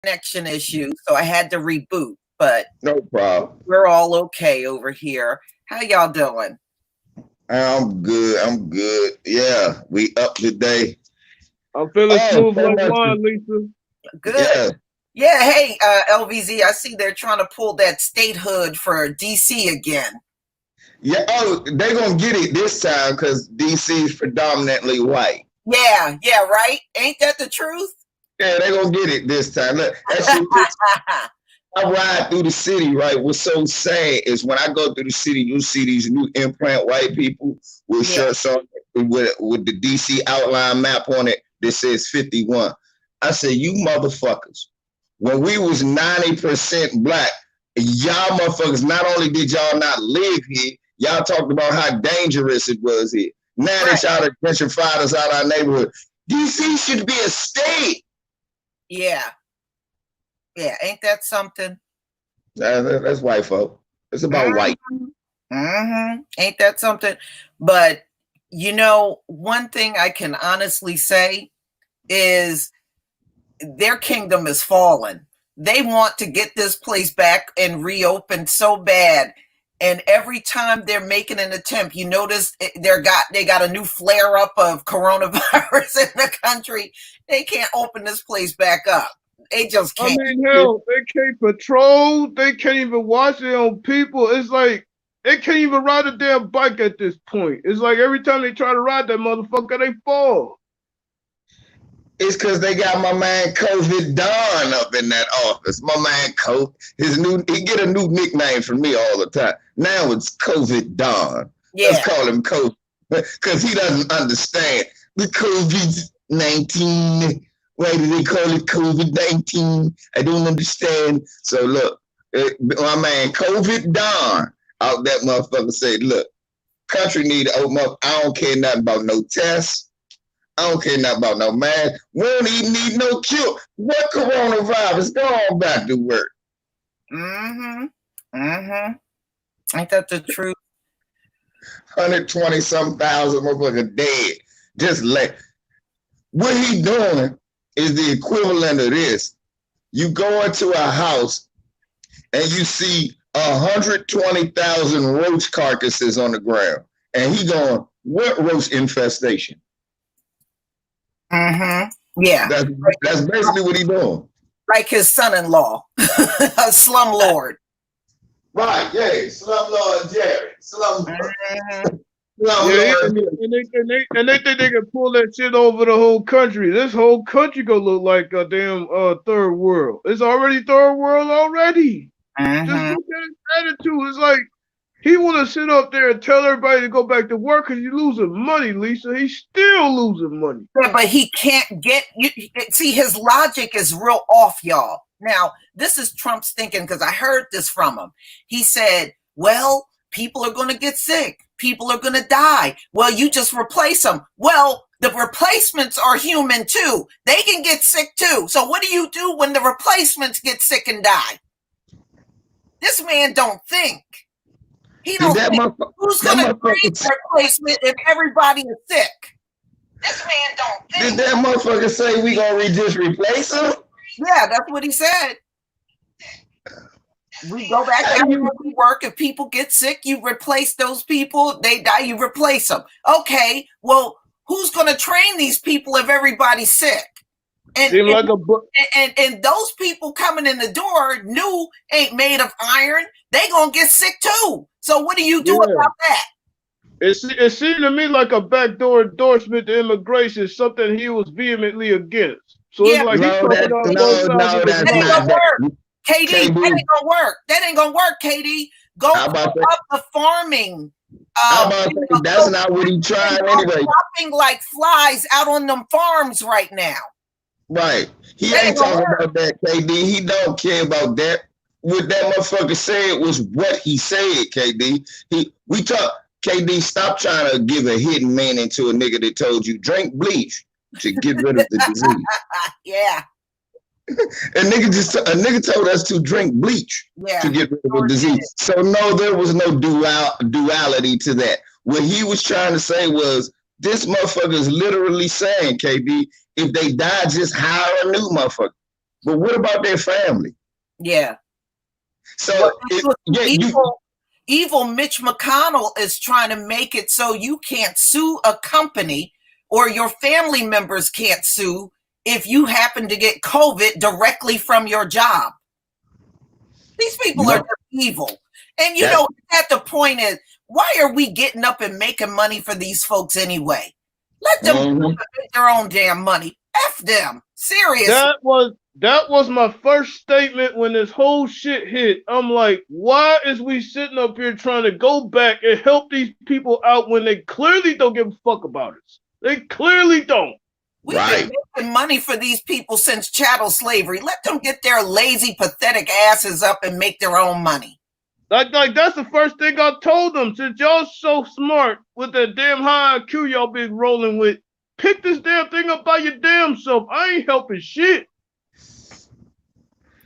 connection issue, so I had to reboot, but No problem. we're all okay over here. How y'all doing? I'm good. I'm good. Yeah, we up today. I'm feeling Oh, smooth so like much. wine, Lisa. Good. Yeah. Yeah, hey, LVZ, I see they're trying to pull that statehood for DC again. Yeah. Oh, they gonna get it this time because DC is predominantly white. Yeah, right? Ain't that the truth? Yeah, they gonna get it this time. Look, that shit. I ride through the city, right? What's so sad is when I go through the city, you see these new implant white people with Yeah. shirts on with the DC outline map on it that says 51. I said, you motherfuckers, when we was 90% black, y'all motherfuckers, not only did y'all not live here, y'all talked about how dangerous it was here. Now that y'all have gentrified us out of our neighborhood, DC should be a state. Yeah. Yeah, ain't that something? That's white folk. It's about white. Mm-hmm. Ain't that something? But, you know, one thing I can honestly say is their kingdom is fallen. They want to get this place back and reopen so bad. And every time they're making an attempt, you notice they got a new flare up of coronavirus in the country. They can't open this place back up. They just can't. I mean, hell, they can't patrol. They can't even watch their own people. It's like they can't even ride a damn bike at this point. It's like every time they try to ride that motherfucker, they fall. It's because they got my man COVID Don up in that office. My man COVID, he get a new nickname from me all the time. Now it's COVID Don. Yeah. Let's call him COVID because he doesn't understand the COVID-19. Why do they call it COVID-19? I don't understand. So look, my man COVID Don out that motherfucker said, look, country need to open up. I don't care nothing about no tests. I don't care nothing about no man. We don't even need no cure. What coronavirus? Go on back to work. Mm-hmm. Mm-hmm. Ain't that the truth? 120-some thousand motherfuckers dead. Just like what he doing is the equivalent of this. You go into a house and you see 120,000 roach carcasses on the ground. And he going, what roach infestation? Mm-hmm. Yeah. That's basically what he doing. Like his son-in-law, a slumlord. Right, yeah, slumlord Jerry. Yeah, and they think they can pull that shit over the whole country. This whole country gonna look like a damn third world. It's already third world already. Just look at his attitude. It's like he want to sit up there and tell everybody to go back to work because you're losing money, Lisa. He's still losing money. Yeah, but he can't get you. See, his logic is real off, y'all. Now, this is Trump's thinking because I heard this from him. He said, well, people are going to get sick. People are going to die. Well, you just replace them. Well, the replacements are human too. They can get sick too. So what do you do when the replacements get sick and die? This man don't think. He don't think. Who's going to create a replacement if everybody is sick? This man don't think. Did that motherfucker say we gonna just replace him? Yeah, that's what he said. We go back to work. If people get sick, you replace those people. They die, you replace them. Okay, well, who's going to train these people if everybody's sick? And those people coming in the door new ain't made of iron. They going to get sick too. So what do you do about that? It seemed to me like a backdoor endorsement to immigration, something he was vehemently against. So it's like that's not work. KD, that ain't gonna work. That ain't gonna work, KD. Go up the farming. That's not what he tried anyway. Dropping like flies out on them farms right now. Right. He ain't talking about that, KD. He don't care about that. What that motherfucker said was what he said, KD. KD, stop trying to give a hidden meaning to a nigga that told you drink bleach to get rid of the disease. Yeah. A nigga told us to drink bleach to get rid of the disease. So no, there was no duality to that. What he was trying to say was this motherfucker is literally saying, KD, if they die, just hire a new motherfucker. But what about their family? Yeah. So evil Mitch McConnell is trying to make it so you can't sue a company or your family members can't sue if you happen to get COVID directly from your job. These people are just evil. And you know, at the point is, why are we getting up and making money for these folks anyway? Let them make their own damn money. F them. Seriously. That was my first statement when this whole shit hit. I'm like, why is we sitting up here trying to go back and help these people out when they clearly don't give a fuck about us? They clearly don't. We've been making money for these people since chattel slavery. Let them get their lazy, pathetic asses up and make their own money. Like that's the first thing I told them. Since y'all so smart with that damn high IQ y'all been rolling with, pick this damn thing up by your damn self. I ain't helping shit.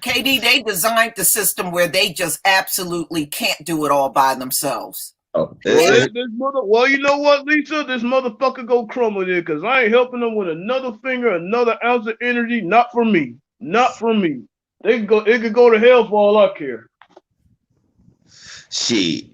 KD, they designed the system where they just absolutely can't do it all by themselves. Oh, well, you know what, Lisa? This motherfucker go crumble there because I ain't helping them with another finger, another ounce of energy. Not for me. Not for me. It could go to hell for all I care. Shit.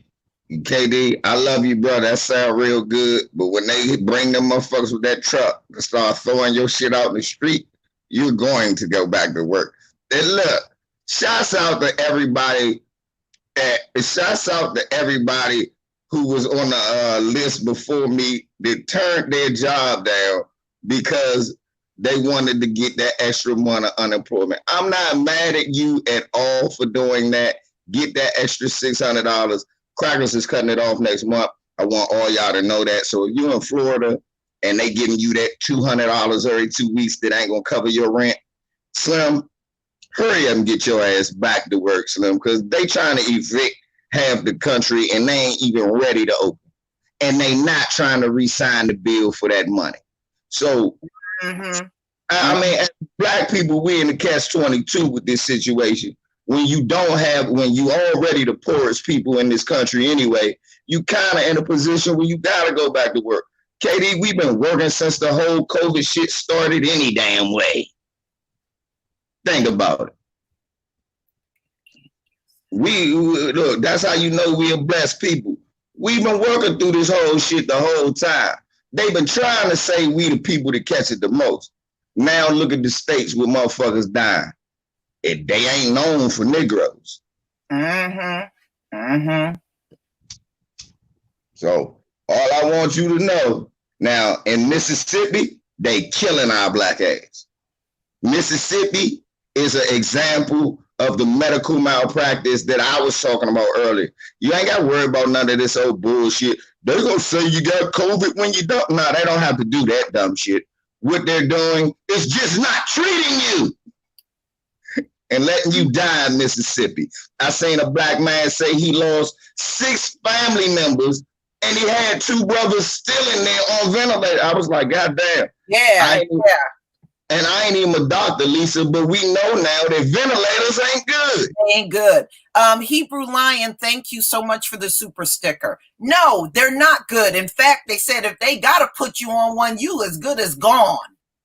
KD, I love you, bro. That sound real good. But when they bring them motherfuckers with that truck and start throwing your shit out in the street, you're going to go back to work. And look, shouts out to everybody. Shouts out to everybody who was on the list before me that turned their job down because they wanted to get that extra month of unemployment. I'm not mad at you at all for doing that. Get that extra $600. Crackers is cutting it off next month. I want all y'all to know that. So if you're in Florida and they giving you that $200 every 2 weeks that ain't gonna cover your rent, Slim, hurry up and get your ass back to work, Slim, because they trying to evict half the country and they ain't even ready to open. And they not trying to re-sign the bill for that money. So, I mean, as black people, we in the catch-22 with this situation. When you already the poorest people in this country anyway, you kind of in a position where you got to go back to work. KD, we've been working since the whole COVID shit started any damn way. Think about it. Look, that's how you know we're blessed people. We've been working through this whole shit the whole time. They've been trying to say we the people that catch it the most. Now look at the states where motherfuckers dying. They ain't known for Negroes. So all I want you to know, now in Mississippi, they killing our black ass. Mississippi is an example of the medical malpractice that I was talking about earlier. You ain't got to worry about none of this old bullshit. They're going to say you got COVID when you don't. No, they don't have to do that dumb shit. What they're doing is just not treating you and letting you die in Mississippi. I seen a black man say he lost 6 family members and he had 2 brothers still in there on ventilator. I was like, God damn. Yeah. And I ain't even a doctor, Lisa, but we know now that ventilators ain't good. They ain't good. Hebrew Lion, thank you so much for the super sticker. No, they're not good. In fact, they said if they got to put you on one, you as good as gone.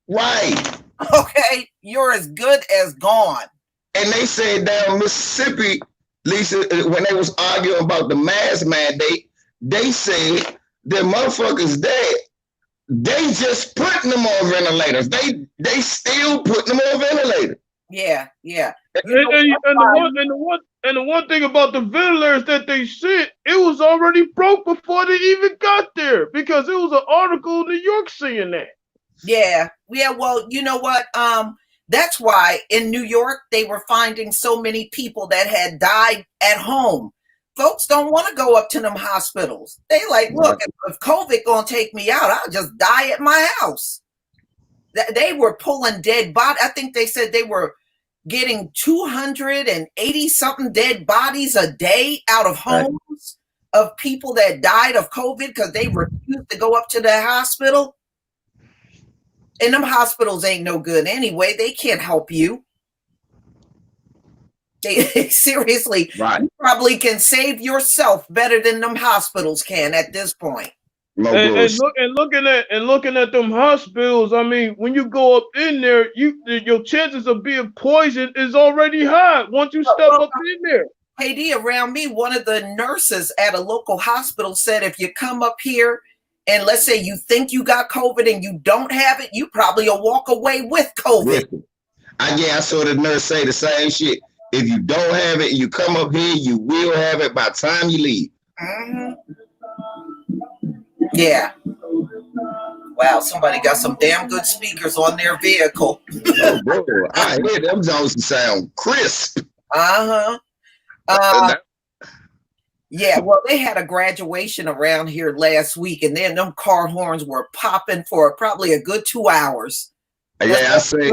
Right. Okay, you're as good as gone. And they said down Mississippi, Lisa, when they was arguing about the mask mandate, they said that motherfuckers dead. They just putting them on ventilators. They still putting them on ventilators. Yeah. And the one thing about the ventilators that they sent, it was already broke before they even got there because it was an article in New York saying that. Yeah. Well, you know what? That's why in New York they were finding so many people that had died at home. Folks don't want to go up to them hospitals. They like, look, if COVID gonna take me out, I'll just die at my house. They were pulling dead bodies. I think they said they were getting 280 something dead bodies a day out of homes of people that died of COVID because they refused to go up to the hospital. And them hospitals ain't no good anyway. They can't help you. They seriously, you probably can save yourself better than them hospitals can at this point. No And bullshit. looking at them hospitals. I mean, when you go up in there, your chances of being poisoned is already high once you step up in there. KD, around me, one of the nurses at a local hospital said if you come up here and let's say you think you got COVID and you don't have it, you probably will walk away with COVID. I saw the nurse say the same shit. If you don't have it and you come up here, you will have it by the time you leave. Mm-hmm. Yeah. Wow, somebody got some damn good speakers on their vehicle. Oh, bro, I hear them Jones sound crisp. Uh-huh. Yeah, well, they had a graduation around here last week, and then them car horns were popping for probably a good 2 hours. I say,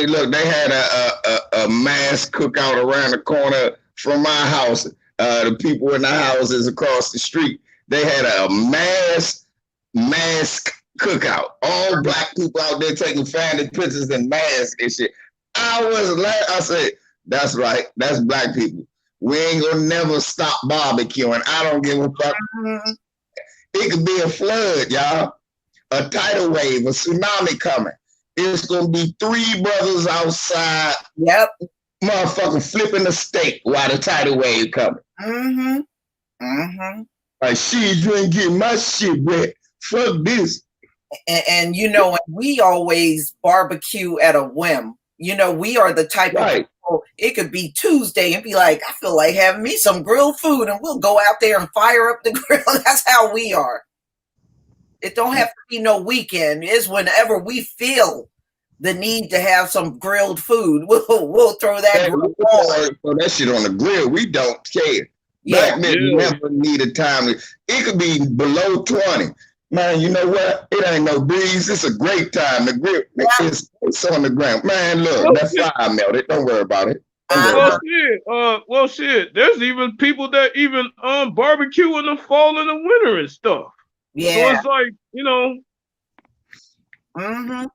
look, they had a mass cookout around the corner from my house. The people in the houses across the street, they had a mask cookout. All black people out there taking family pictures in masks and shit. I said, that's right, that's black people. We ain't gonna never stop barbecuing. I don't give a fuck. Mm-hmm. It could be a flood, y'all. A tidal wave, a tsunami coming. It's gonna be 3 brothers outside. Yep. Motherfucker flipping a steak while the tidal wave coming. Mm-hmm. Mm-hmm. Like, shit, you ain't getting my shit wet. Fuck this. And you know, we always barbecue at a whim. You know, we are the type of people, it could be Tuesday and be like, I feel like having me some grilled food, and we'll go out there and fire up the grill. That's how we are. It don't have to be no weekend. It's whenever we feel the need to have some grilled food, we'll throw that grill on. Throw that shit on the grill. We don't care. Black men never need a time. It could be below 20. Man, you know what? It ain't no breeze. It's a great time. The grill it's on the ground. Man, look, that fire melted. Don't worry about it. Well, shit. There's even people that even barbecue in the fall and the winter and stuff. Yeah. So it's like, you know. Mm-hmm.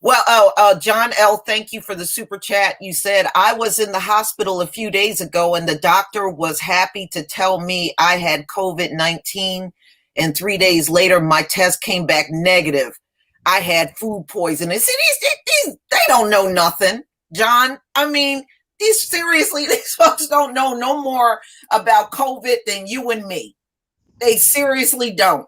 Well, John L., thank you for the super chat. You said, I was in the hospital a few days ago and the doctor was happy to tell me I had COVID-19. And 3 days later, my test came back negative. I had food poisoning. See, they don't know nothing, John. I mean, these folks don't know no more about COVID than you and me. They seriously don't.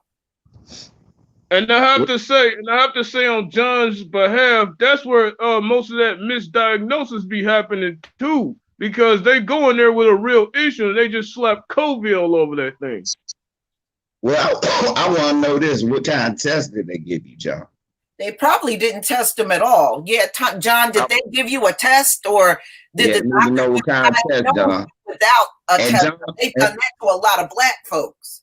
And I have to say on John's behalf, that's where most of that misdiagnosis be happening too, because they go in there with a real issue and they just slap COVID all over that thing. Well, I want to know this. What kind of test did they give you, John? They probably didn't test him at all. Yeah, John, did they give you a test, or did the doctor know what kind of test, John? Without a test, they've done that to a lot of black folks.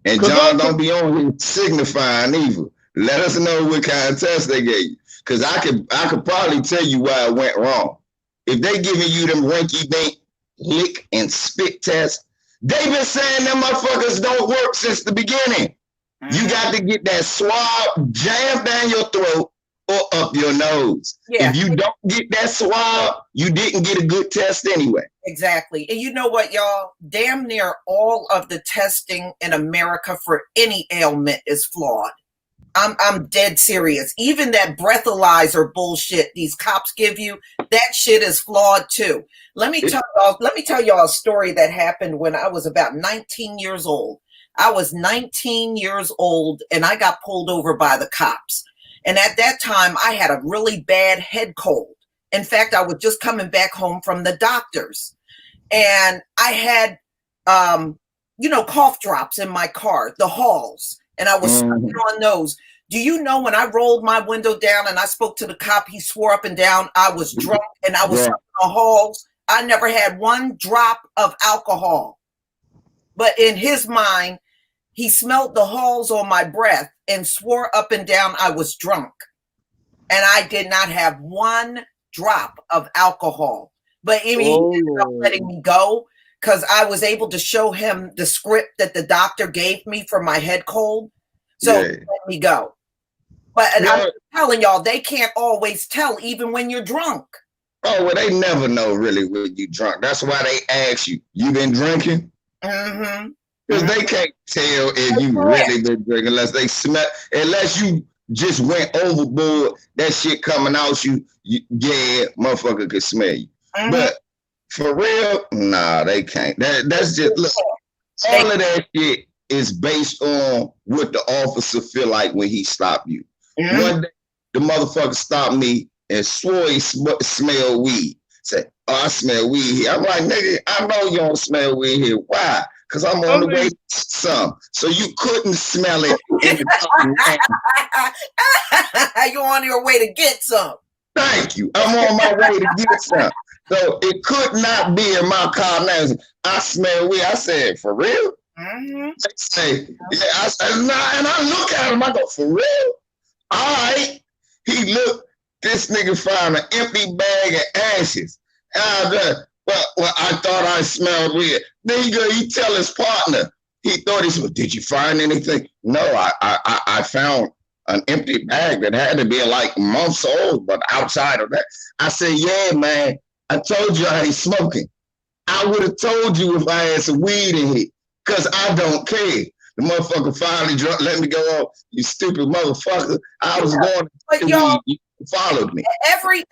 And John, don't be on here signifying either. Let us know what kind of test they gave you, because I could probably tell you why it went wrong. If they giving you them rinky-dink lick and spit tests, they've been saying them motherfuckers don't work since the beginning. Mm-hmm. You got to get that swab jammed down your throat or up your nose. Yeah. If you don't get that swab, you didn't get a good test anyway. Exactly. And you know what, y'all? Damn near all of the testing in America for any ailment is flawed. I'm dead serious. Even that breathalyzer bullshit these cops give you, that shit is flawed too. Let me tell y'all a story that happened when I was about 19 years old. I was 19 years old and I got pulled over by the cops. And at that time, I had a really bad head cold. In fact, I was just coming back home from the doctor's. And I had, cough drops in my car, the Halls. And I was sucking on those. Do you know when I rolled my window down and I spoke to the cop, he swore up and down I was drunk and I was sucking on Halls? I never had one drop of alcohol. But in his mind, he smelled the Halls on my breath and swore up and down I was drunk. And I did not have one drop of alcohol. But he ended up letting me go because I was able to show him the script that the doctor gave me for my head cold. So he let me go. But I'm telling y'all, they can't always tell even when you're drunk. Oh, well, they never know really when you're drunk. That's why they ask you, you been drinking? Mm-hmm. Because they can't tell if you really been drinking unless they smell, unless you just went overboard, that shit coming out yeah, motherfucker could smell you. But for real, nah, they can't. That's just, look, all of that shit is based on what the officer feel like when he stopped you. One day, the motherfucker stopped me and swore he smelled weed. Said, oh, I smell weed here. I'm like, nigga, I know you don't smell weed here. Why? Because I'm on the way to some. So you couldn't smell it in the You're on your way to get some. Thank you. I'm on my way to get some. So it could not be in my car now. I smell weed. I said, for real? They say, yeah. I said, nah. And I look at him. I go, for real? All right. He looked. This nigga found an empty bag of ashes. Well, I thought I smelled weird. Then he tell his partner. He thought he said, did you find anything? No, I found an empty bag that had to be like months old, but outside of that. I said, yeah, man, I told you I ain't smoking. I would have told you if I had some weed in here, because I don't care. The motherfucker finally let me go off. You stupid motherfucker. I was going to weed. You followed me.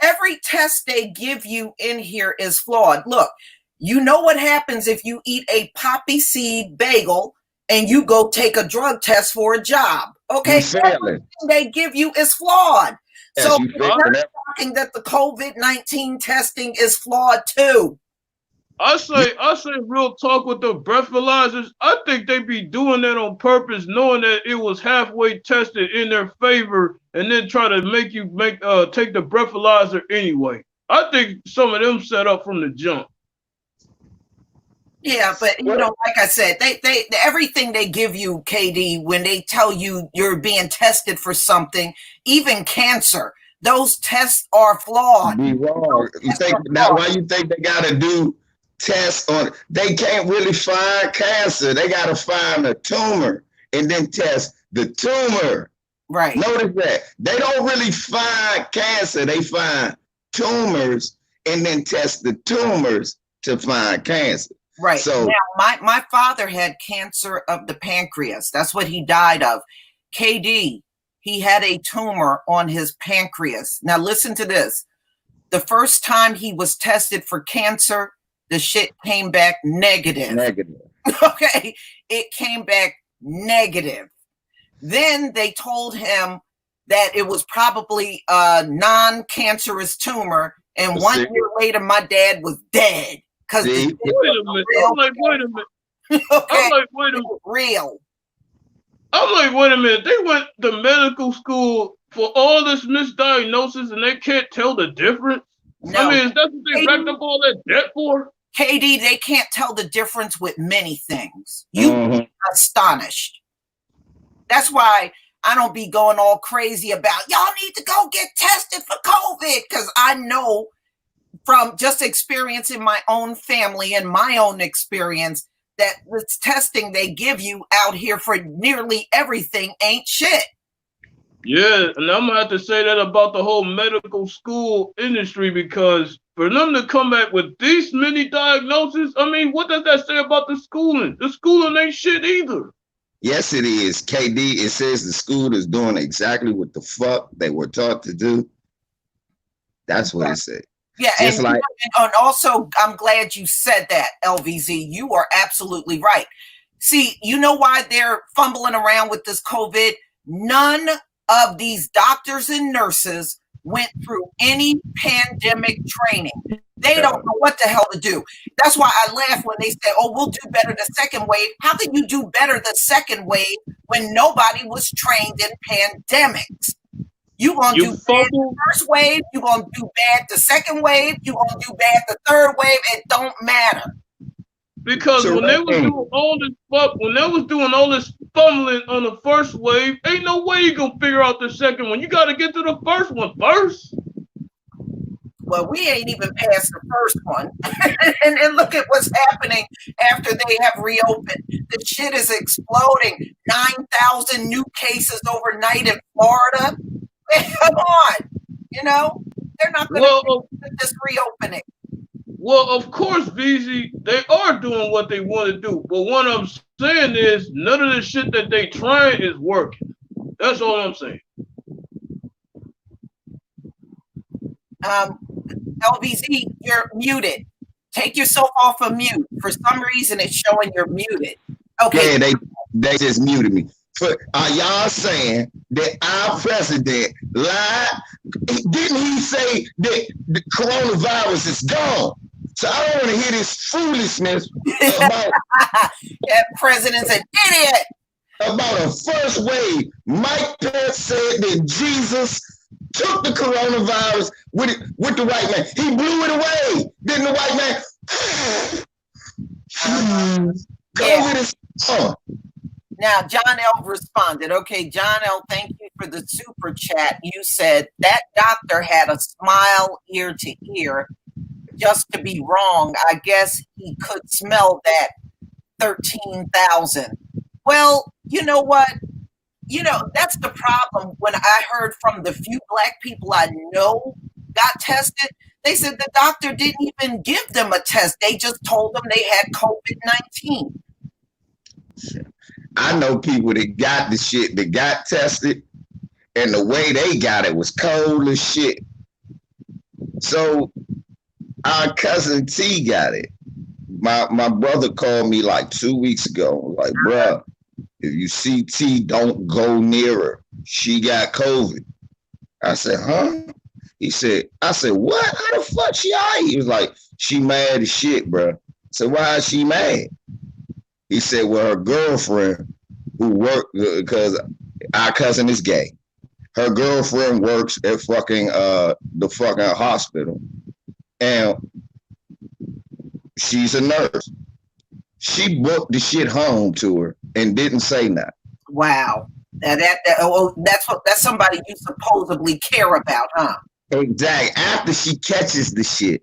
Every test they give you in here is flawed. Look, you know what happens if you eat a poppy seed bagel and you go take a drug test for a job. Okay, everything they give you is flawed. Yes, so you're talking that the COVID-19 testing is flawed too. I say real talk with the breathalyzers. I think they be doing that on purpose, knowing that it was halfway tested in their favor, and then try to make you take the breathalyzer anyway. I think some of them set up from the jump. Yeah, but you know, like I said, they everything they give you, KD, when they tell you you're being tested for something, even cancer, those tests are flawed. Be wrong. You think that why you think they gotta do tests on? They can't really find cancer. They gotta find a tumor and then test the tumor. Right. Notice that they don't really find cancer. They find tumors and then test the tumors to find cancer. Right. So now, my father had cancer of the pancreas. That's what he died of. KD, he had a tumor on his pancreas. Now listen to this. The first time he was tested for cancer, the shit came back negative. Okay. It came back negative. Then they told him that it was probably a non-cancerous tumor. And 1 year later, my dad was dead. Because wait a minute. I'm like, wait a minute. Okay. I'm like, wait a minute. Real. I'm like, wait a minute. They went to medical school for all this misdiagnosis and they can't tell the difference? No. I mean, is that what they racked up all that debt for? KD, they can't tell the difference with many things. You be astonished. That's why I don't be going all crazy about, y'all need to go get tested for COVID, because I know from just experiencing my own family and my own experience that this testing they give you out here for nearly everything ain't shit. Yeah, and I'm gonna have to say that about the whole medical school industry, because for them to come back with these many diagnoses, I mean, what does that say about the schooling? The schooling ain't shit either. Yes, it is. KD, it says the school is doing exactly what the fuck they were taught to do. That's what it said. Yeah, and also, I'm glad you said that, LVZ. You are absolutely right. See, you know why they're fumbling around with this COVID? None of these doctors and nurses went through any pandemic training. They don't know what the hell to do. That's why I laugh when they say, oh, we'll do better the second wave. How can you do better the second wave when nobody was trained in pandemics? You gonna do bad the first wave, you gonna do bad the second wave, you gonna do bad the third wave. It don't matter. Because when they was doing all this fumbling on the first wave, ain't no way you gonna figure out the second one. You gotta get to the first one first. Well, we ain't even past the first one. and look at what's happening after they have reopened. The shit is exploding. 9,000 new cases overnight in Florida. Come on, you know, they're not going to just reopen it. Well, of course, BZ, they are doing what they want to do, but one of them saying is none of the shit that they trying is working. That's all I'm saying. LVZ, you're muted. Take yourself off of mute. For some reason, it's showing you're muted. Okay. Yeah, they just muted me. Are y'all saying that our president lied? Didn't he say that the coronavirus is gone? So I don't want to hear this foolishness about that president's an idiot. About a first wave. Mike Pence said that Jesus took the coronavirus with the white man. He blew it away. Didn't the white man? COVID is on. Now, John L. responded. Okay, John L., thank you for the super chat. You said that doctor had a smile ear to ear. Just to be wrong, I guess he could smell that 13,000. Well, you know what? You know, that's the problem. When I heard from the few black people I know got tested, they said the doctor didn't even give them a test. They just told them they had COVID-19. I know people that got the shit, that got tested, and the way they got it was cold as shit. So our cousin T got it. My brother called me like 2 weeks ago. Like, bruh, if you see T, don't go near her. She got COVID. I said, huh? I said, what? How the fuck she all right? He was like, she mad as shit, bruh. I said, why is she mad? He said, well, her girlfriend who worked, because our cousin is gay. Her girlfriend works at the fucking hospital. And she's a nurse. She booked the shit home to her and didn't say nothing. Wow. That's somebody you supposedly care about, huh? Exactly. After she catches the shit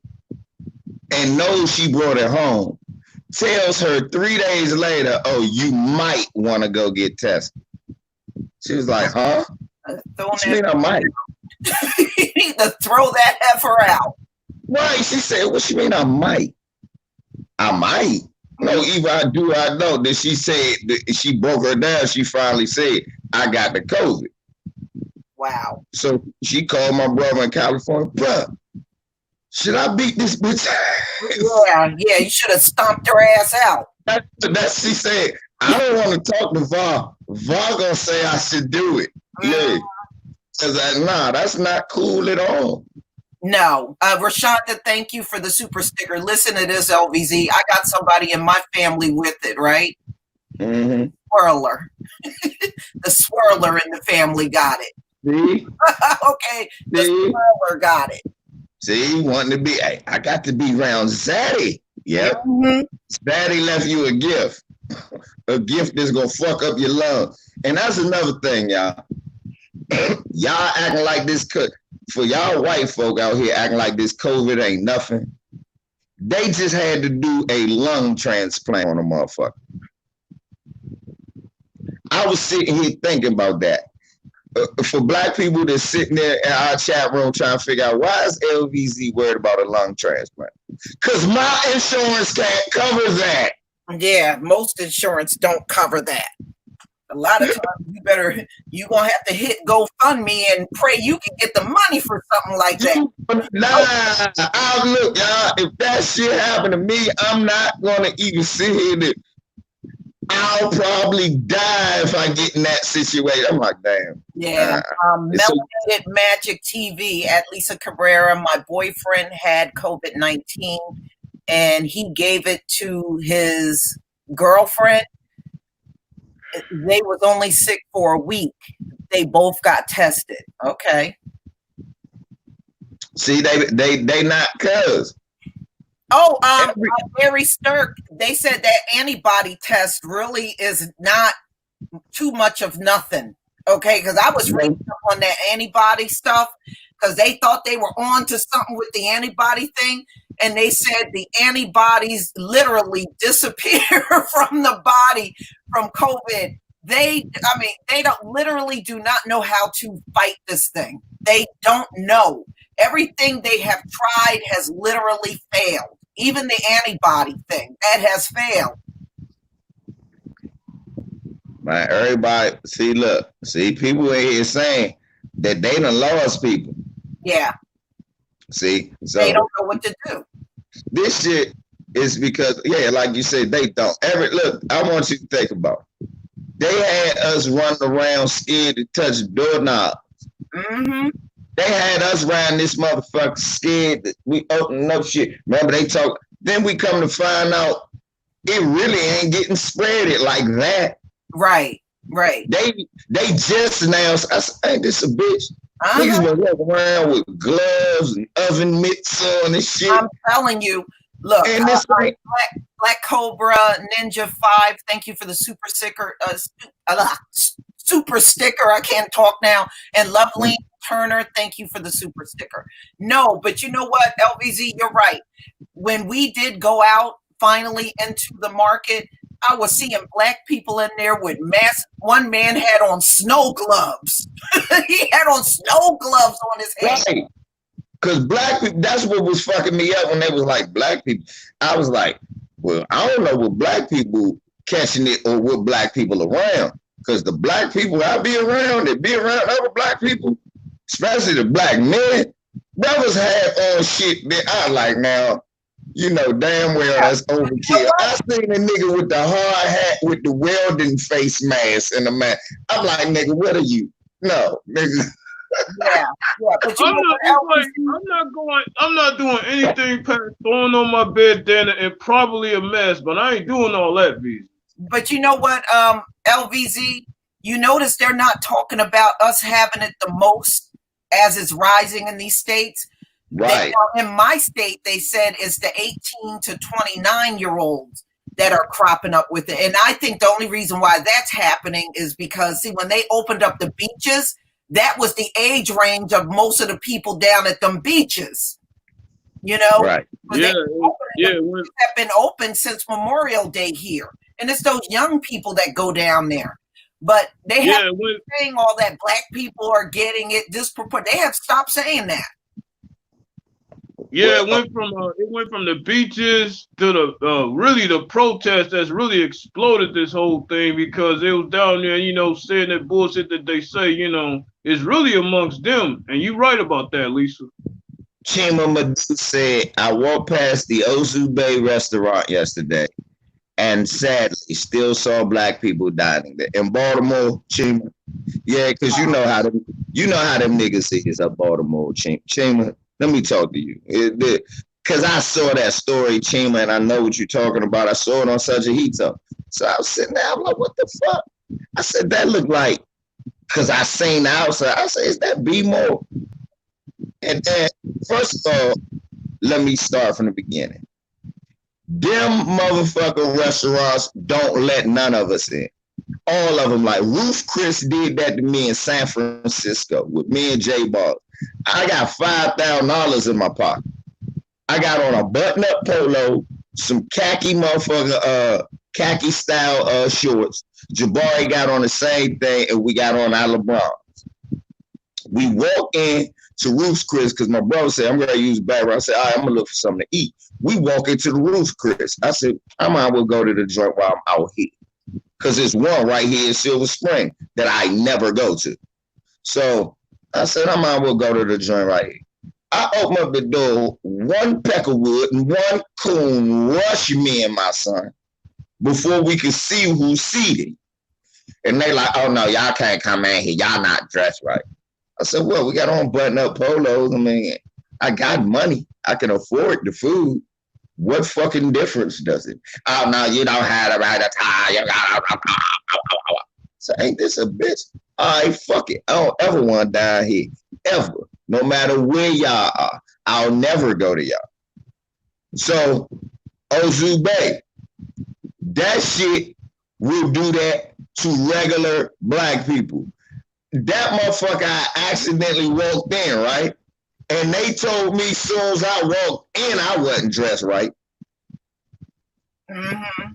and knows she brought it home, tells her 3 days later, oh, you might want to go get tested. She was like, huh? What you mean I might? You need to throw that heifer out. Right. She said, what you mean I might? I might. No, either I do or I don't. Then she said, she broke her down. She finally said, I got the COVID. Wow. So she called my brother in California, bruh, should I beat this bitch? Yeah, you should have stomped her ass out. That's she said, I don't want to talk to VAR. VAR gonna say I should do it. Yeah. Cause nah, that's not cool at all. No. Rashonda, thank you for the super sticker. Listen to this, LVZ. I got somebody in my family with it, right? Mm-hmm. Swirler. The swirler in the family got it. See? Okay. The swirler got it. See, wanting to be, hey, I got to be around Zaddy. Yep. Mm-hmm. Zaddy left you a gift. A gift that's gonna fuck up your lungs. And that's another thing, y'all. Y'all acting like this for y'all white folk out here acting like this COVID ain't nothing. They just had to do a lung transplant on a motherfucker. I was sitting here thinking about that. For black people that's sitting there in our chat room trying to figure out why is LVZ worried about a lung transplant? Because my insurance can't cover that. Yeah, most insurance don't cover that. A lot of times you gonna have to hit GoFundMe and pray you can get the money for something like that. Nah, look, y'all, if that shit happened to me, I'm not gonna even sit here. I'll probably die if I get in that situation. I'm like, damn. Yeah. Melanated Magic TV at Lisa Cabrera. My boyfriend had COVID-19 and he gave it to his girlfriend. They was only sick for a week. They both got tested. Okay. See, they not cuz. Oh, Barry Sturck, they said that antibody test really is not too much of nothing. Okay, because I was reading up on that antibody stuff because they thought they were on to something with the antibody thing. And they said the antibodies literally disappear from the body from COVID. They literally do not know how to fight this thing. They don't know. Everything they have tried has literally failed. Even the antibody thing, that has failed. Man, everybody, see, people in here saying that they done lost people. Yeah. See, so they don't know what to do. This shit is because, like you said, they don't. Look, I want you to think about it. They had us running around scared to touch doorknobs. Mm-hmm. They had us around this motherfucker scared that we opening up shit. Remember they talk. Then we come to find out it really ain't getting spreaded like that. Right. They just now. I said, ain't this a bitch? Niggas been walking around with gloves and oven mitts on and shit. I'm telling you. Look, and this Black Cobra Ninja 5. Thank you for the super sticker. Super sticker. I can't talk now. And Lovely Turner, thank you for the super sticker. No, but you know what, LVZ, you're right. When we did go out finally into the market, I was seeing black people in there with masks. One man had on snow gloves. He had on snow gloves on his head. Right. Because black people, that's what was fucking me up when they was like black people. I was like, well, I don't know what black people catching it or what black people around. Because the black people I be around, that be around other black people, especially the black men, brothers have on shit that I like now. You know damn well that's overkill. I seen a nigga with the hard hat with the welding face mask and the mask. I'm like, nigga, what are you? No, nigga. Yeah. But I'm not doing anything past throwing on my bandana and probably a mask, but I ain't doing all that, VZ. But you know what, LVZ, you notice they're not talking about us having it the most as it's rising in these states. Right. In my state, they said it's the 18 to 29-year-olds that are cropping up with it. And I think the only reason why that's happening is because, see, when they opened up the beaches, that was the age range of most of the people down at them beaches. You know? Right. Yeah. Have been open since Memorial Day here. And it's those young people that go down there. But they have been saying all that black people are getting it disproportionate. They have stopped saying that. Yeah, it went from the beaches to the really the protest that's really exploded this whole thing, because it was down there, saying that bullshit that they say, is really amongst them. And you're right about that, Lisa. Chima Madu said, I walked past the Ozu Bay restaurant yesterday and sadly still saw black people dining there. In Baltimore, Chima. Yeah, because you know how them niggas is up Baltimore, Chima. Let me talk to you. Because I saw that story, Chima, and I know what you're talking about. I saw it on Such a Heat Talk. So I was sitting there, I'm like, what the fuck? I said, that looked like, because I seen the outside, I said, is that B-More? And then, first of all, let me start from the beginning. Them motherfucking restaurants don't let none of us in. All of them, like Ruth Chris did that to me in San Francisco with me and J Ball. I got $5,000 in my pocket. I got on a button-up polo, some khaki khaki style shorts. Jabari got on the same thing, and we got on our LeBrons. We walk in to Ruth's Chris because my brother said, I'm going to use the bathroom. I said, all right, I'm going to look for something to eat. We walk into the Ruth's Chris. I said, I might as well go to the joint while I'm out here. Because there's one right here in Silver Spring that I never go to. So I said, I might as well go to the joint right here. I open up the door, one peckerwood and one coon rush me and my son before we could see who's seated. And they like, oh no, y'all can't come in here. Y'all not dressed right. I said, well, we got on button-up polos. I mean, I got money. I can afford the food. What fucking difference does it? Oh no, you don't have the right attire. You got. So ain't this a bitch? All right, fuck it. I don't ever want to die here. Ever. No matter where y'all are. I'll never go to y'all. So, Ozu Bay, that shit will do that to regular black people. That motherfucker, I accidentally walked in, right? And they told me as soon as I walked in, I wasn't dressed right. Mm-hmm.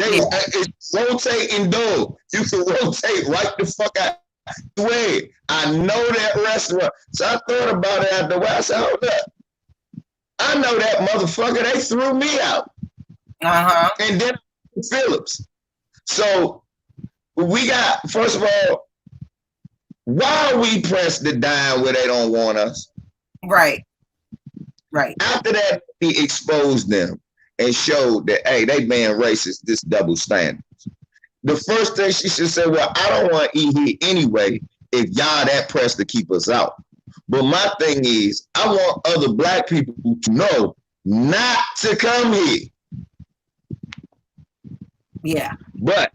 It's rotating door. You can rotate right the fuck out the way. I know that restaurant. So I thought about it after a while. I said, hold up. I know that motherfucker. They threw me out. Uh-huh. And then Phillips. So we got, first of all, why we press the dime where they don't want us? Right. Right. After that, he exposed them and showed that, hey, they being racist, this double standard. The first thing she should say, well, I don't want to eat here anyway if y'all that pressed to keep us out. But my thing is, I want other black people to know not to come here. Yeah. But,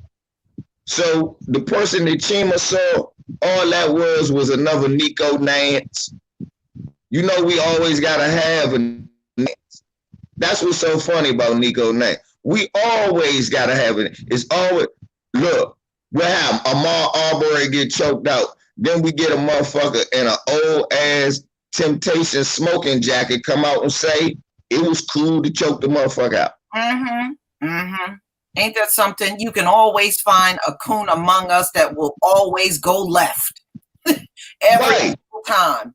so the person that Chima saw, all that was another Nico Nance. You know we always got to have a Nance. That's what's so funny about Nico Nance. We always got to have it. It's always, look, what happened? Ahmaud Arbery get choked out. Then we get a motherfucker in an old-ass Temptation smoking jacket come out and say, it was cool to choke the motherfucker out. Mm-hmm. Mm-hmm. Ain't that something? You can always find a coon among us that will always go left. Every time.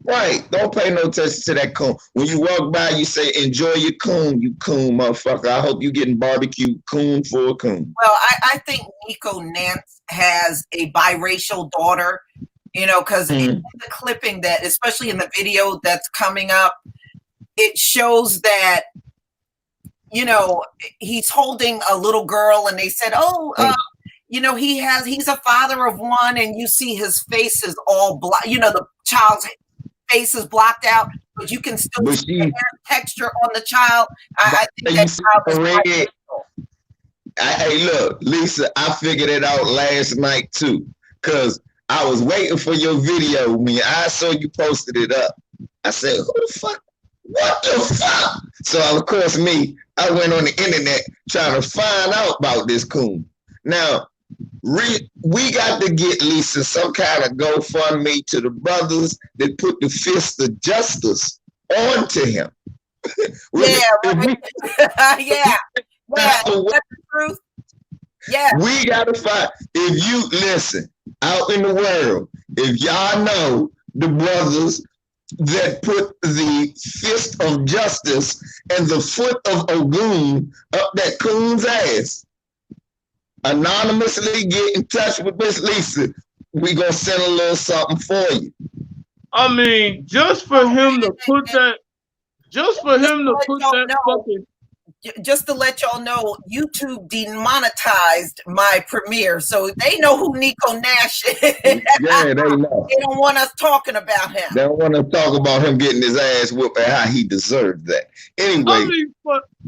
Right. Don't pay no attention to that coon. When you walk by, you say, enjoy your coon, you coon motherfucker. I hope you getting barbecue coon for a coon. Well, I think Nico Nance has a biracial daughter, you know, because in the clipping that, especially in the video that's coming up, it shows that, you know, he's holding a little girl and they said, you know, he's a father of one, and you see his face is all black, you know, the child's face is blocked out, but you can still see the hair texture on the child. I think that child is hey, look, Lisa, I figured it out last night too, because I was waiting for your video. When I saw you posted it up, I said, who the fuck? What the fuck? So, of course, I went on the internet trying to find out about this coon. Now, we got to get Lisa some kind of GoFundMe to the brothers that put the fist of justice onto him. Yeah, right. Yeah. That's the truth. Yeah. We got to find, if you listen out in the world, if y'all know the brothers that put the fist of justice and the foot of Ogun up that coon's ass, anonymously get in touch with Miss Lisa. We gonna send a little something for you. I mean, just for him to put that fucking. Just to let y'all know, YouTube demonetized my premiere, so they know who Nico Nash is. Yeah, they know. They don't want us talking about him. They don't want to talk about him getting his ass whooped and how he deserved that. Anyway,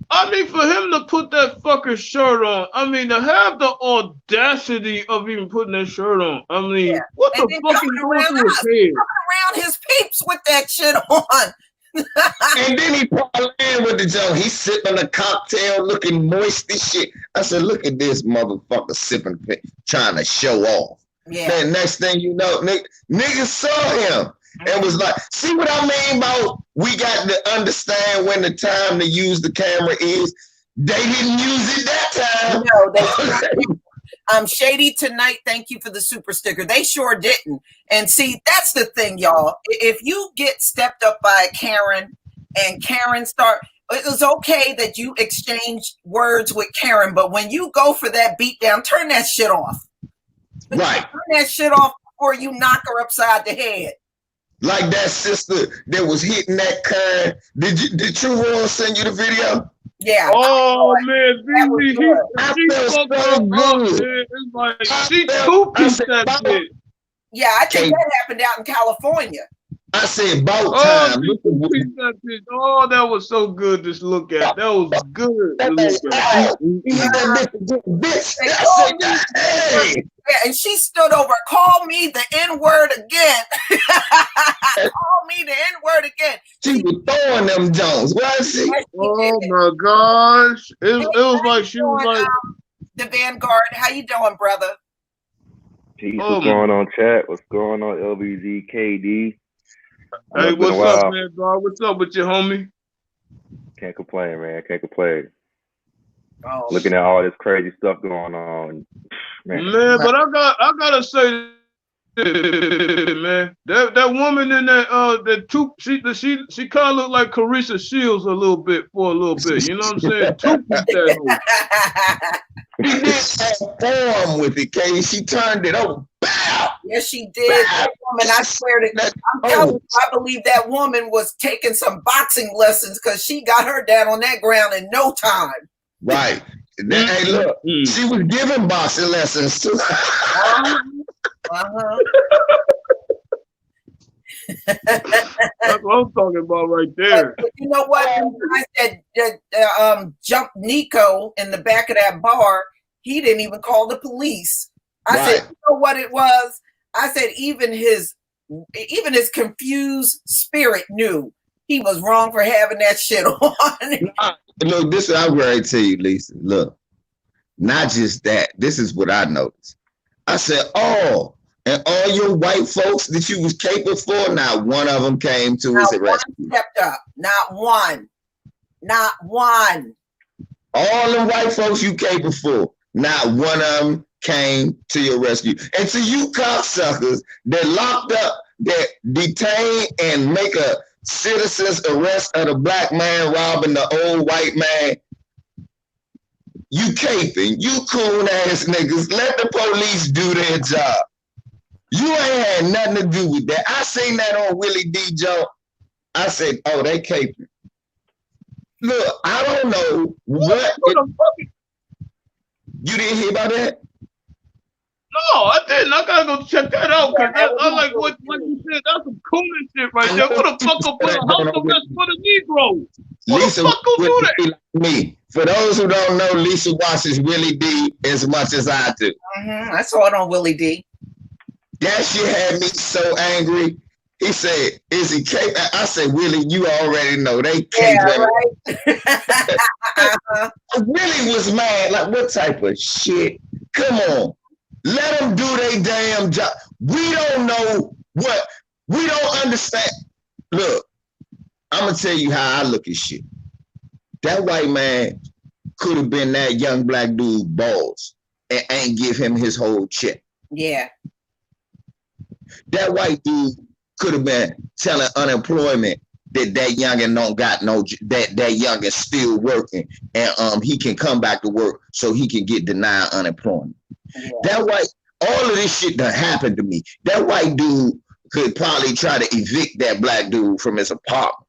I mean, for him to put that fucking shirt on, I mean, to have the audacity of even putting that shirt on, I mean, what the fuck is going through his head? Coming around his peeps with that shit on. And then he parlaying with the joke. He's sipping a cocktail, looking moist as shit. I said, "Look at this motherfucker sipping, trying to show off." Yeah. Then next thing you know, niggas saw him and was like, "See what I mean about we got to understand when the time to use the camera is." They didn't use it that time. No, they Shady Tonight, thank you for the super sticker. They sure didn't. And see, that's the thing, y'all. If you get stepped up by a Karen and Karen it was okay that you exchange words with Karen, but when you go for that beat down, turn that shit off. Right. Turn that shit off before you knock her upside the head. Like that sister that was hitting that Karen. Did True Roy send you the video? Yeah. Oh man, she fucked so good. It's like she two-pieced that shit. Yeah, I think that happened out in California. I said about time. Oh, that was so good to look at. That was good to look at. Hey. Yeah, and she stood over. Call me the N-word again. Call me the N-word again. She was throwing them Jones. Was she? Oh my gosh! It was like she was like the Vanguard. How you doing, brother? Peace. What's going on, chat? What's going on, LBZKD? Hey, what's up, man, dog? What's up with your homie? Can't complain, man. Can't complain. Oh, looking at all this crazy stuff going on, man. But I gotta say, man, that woman in she kind of looked like Carissa Shields a little bit. You know what I'm saying? She did that form with it, Kay. She turned it over. Bow! Yes, she did. That woman, I swear to God, I'm telling you, I believe that woman was taking some boxing lessons because she got her down on that ground in no time. Right. Hey, look, she was giving boxing lessons too. That's what I'm talking about right there. But you know what? I said jumped Nico in the back of that bar. He didn't even call the police. I said, you know what it was? I said even his confused spirit knew he was wrong for having that shit on. Look, this is what I'm going to tell you, Lisa. Look, not just that. This is what I noticed. I said, oh, and all your white folks that you was capable for, not one of them came to his rescue. Stepped up. Not one. Not one. All the white folks you capable for, not one of them came to your rescue. And to you cocksuckers that locked up, that detain and make a citizen's arrest of the black man robbing the old white man, you caping, you coon ass niggas, let the police do their job. You ain't had nothing to do with that. I seen that on Willie D. Joe. I said, oh, they caping. Look, I don't know what. You didn't hear about that? No, I didn't. I gotta go check that out because I like what you said. That's some cool shit right there. What the fuck up for a house arrest for the Negro? What Lisa, the fuck go do that? Me. For those who don't know, Lisa watches Willie D as much as I do. I saw it on Willie D. That shit had me so angry. He said, is he cape? I said, Willie, you already know they cape. Yeah, right. Willie was mad. Like, what type of shit? Come on. Let them do their damn job. We don't know what. We don't understand. Look, I'm going to tell you how I look at shit. That white man could have been that young black dude balls and ain't give him his whole check. Yeah. That white dude could have been telling unemployment that youngin don't got no, that youngin still working and he can come back to work so he can get denied unemployment. Yeah. That white, all of this shit done happened to me. That white dude could probably try to evict that black dude from his apartment.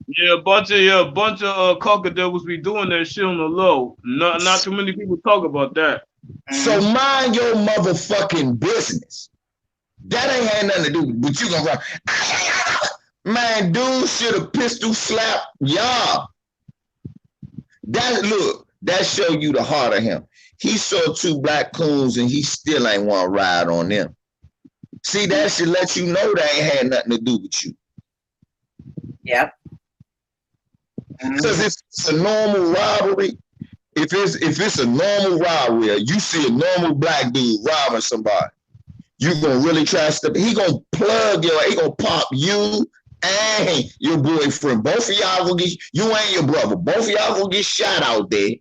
Yeah, a bunch of cockadills be doing that shit on the low. Not too many people talk about that. So mind your motherfucking business. That ain't had nothing to do with what you gonna run. Man, dude should have pistol slapped y'all. That show you the heart of him. He saw two black coons and he still ain't want to ride on them. See, that should let you know that ain't had nothing to do with you. Yep. Because it's a normal robbery. If it's a normal robbery, or you see a normal black dude robbing somebody, you gonna really try to step. He gonna plug your. He gonna pop you and your boyfriend. Both of y'all gonna get. You and your brother. Both of y'all gonna get shot out there.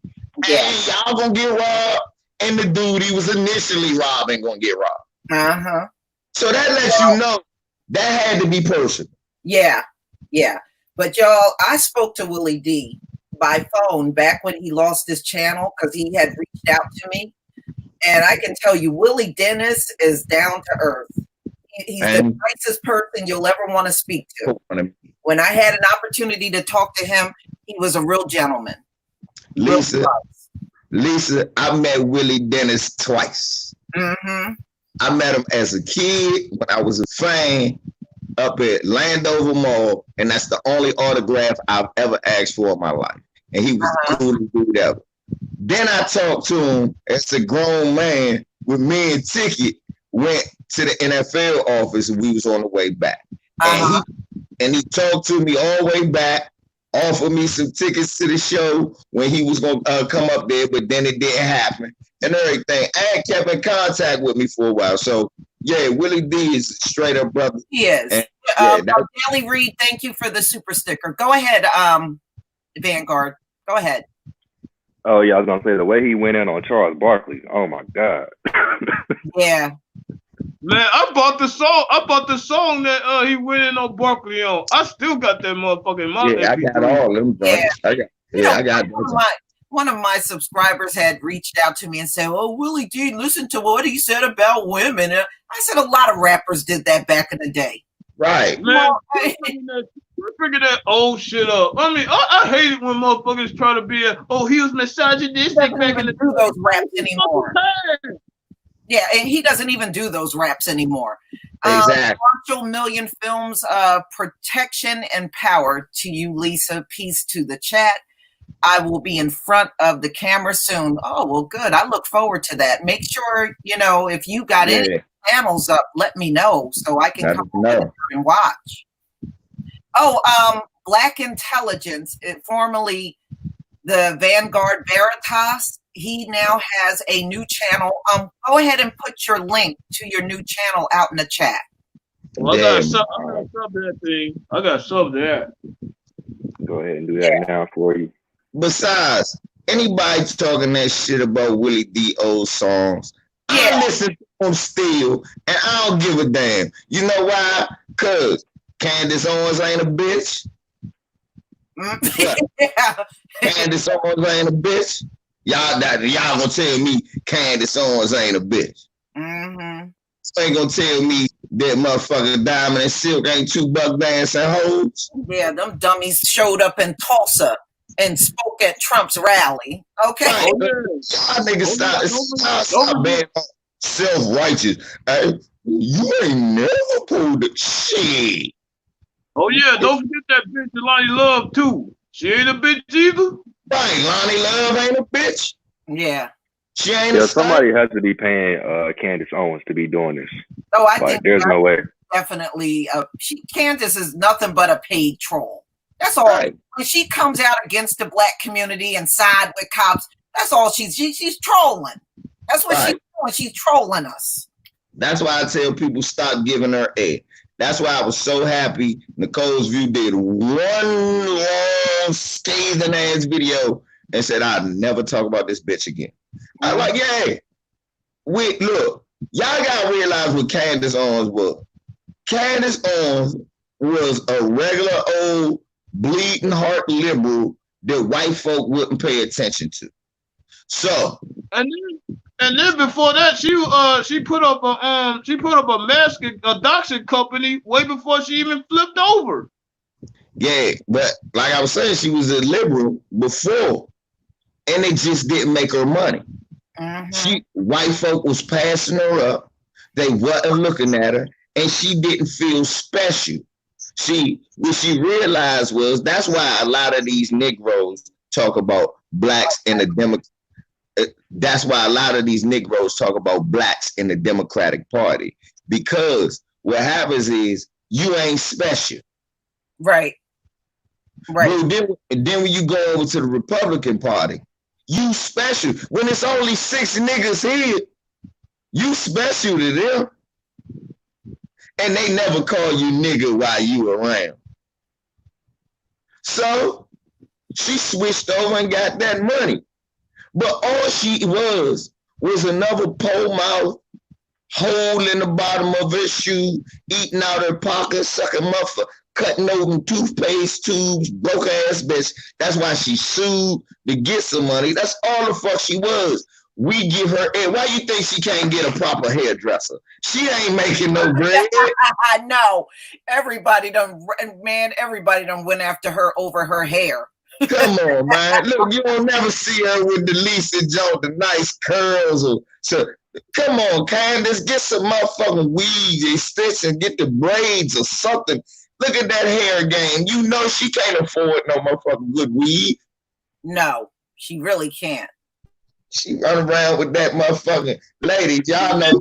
Yeah. And y'all gonna get robbed. And the dude he was initially robbing gonna get robbed. So that lets you know that had to be personal. Yeah. Yeah. But y'all, I spoke to Willie D by phone back when he lost his channel because he had reached out to me. And I can tell you, Willie Dennis is down to earth. He's the nicest person you'll ever want to speak to. When I had an opportunity to talk to him, he was a real gentleman. Lisa, I met Willie Dennis twice. I met him as a kid when I was a fan up at Landover Mall, and that's the only autograph I've ever asked for in my life. And he was the coolest dude ever. Then I talked to him as a grown man with me and Ticket went to the NFL office and we was on the way back. And he talked to me all the way back, offered me some tickets to the show when he was going to come up there, but then it didn't happen and everything. And kept in contact with me for a while. So, yeah, Willie D is a straight up brother. He is. And, Daily Reed, thank you for the super sticker. Go ahead, Vanguard. Go ahead. Oh, yeah, I was going to say, the way he went in on Charles Barkley, oh, my God. Yeah. Man, I bought the song that he went in on Barkley on. I still got that motherfucking money. Yeah, I got all of them. Yeah. I got one of my subscribers had reached out to me and said, "Oh, Willie D, listen to what he said about women." And I said, a lot of rappers did that back in the day. Right. Man, we're bringing that old shit up. I mean, I hate it when motherfuckers try to be he was misogynistic back in the do those raps anymore. Yeah, and he doesn't even do those raps anymore. Exactly. Marshall Million Films, protection and power to you, Lisa. Peace to the chat. I will be in front of the camera soon. Oh, well, good. I look forward to that. Make sure, if you got any channels up, let me know so I can come over and watch. Oh, Black Intelligence, formerly the Vanguard Veritas. He now has a new channel. Go ahead and put your link to your new channel out in the chat. Well, I got sub that thing. I got sub that. Go ahead and do that now for you. Besides, anybody talking that shit about Willie D old songs, I listen to them still, and I don't give a damn. You know why? Cause Candace Owens ain't a bitch. Candace Owens ain't a bitch. Y'all gonna tell me Candace Owens ain't a bitch. Mm-hmm. So ain't gonna tell me that motherfucker Diamond and Silk ain't two buck dancing hoes. Yeah, them dummies showed up in Tulsa and spoke at Trump's rally. Okay. Right. Y'all niggas stop being self-righteous. Hey, you ain't never pulled the shit. Oh yeah, don't forget that bitch Lonnie Love too. She ain't a bitch either. Right, Lonnie Love ain't a bitch. Yeah. She ain't a somebody has to be paying Candace Owens to be doing this. Oh, I think there's no way. Definitely. Candace is nothing but a paid troll. That's all. Right. When she comes out against the Black community and side with cops, that's all she's trolling. That's what she's doing. She's trolling us. That's why I tell people stop giving her air. That's why I was so happy Nicole's View did one long scathing ass video and said I'd never talk about this bitch again. I'm like, look, y'all gotta realize what Candace Owens was. Candace Owens was a regular old bleeding heart liberal that white folk wouldn't pay attention to. So and then before that, she put up a mask adoption company way before she even flipped over. Yeah, but like I was saying, she was a liberal before, and it just didn't make her money. Mm-hmm. White folk was passing her up. They wasn't looking at her, and she didn't feel special. What she realized was that's why a lot of these Negroes talk about blacks in the Democratic. That's why a lot of these Negroes talk about blacks in the Democratic Party, because what happens is you ain't special. Right. Well, then when you go over to the Republican Party, you special. When it's only 6 niggas here, you special to them. And they never call you nigga while you around. So she switched over and got that money. But all she was another pole mouth, hole in the bottom of her shoe, eating out her pocket, sucking motherfucker, cutting open toothpaste tubes, broke ass bitch. That's why she sued to get some money. That's all the fuck she was. We give her air. Why you think she can't get a proper hairdresser? She ain't making no bread. I know. Everybody done went after her over her hair. Come on, man. Look, you don't never see her with the Lisa Jones, the nice curls. So come on, Candace, get some motherfucking weeds, extension, get the braids or something. Look at that hair game. You know she can't afford no motherfucking good weed. No, she really can't. She run around with that motherfucking ladies. Y'all know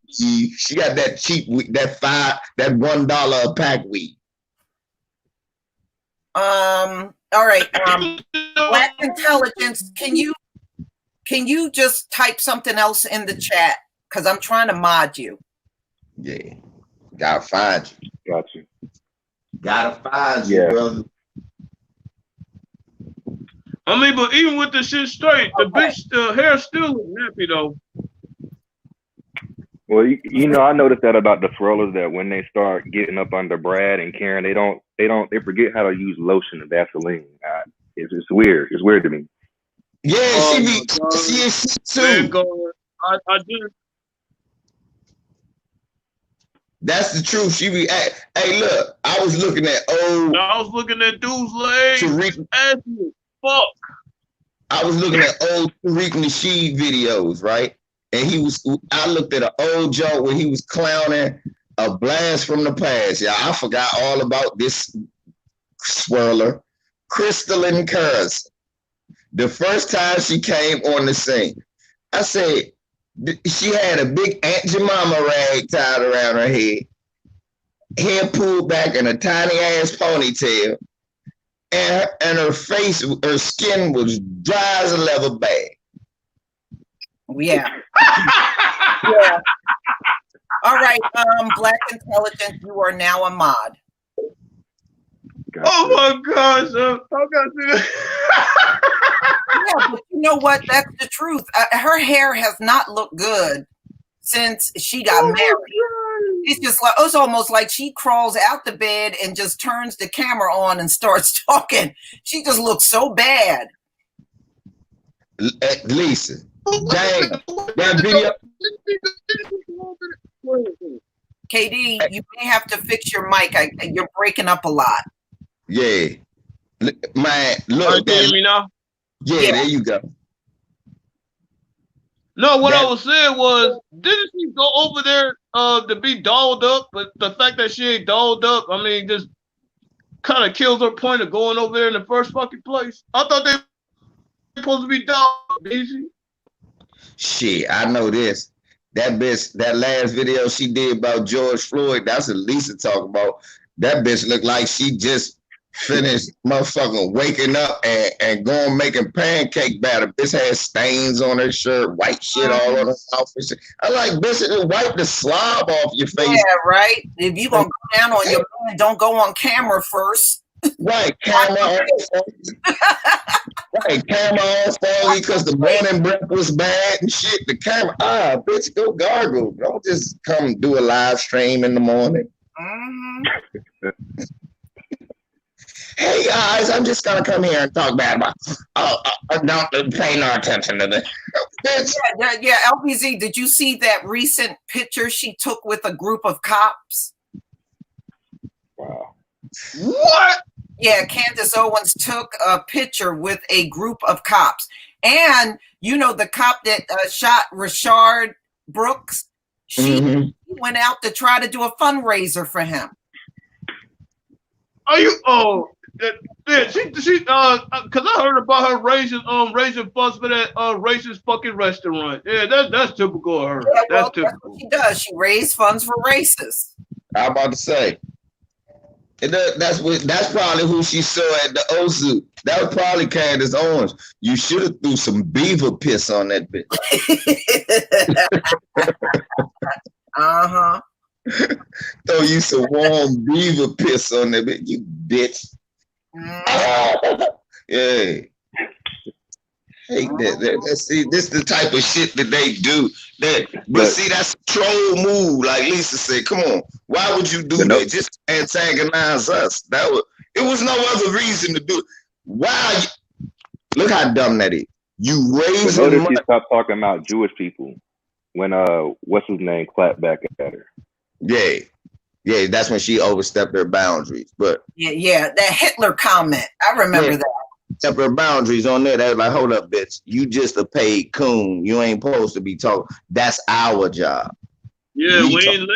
she got that cheap weed, that $1 a pack weed. All right. Black Intelligence, can you just type something else in the chat? Because I'm trying to mod you. Yeah. Gotta find you. Got you. Gotta find you, brother. I mean, but even with the shit straight, the bitch hair still look nappy though. Well, you know, I noticed that about the Thrillers, that when they start getting up under Brad and Karen, they forget how to use lotion and Vaseline. It's weird. It's weird to me. Yeah, Oh she my be God. she is too. Vanguard. I did. That's the truth. She be hey, look, I was looking at old I was looking at dude's legs. Tariq. Fuck. I was looking at old Tariq Nasheed videos, right? And I looked at an old joke where he was clowning a blast from the past. Yeah, I forgot all about this swirler, Crystalline Curse. The first time she came on the scene, I said, she had a big Aunt Jemima rag tied around her head, hair pulled back in a tiny ass ponytail, and her face, her skin was dry as a leather bag. Yeah. Yeah. All right, Black Intelligence, you are now a mod. Gotcha. Oh my gosh, I got to. Yeah, but you know what? That's the truth. Her hair has not looked good since she got married. It's just like, it's almost like she crawls out the bed and just turns the camera on and starts talking. She just looks so bad. Lisa, damn, that video. KD, you may have to fix your mic. You're breaking up a lot. Yeah, man, look. Can you hear me now? Yeah, there you go. No, what I was saying was, didn't she go over there to be dolled up? But the fact that she ain't dolled up, I mean, just kind of kills her point of going over there in the first fucking place. I thought they were supposed to be dolled up, easy. Shit, I know this. That bitch, that last video she did about George Floyd, that's what Lisa talking about. That bitch looked like she just finished motherfucking waking up and going making pancake batter. Bitch had stains on her shirt, white shit all on her outfit. I like, bitch, wipe the slob off your face. Yeah, right. If you gonna go down on your man, don't go on camera first. Right, camera off. Right, camera off only because the morning breath was bad and shit. The camera, bitch, go gargle. Don't just come do a live stream in the morning. Mm-hmm. Hey guys, I'm just gonna come here and talk bad about. Don't pay no attention to this. Yeah. LBZ, did you see that recent picture she took with a group of cops? Wow. What? Yeah, Candace Owens took a picture with a group of cops, and you know the cop that shot Rashard Brooks. She went out to try to do a fundraiser for him. Are you? Oh, yeah. She. Because I heard about her raising funds for that racist fucking restaurant. Yeah, that's typical of her. Yeah, That's typical. That's what she does. She raised funds for racists. I'm about to say. That's probably who she saw at the Ozu. That was probably Candace Owens. You should have threw some beaver piss on that bitch. Throw you some warm beaver piss on that bitch, you bitch. Yeah. Hey, see, this is the type of shit that they do. But see, that's a troll move, like Lisa said. Come on, why would you do that? Just antagonize us. It was no other reason to do it. Why? Look how dumb that is. You raise But notice she stopped talking about Jewish people when what's his name clapped back at her. Yeah, that's when she overstepped her boundaries. But yeah, that Hitler comment, I remember that. Up her boundaries on there. They were like, hold up, bitch. You just a paid coon. You ain't supposed to be talking. That's our job. Yeah, we didn't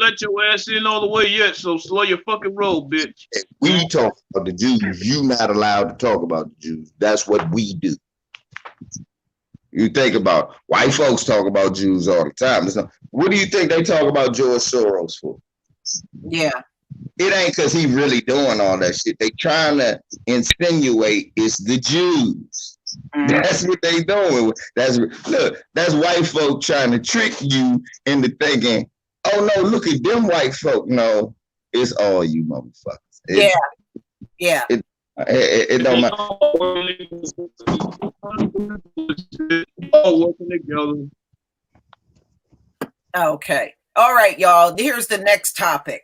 let your ass in all the way yet, so slow your fucking roll, bitch. We talk about the Jews. You not allowed to talk about the Jews. That's what we do. You think about white folks talk about Jews all the time. What do you think they talk about George Soros for? Yeah. It ain't because he really doing all that shit. They trying to insinuate it's the Jews. That's what they doing. That's white folk trying to trick you into thinking, oh no, look at them white folk. No, it's all you motherfuckers. Yeah. It don't matter. All working together. Okay. All right, y'all. Here's the next topic.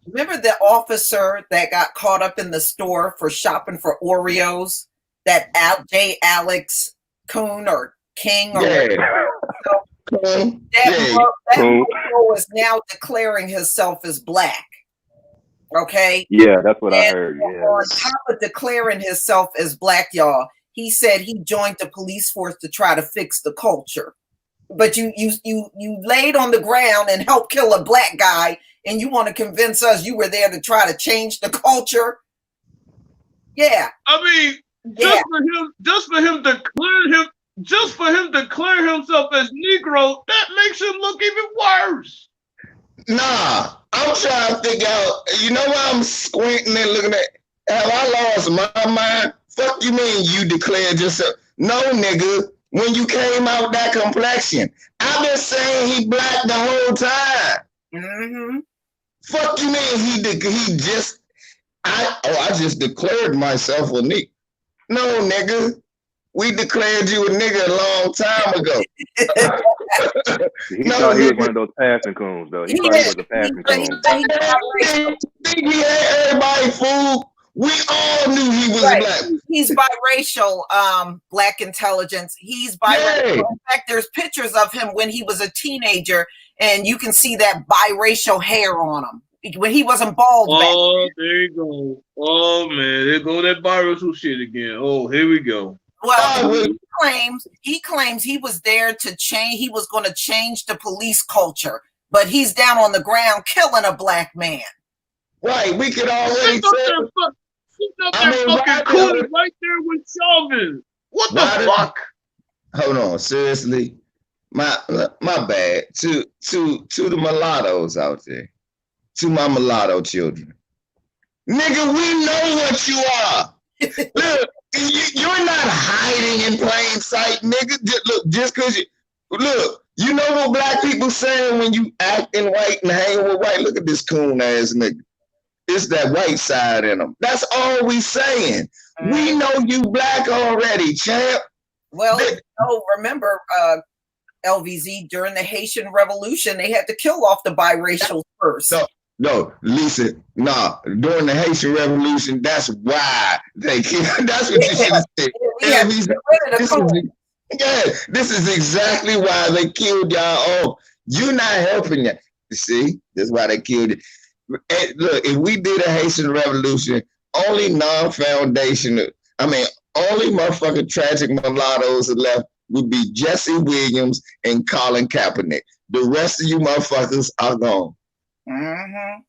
Remember the officer that got caught up in the store for shopping for Oreos that J. Alex Coon or King or Yeah. that Mojo is now declaring himself as black. Okay. Yeah, that's what I heard. Yeah. On top of declaring himself as black, y'all, he said he joined the police force to try to fix the culture. But you laid on the ground and helped kill a black guy, and you want to convince us you were there to try to change the culture? Yeah. I mean, just for him to declare himself as Negro, that makes him look even worse. Nah, I'm trying to figure out, you know why I'm squinting and looking at, have I lost my mind? Fuck you mean you declared yourself? No, nigga, when you came out that complexion, I've been saying he black the whole time. Mm-hmm. Fuck you mean I just declared myself a nigga. No, nigga. We declared you a nigga a long time ago. He thought he was one of those passing coons, though. He thought he was a passing coon. Think he had everybody fooled. We all knew he was black. He's biracial, black intelligence. He's biracial. In fact, there's pictures of him when he was a teenager, and you can see that biracial hair on him when he wasn't bald. Oh, there you go. Oh man, there go that biracial shit again. Oh, here we go. Well, he claims he was there to change. He was going to change the police culture, but he's down on the ground killing a black man. Right, we could already tell. Fucking cool right there with Chauvin. What the fuck? Hold on, seriously, my bad. To the mulattoes out there, to my mulatto children, nigga, we know what you are. Look. You're not hiding in plain sight, nigga. Just because you know what black people saying when you acting white and hanging with white? Look at this coon ass nigga. It's that white side in them. That's all we saying. We know you black already, champ. Well, remember, LVZ, during the Haitian Revolution, they had to kill off the biracial first. No, Lisa, during the Haitian Revolution, that's why they killed. That's what you should have said. This is exactly why they killed y'all. Oh, you're not helping you. See, that's why they killed it. And look, if we did a Haitian Revolution, only motherfucking tragic mulattoes left would be Jesse Williams and Colin Kaepernick. The rest of you motherfuckers are gone. Mm-hmm.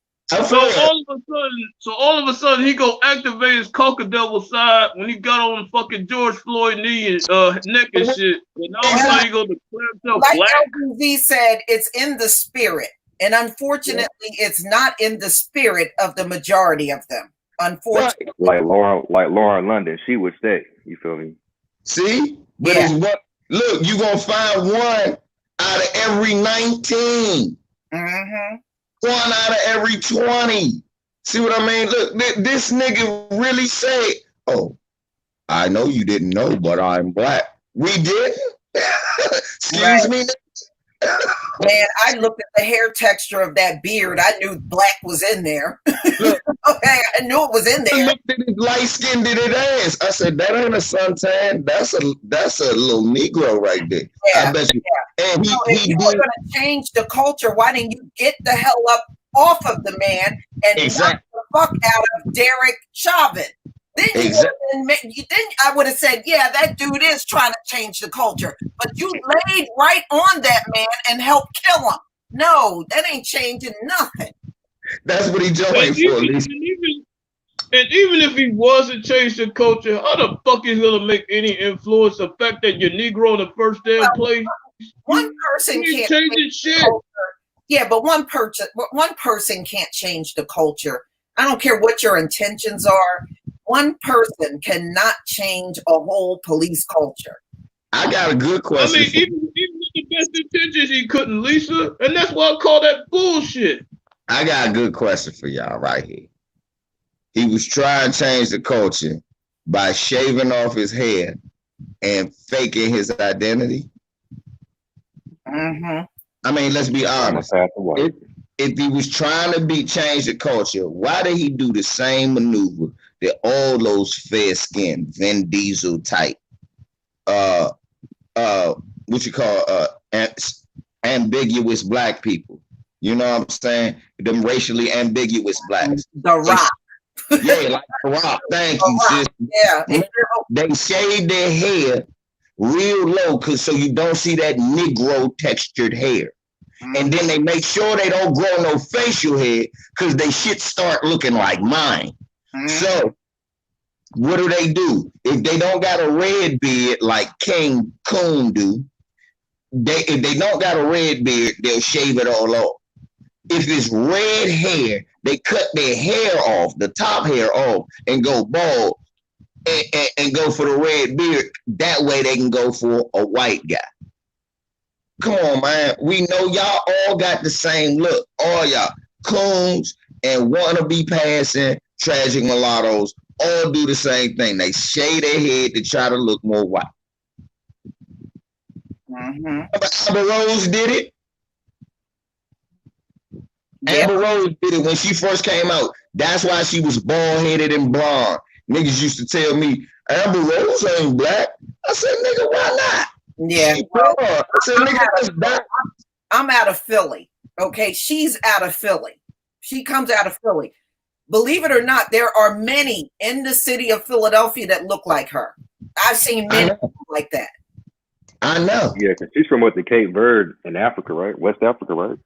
So all of a sudden he go activate his coca devil side when he got on fucking George Floyd knee and neck and shit. And all of a sudden he go declare himself black. LBZ said, it's in the spirit, and unfortunately, it's not in the spirit of the majority of them. Unfortunately, like Lauren London, she would stay. You feel me? See, but it's what? Look, you gonna find one out of every 19. Mm-hmm. One out of every 20. See what I mean? Look, this nigga really say, oh, I know you didn't know, but I'm black. We didn't? Excuse me? Man, I looked at the hair texture of that beard. I knew black was in there. Okay, I knew it was in there. I looked at his light-skinned ass. I said, that ain't a suntan. That's a little Negro right there. Yeah, I bet you. And if you were going to change the culture, why didn't you get the hell up off of the man and knock the fuck out of Derek Chauvin? Then I would have said, yeah, that dude is trying to change the culture. But you laid right on that man and helped kill him. No, that ain't changing nothing. That's what he joined for. And even if he wasn't changing the culture, how the fuck is gonna make any influence the fact that you're Negro in the first damn place? One person can't change shit. Yeah, but one person can't change the culture. I don't care what your intentions are. One person cannot change a whole police culture. I got a good question. I mean, even with the best intentions, he couldn't, Lisa, and that's why I call that bullshit. I got a good question for y'all right here. He was trying to change the culture by shaving off his hair and faking his identity. Mm-hmm. I mean, let's be honest. If he was trying to change the culture, why did he do the same maneuver They're all those fair skinned, Vin Diesel type, what you call ambiguous black people. You know what I'm saying? Them racially ambiguous blacks. The Rock. Yeah, like The Rock. Thank you, sis. Yeah. They shave their hair real low so you don't see that Negro textured hair. And then they make sure they don't grow no facial hair because they shit start looking like mine. So what do? If they don't got a red beard like King Coon do, if they don't got a red beard, they'll shave it all off. If it's red hair, they cut their hair off, the top hair off, and go bald and go for the red beard. That way they can go for a white guy. Come on, man. We know y'all all got the same look. All y'all coons and wannabe passing tragic mulattoes all do the same thing. They shave their head to try to look more white. Amber Rose did it. Amber Rose did it when she first came out. That's why she was bald-headed and blonde. Niggas used to tell me, Amber Rose ain't black. I said, nigga, why not? Yeah. I said, nigga, I'm out of Philly. Okay, she's out of Philly. She comes out of Philly. Believe it or not, there are many in the city of Philadelphia that look like her. I've seen many like that. I know. Yeah, because she's from the Cape Verde in Africa, right? West Africa, right?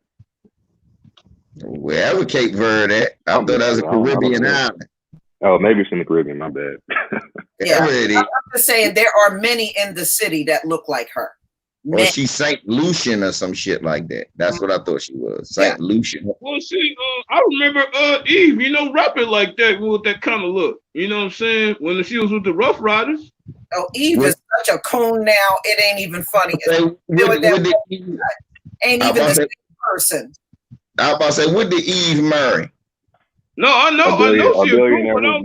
Wherever Cape Verde at. I thought that was a Caribbean island. Oh, maybe it's in the Caribbean, my bad. Yeah, I'm just saying there are many in the city that look like her. Or she's St. Lucian or some shit like that. That's what I thought she was. St. Lucian. Well, see, I remember Eve, rapping like that with that kind of look. You know what I'm saying? When she was with the Rough Riders. Oh, Eve is such a coon now. It ain't even funny. Ain't even the same person. I was about to say, what did Eve marry? No, I know she a coon, but I was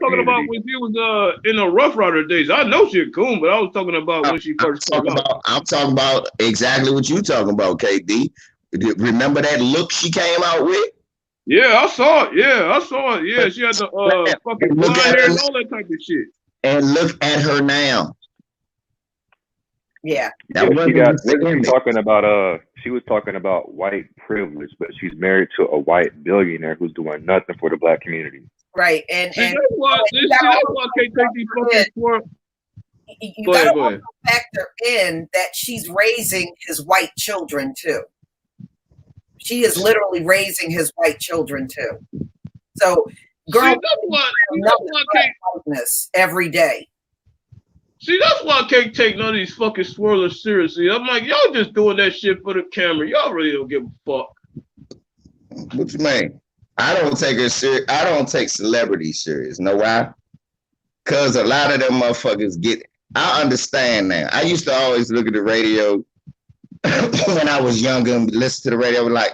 talking about when she was in the Rough Rider days. I know she a coon, but I was talking about when she first came out. I'm talking about exactly what you talking about, KD. Remember that look she came out with? Yeah, I saw it. Yeah, she had the fucking blonde hair and all that type of shit. And look at her now. Yeah. She was talking about white privilege, but she's married to a white billionaire who's doing nothing for the black community. Right. And that's why I can't take these fucking swerve. You gotta also factor in that she's raising his white children too. She is literally raising his white children too. So girl, every day. See, that's why I can't take none of these fucking swirlers seriously. I'm like, y'all just doing that shit for the camera. Y'all really don't give a fuck. What you mean? I don't take her serious. I don't take celebrities serious. Know why? Because a lot of them motherfuckers get. I understand now. I used to always look at the radio when I was younger and listen to the radio. Like,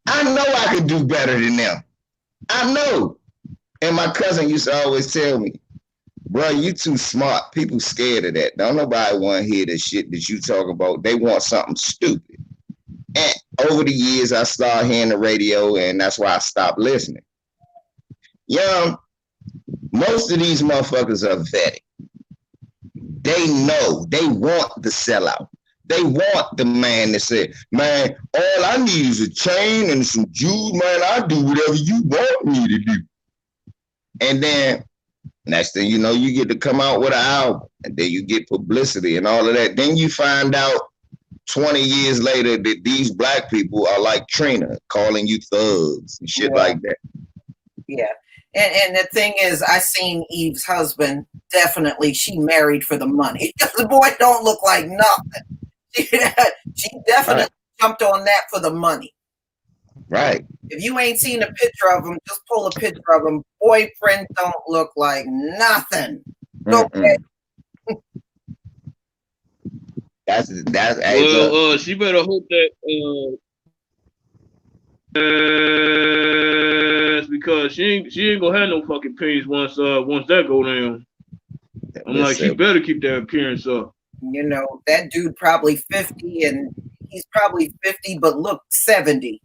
I know I could do better than them. I know. And my cousin used to always tell me, bro, you too smart. People scared of that. Don't nobody want to hear the shit that you talk about. They want something stupid. And over the years, I started hearing the radio, and that's why I stopped listening. Most of these motherfuckers are vetted. They know. They want the sellout. They want the man that said, man, all I need is a chain and some jewels, man. I'll do whatever you want me to do. And then next thing you know, you get to come out with an album, and then you get publicity and all of that. Then you find out 20 years later that these black people are like Trina, calling you thugs and shit like that. Yeah. And the thing is, I seen Eve's husband. Definitely, she married for the money. The boy don't look like nothing. She definitely jumped on that for the money. Right. If you ain't seen a picture of him, just pull a picture of him. Boyfriend don't look like nothing. Okay. That's well, she better hope that because she ain't gonna have no fucking pennies once that go down. I'm like, she better keep that appearance up. That dude probably 50, and he's probably 50, but look 70.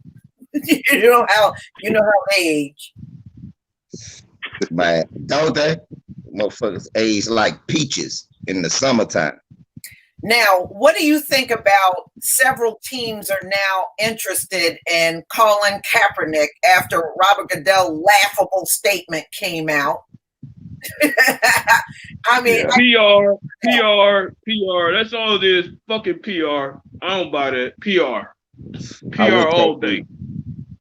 you know how they age. Man, don't they? Motherfuckers age like peaches in the summertime. Now, what do you think about several teams are now interested in Colin Kaepernick after Robert Goodell's laughable statement came out? I mean, PR. That's all it is. Fucking PR. I don't buy that. PR all day.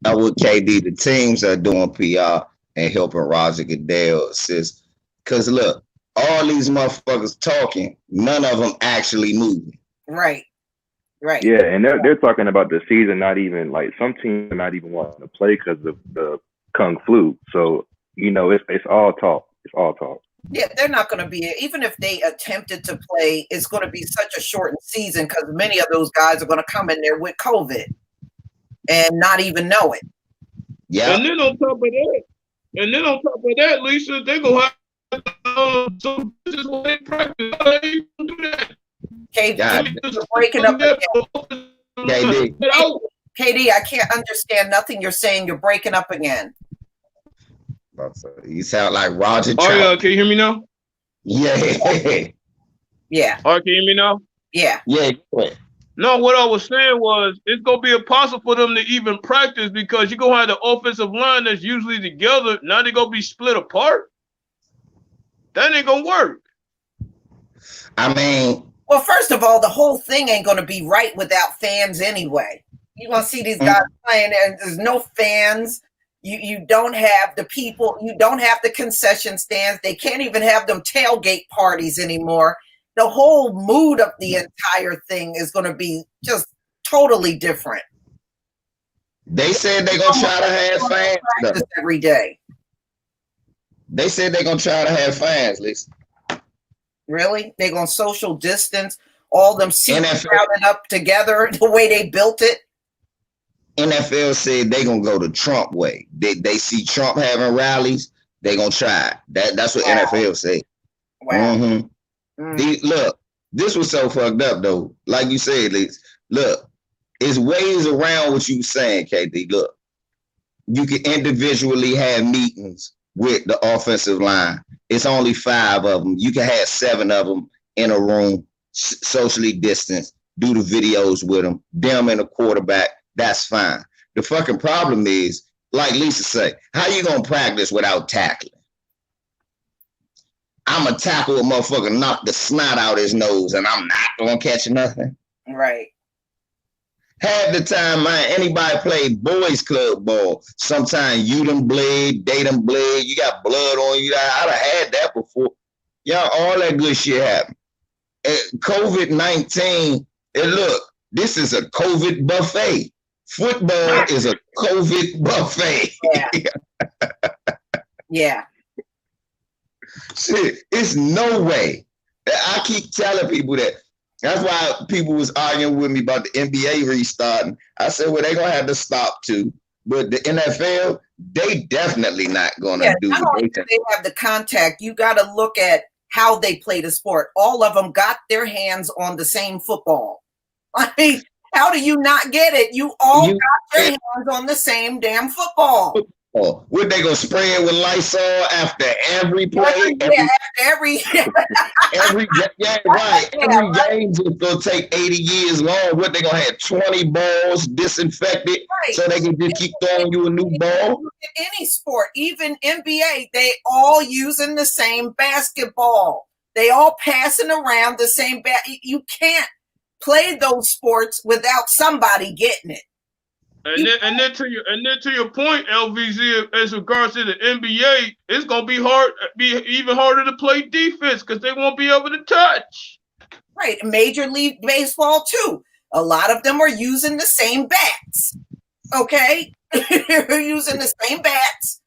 I would KD. The teams are doing PR and helping Roger Goodell assist. Because look, all these motherfuckers talking, none of them actually moving. Right. Yeah, and they're talking about the season. Not even like some teams are not even wanting to play because of the Kung Flu. So it's all talk. It's all talk. Yeah, they're not going to be, even if they attempted to play, it's going to be such a shortened season because many of those guys are going to come in there with COVID and not even know it. Yeah. And then on top of that, Lisa, they're going to have some business when they practice. How they do that? KD, breaking up again. KD, I can't understand nothing you're saying. You're breaking up again. You sound like Roger Trump. Oh, yeah. Can you hear me now? Yeah. Yeah. All right, can you hear me now? Yeah. Yeah. No, what I was saying was it's going to be impossible for them to even practice because you're going to have the offensive line that's usually together. Now they're going to be split apart. That ain't going to work. I mean. Well, first of all, the whole thing ain't going to be right without fans anyway. You're going to see these guys playing and there's no fans. You don't have the people. You don't have the concession stands. They can't even have them tailgate parties anymore. The whole mood of the entire thing is going to be just totally different. They said they're going to try to have fans every day. They said they're going to try to have fans, Lisa. Really? They're going to social distance, all them seats crowded up together the way they built it? NFL said they're going to go the Trump way. They see Trump having rallies, they're going to try it. That's what NFL said. Wow. Mm-hmm. Look, this was so fucked up, though. Like you said, look, it's ways around what you saying, KD. Look, you can individually have meetings with the offensive line. It's only 5 of them. You can have 7 of them in a room, socially distanced, do the videos with them and the quarterback. That's fine. The fucking problem is, like Lisa said, how you gonna practice without tackling? I'm gonna tackle a motherfucker, knock the snot out his nose, and I'm not gonna catch nothing. Right. Half the time, man, anybody play boys club ball. Sometimes you done bled, they done bled, you got blood on you. I'd have had that before. Y'all, all that good shit happened. COVID-19, and look, this is a COVID buffet. Football is a COVID buffet. Yeah. Shit, it's no way. I keep telling people that. That's why people was arguing with me about the NBA restarting. I said, well, they're going to have to stop too. But the NFL, they definitely not going to do it. Not only do they have the contact, you got to look at how they play the sport. All of them got their hands on the same football. I mean, how do you not get it? You all got your hands on the same damn football. What they gonna spray it with Lysol after every play? Every Every game's gonna take 80 years long. What they gonna have 20 balls disinfected so they can just keep throwing you a new ball? In any sport, even NBA, they all using the same basketball. They all passing around the same You can't play those sports without somebody getting it. And then to your point, LVZ, as regards to the NBA, it's gonna be even harder to play defense because they won't be able to touch. Right, Major League Baseball too. A lot of them are using the same bats. Okay, they're using the same bats.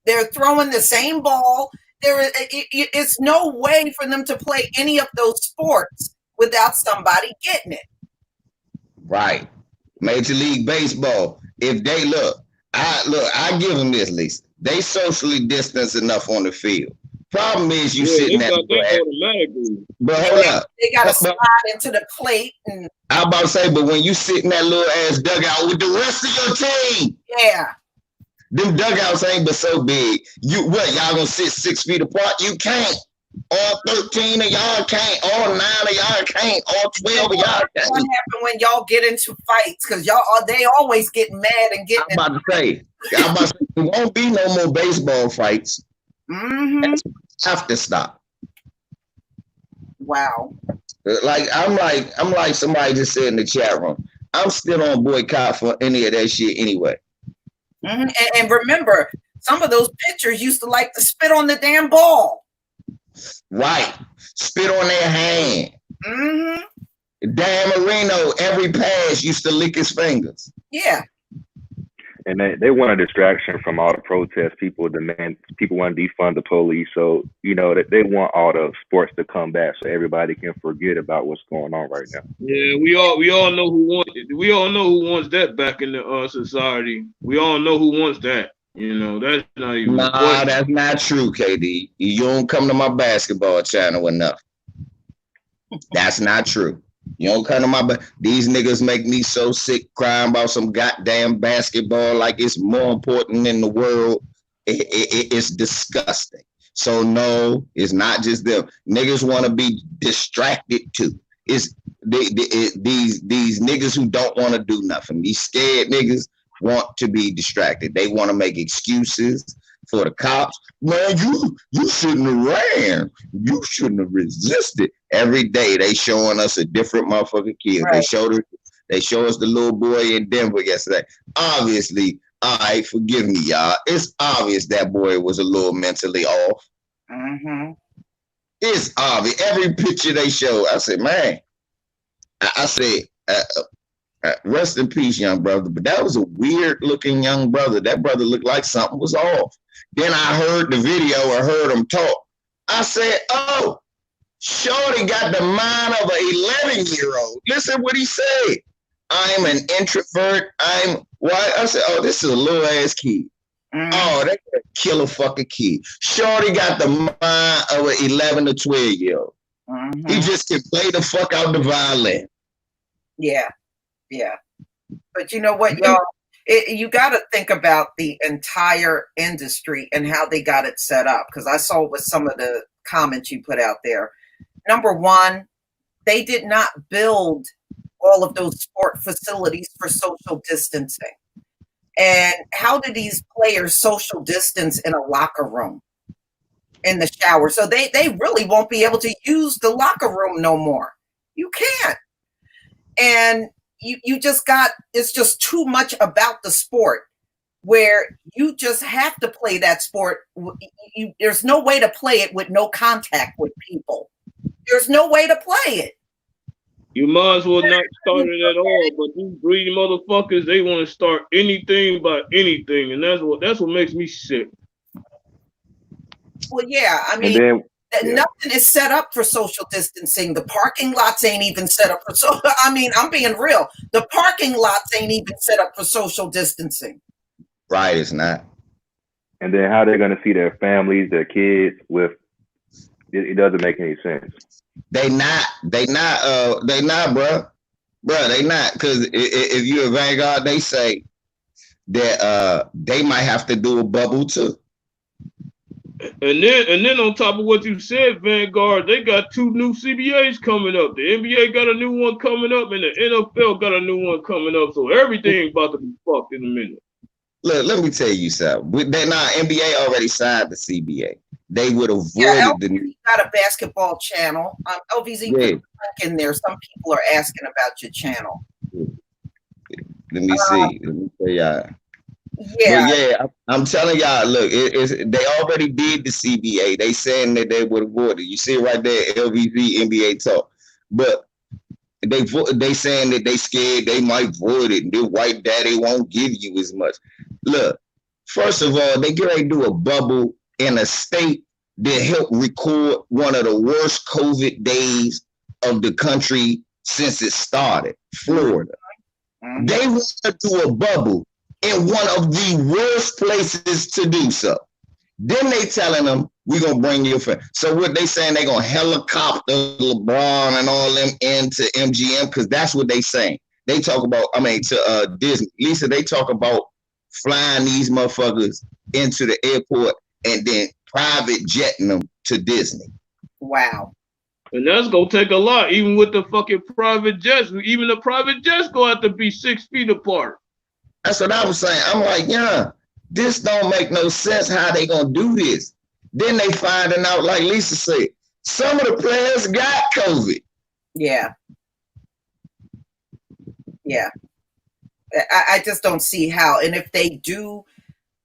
They're throwing the same ball. It's no way for them to play any of those sports without somebody getting it. Right. Major League Baseball. If they I give them this, Lisa. They socially distance enough on the field. Problem is you sitting there. But hold up. They gotta slide into the plate. And I'm about to say, but when you sit in that little ass dugout with the rest of your team. Yeah. Them dugouts ain't but so big. You what? Y'all gonna sit 6 feet apart? You can't. All 13 of y'all can't. All 9 of y'all can't. All 12 of y'all can't. What happened when y'all get into fights? Because they always get mad and get. I'm about to say, there won't be no more baseball fights. Mm-hmm. Have to stop. Wow. I'm like somebody just said in the chat room. I'm still on boycott for any of that shit anyway. Mm-hmm. And remember, some of those pitchers used to like to spit on the damn ball. Right. Spit on their hand. Mm-hmm. Dan Marino, every pass used to lick his fingers. Yeah. And they want a distraction from all the protests. People want to defund the police. So, you know, that they want all the sports to come back so everybody can forget about what's going on right now. Yeah, we all know who wants it. We all know who wants that back in the society. We all know who wants that. You know, that's not even. Nah, that's not true, KD. You don't come to my basketball channel enough. That's not true. You don't come to my these niggas make me so sick crying about some goddamn basketball like it's more important in the world. It's disgusting. So no, it's not just them. Niggas want to be distracted too. It's these niggas who don't want to do nothing. These scared niggas want to be distracted. They want to make excuses for the cops. Man, you shouldn't have ran. You shouldn't have resisted. Every day they showing us a different motherfucking kid. Right. They show us the little boy in Denver yesterday. Obviously, all right, forgive me, y'all. It's obvious that boy was a little mentally off. Mm-hmm. It's obvious. Every picture they show, I said, man, I said, rest in peace, young brother. But that was a weird looking young brother. That brother looked like something was off. Then I heard the video or heard him talk. I said, oh, Shorty got the mind of an 11-year-old. Listen what he said. I'm an introvert. I said, oh, this is a little ass kid. Mm. Oh, they gonna kill a fucking kid. Shorty got the mind of an 11 to 12-year-old. Mm-hmm. He just can play the fuck out the violin. Yeah. Yeah. But you know what, y'all? You got to think about the entire industry and how they got it set up. Because I saw with some of the comments you put out there. Number one, they did not build all of those sport facilities for social distancing. And how do these players social distance in a locker room, in the shower? So they really won't be able to use the locker room no more. You can't. And you just got, it's just too much about the sport where you just have to play that sport. There's no way to play it with no contact with people. There's no way to play it. You might as well not start it at all. But these greedy motherfuckers, they want to start anything by anything, and that's what makes me sick. Well, yeah, I mean, nothing is set up for social distancing. The parking lots ain't even set up for I mean, I'm being real. The parking lots ain't even set up for social distancing. Right, it's not. And then how they're gonna see their families, their kids with it doesn't make any sense. They not, bro. They not, because if you're a Vanguard, they say that they might have to do a bubble too. And then on top of what you said, Vanguard, they got 2 new CBAs coming up. The NBA got a new one coming up, and the NFL got a new one coming up. So everything's about to be fucked in a minute. Look, let me tell you something. NBA already signed the CBA. They would avoid the. Got a basketball channel. LVZ put a link in there. Some people are asking about your channel. Let me see. Let me tell y'all. Yeah, I'm telling y'all. Look, they already did the CBA. They saying that they would avoid it. You see it right there, LVZ NBA talk. But they saying that they scared they might void it. And their white daddy won't give you as much. Look, first of all, they get ready to do a bubble in a state that helped record one of the worst COVID days of the country since it started, Florida. Mm-hmm. They want to do a bubble in one of the worst places to do so. Then they telling them, we're going to bring your friend. So what they saying, they going to helicopter LeBron and all them into MGM, because that's what they saying. They talk about, to Disney. Lisa, they talk about flying these motherfuckers into the airport and then private jetting them to Disney. Wow. And that's gonna take a lot, even with the fucking private jets. Even the private jets gonna have to be 6 feet apart. That's what I was saying. I'm like, yeah, this don't make no sense how they gonna do this. Then they finding out, like Lisa said, some of the players got COVID. Yeah. Yeah. I just don't see how. And if they do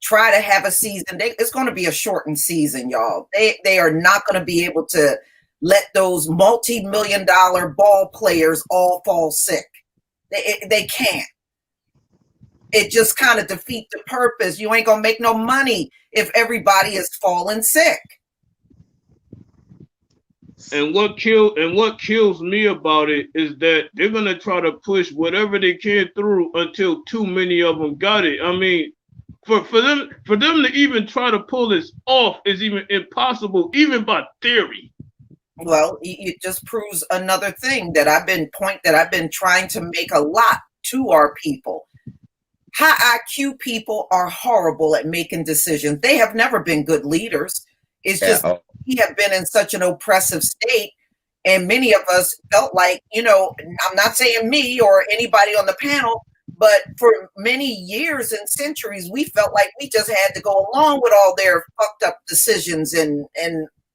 try to have a season, it's going to be a shortened season, y'all. They are not going to be able to let those multi-million-dollar ball players all fall sick. They can't. It just kind of defeats the purpose. You ain't going to make no money if everybody is falling sick. And what kills me about it is that they're gonna try to push whatever they can through until too many of them got it. I mean, for them to even try to pull this off is even impossible, even by theory. Well, it just proves another thing that I've been trying to make a lot to our people. High IQ people are horrible at making decisions. They have never been good leaders. It's just we have been in such an oppressive state, and many of us felt like, you know, I'm not saying me or anybody on the panel, but for many years and centuries, we felt like we just had to go along with all their fucked up decisions and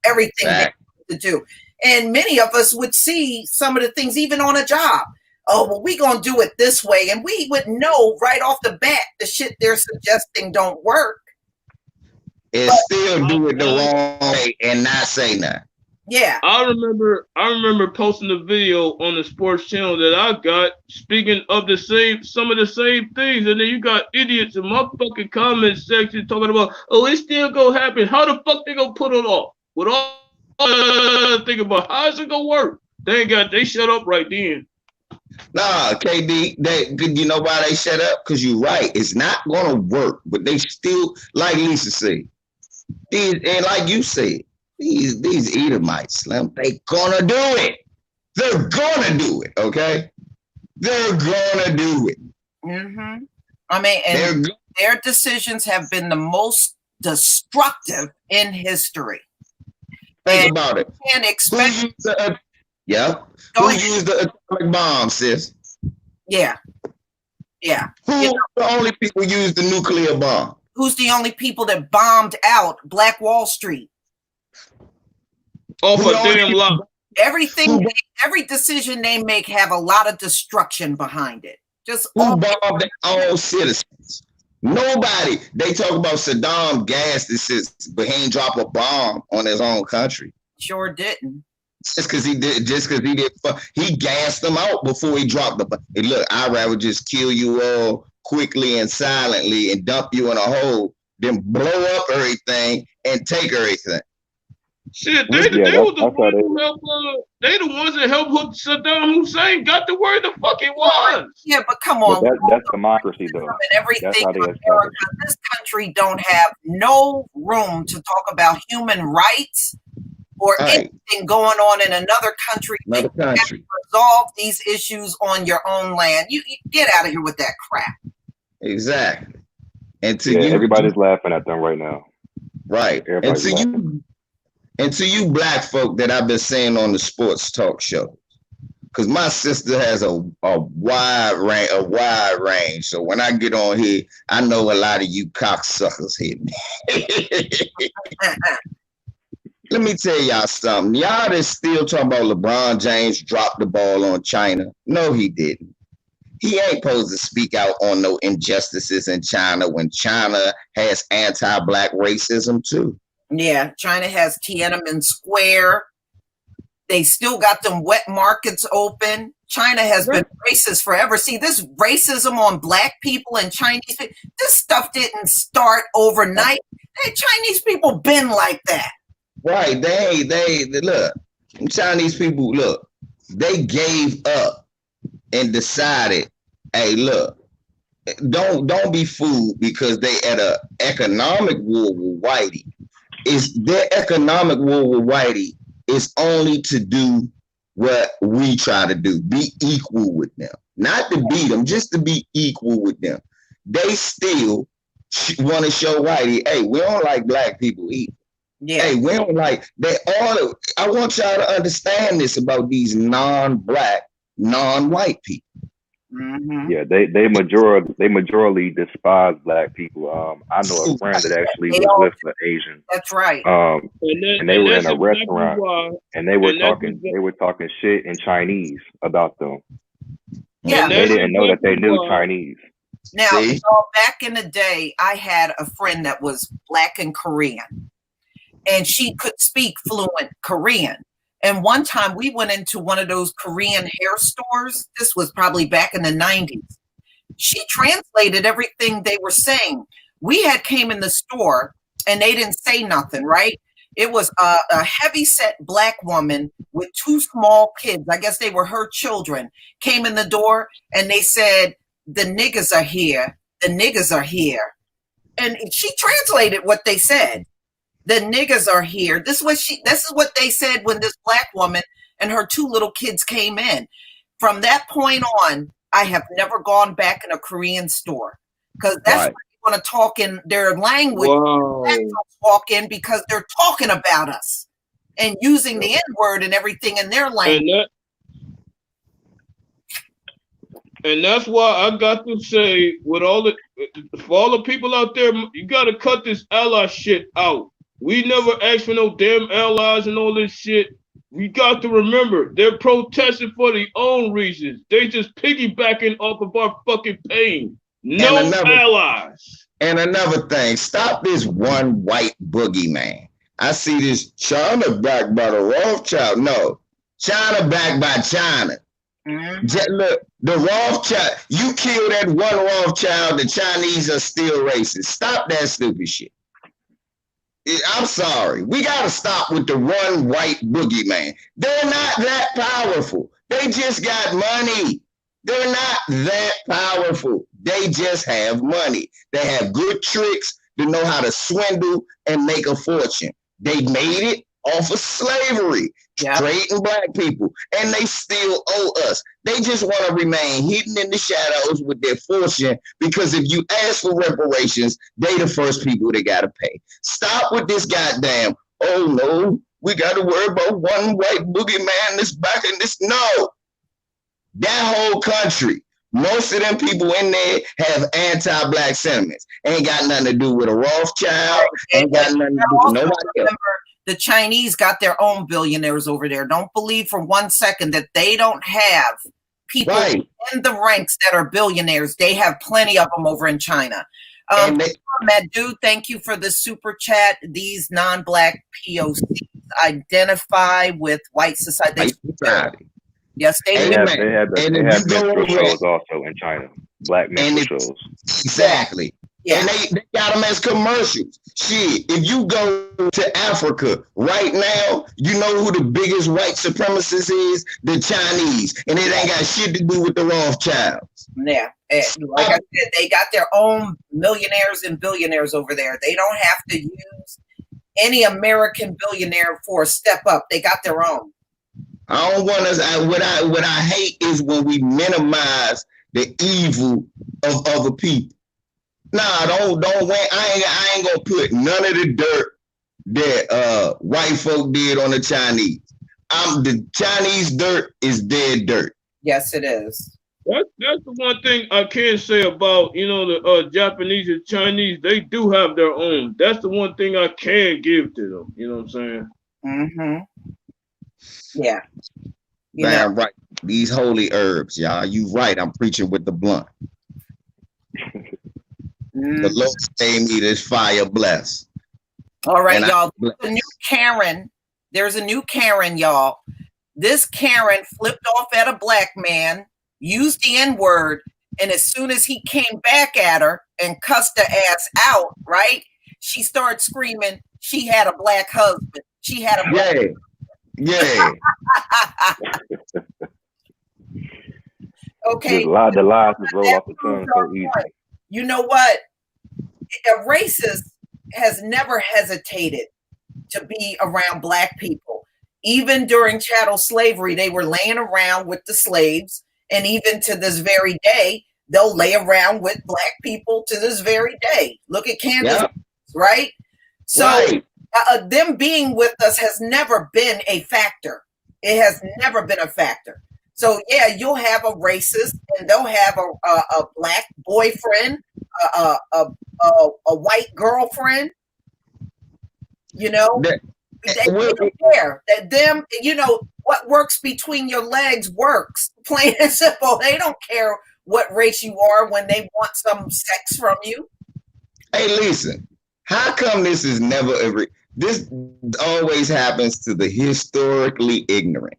everything they had to do. And many of us would see some of the things, even on a job. Oh, well, we're going to do it this way. And we would know right off the bat the shit they're suggesting don't work. And still do it the wrong way and not say nothing. Yeah. I remember posting a video on the sports channel that I got speaking of some of the same things, and then you got idiots in my fucking comment section talking about, oh, it's still gonna happen. How the fuck they gonna put it off? With all think about how's it gonna work? They shut up right then. Nah, KD, you know why they shut up? Because you're right. It's not gonna work, but they still, like Lisa said, and like you said, these Edomites, Slim, they gonna do it. They're gonna do it, okay? They're gonna do it. Mm-hmm. I mean, and their decisions have been the most destructive in history. Think about it. You can't expect. Who used the atomic bomb, sis? Yeah. Yeah. Who the only people who used the nuclear bomb? Who's the only people that bombed out Black Wall Street? Oh, for damn love. Every decision they make have a lot of destruction behind it. Just who bombed their own citizens? Nobody. They talk about Saddam gassed his citizens, but he ain't drop a bomb on his own country. Sure didn't. Just because he did, he gassed them out before he dropped the bomb. Hey, look, I'd rather just kill you all quickly and silently and dump you in a hole than blow up everything and take everything. Shit, they the ones that helped Saddam Hussein got to where the fuck it was. Yeah, but come on. That's democracy, though. Everything America, this country don't have no room to talk about human rights or anything going on in another country. You have to resolve these issues on your own land. You get out of here with that crap. Exactly. And everybody's laughing at them right now. Right. And to you black folk that I've been saying on the sports talk show, because my sister has a wide range. So when I get on here, I know a lot of you cocksuckers hit me. Let me tell y'all something. Y'all that still talking about LeBron James dropped the ball on China. No, he didn't. He ain't supposed to speak out on no injustices in China when China has anti-black racism too. Yeah, China has Tiananmen Square. They still got them wet markets open. China has been racist forever. See, this racism on black people and Chinese people, this stuff didn't start overnight. Chinese people been like that. Right. They look, Chinese people, look, they gave up and decided, hey, look, don't be fooled because they at a economic war with Whitey. Is their economic war with Whitey is only to do what we try to do, be equal with them. Not to beat them, just to be equal with them. They still want to show whitey, hey, we don't like black people either. Yeah. Hey, we don't like they all. I want y'all to understand this about these non-black, non-white people. Mm-hmm. Yeah, they majorly despise black people. I know a friend that actually was with an Asian. That's right. And they were in a restaurant, and they were talking shit in Chinese about them. Yeah, they didn't know that they knew Chinese. Now, back in the day, I had a friend that was black and Korean, and she could speak fluent Korean. And one time we went into one of those Korean hair stores. This was probably back in the 90s. She translated everything they were saying. We had came in the store and they didn't say nothing, right? It was a heavy-set black woman with two small kids. I guess they were her children. Came in the door and they said, "The niggas are here. The niggas are here." And she translated what they said. The niggas are here. This is what they said when this black woman and her two little kids came in. From that point on, I have never gone back in a Korean store because that's where you want to talk in their language. Walk in because they're talking about us and using the N-word and everything in their language. And that's why I got to say, for all the people out there, you got to cut this ally shit out. We never asked for no damn allies and all this shit. We got to remember, they're protesting for their own reasons. They just piggybacking off of our fucking pain. No allies. And another thing, stop this one white boogeyman. I see this China backed by the Rothschild. No, China backed by China. Mm-hmm. Look, the Rothschild, you kill that one Rothschild, the Chinese are still racist. Stop that stupid shit. I'm sorry. We got to stop with the one white boogeyman. They're not that powerful. They just got money. They're not that powerful. They just have money. They have good tricks to know how to swindle and make a fortune. They made it off of slavery, trading black people, and they still owe us. They just want to remain hidden in the shadows with their fortune because if you ask for reparations, they the first people that got to pay. Stop with this goddamn, oh no, we got to worry about one white boogeyman that's back in this. No, that whole country, most of them people in there have anti-black sentiments. Ain't got nothing to do with a Rothschild. Ain't got nothing to do with nobody else. The Chinese got their own billionaires over there. Don't believe for 1 second that they don't have people in the ranks that are billionaires. They have plenty of them over in China. Matt, dude, thank you for the super chat. These non-black POCs identify with white society. Yes, they do. They have minstrel shows also in China. Black minstrel shows. Exactly. Yeah. And they got them as commercials. Shit, if you go to Africa right now, you know who the biggest white supremacist is? The Chinese. And it ain't got shit to do with the Rothschilds. Yeah. Like I said, they got their own millionaires and billionaires over there. They don't have to use any American billionaire for a step up. They got their own. I don't want to. What I hate is when we minimize the evil of other people. Nah, don't win. I ain't gonna put none of the dirt that white folk did on the Chinese. The Chinese dirt is their dirt. Yes, it is. That's the one thing I can say about the Japanese and Chinese. They do have their own. That's the one thing I can give to them. You know what I'm saying? Mm-hmm. Yeah. Man, right. These holy herbs, y'all. You right. I'm preaching with the blunt. The Lord gave me this fire bless. All right, y'all. There's a new Karen, y'all. This Karen flipped off at a black man, used the N-word, and as soon as he came back at her and cussed her ass out, right? She started screaming she had a black husband. She had a black husband. Yeah. Okay. The lies just roll off the tongue so easy. You know what? A racist has never hesitated to be around black people. Even during chattel slavery, they were laying around with the slaves. And even to this very day, they'll lay around with black people to this very day. Look at Candace, right? So them being with us has never been a factor. It has never been a factor. So yeah, you'll have a racist, and they'll have a black boyfriend, a white girlfriend. You know, they don't care. That them, you know, what works between your legs works. Plain and simple. They don't care what race you are when they want some sex from you. Hey, Lisa, how come this is never ever? This always happens to the historically ignorant.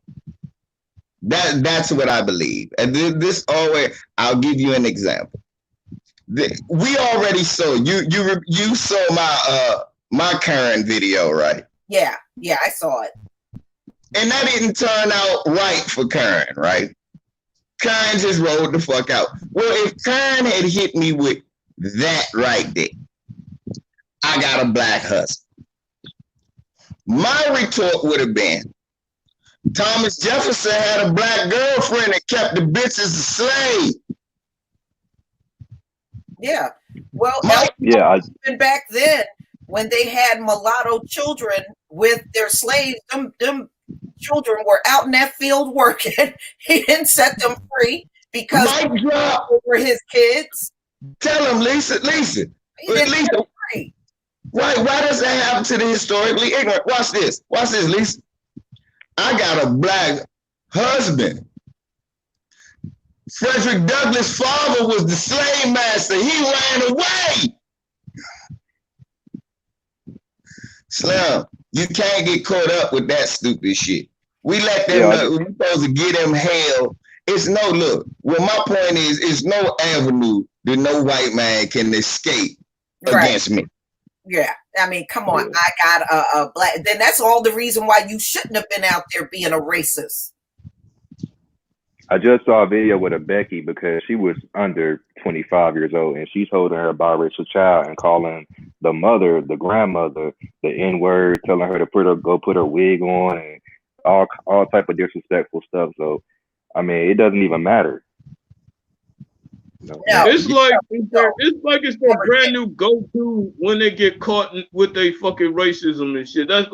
That's what I believe. And this always, I'll give you an example. We already saw you saw my current video, right? Yeah, I saw it. And that didn't turn out right for Karen, right? Karen just rolled the fuck out. Well, if Karen had hit me with that right there, I got a black husband. My retort would have been, Thomas Jefferson had a black girlfriend that kept the bitches a slave. Yeah. Well, even back then, when they had mulatto children with their slaves, them children were out in that field working. He didn't set them free because they were his kids. Tell him, Lisa. Lisa. Why does that happen to the historically ignorant? Watch this, Lisa. I got a black husband. Frederick Douglass' father was the slave master. He ran away. Slim, you can't get caught up with that stupid shit. We let them know we're supposed to give them hell. It's no look. Well, my point is, it's no avenue that no white man can escape against me. Yeah, I mean, come on. I got a black. Then that's all the reason why you shouldn't have been out there being a racist. I just saw a video with a Becky because she was under 25 years old and she's holding her biracial child and calling the mother, the grandmother, the N-word, telling her to go put her wig on and all type of disrespectful stuff. So, I mean, it doesn't even matter. No. It's like it's their brand new go-to when they get caught with their fucking racism and shit. That's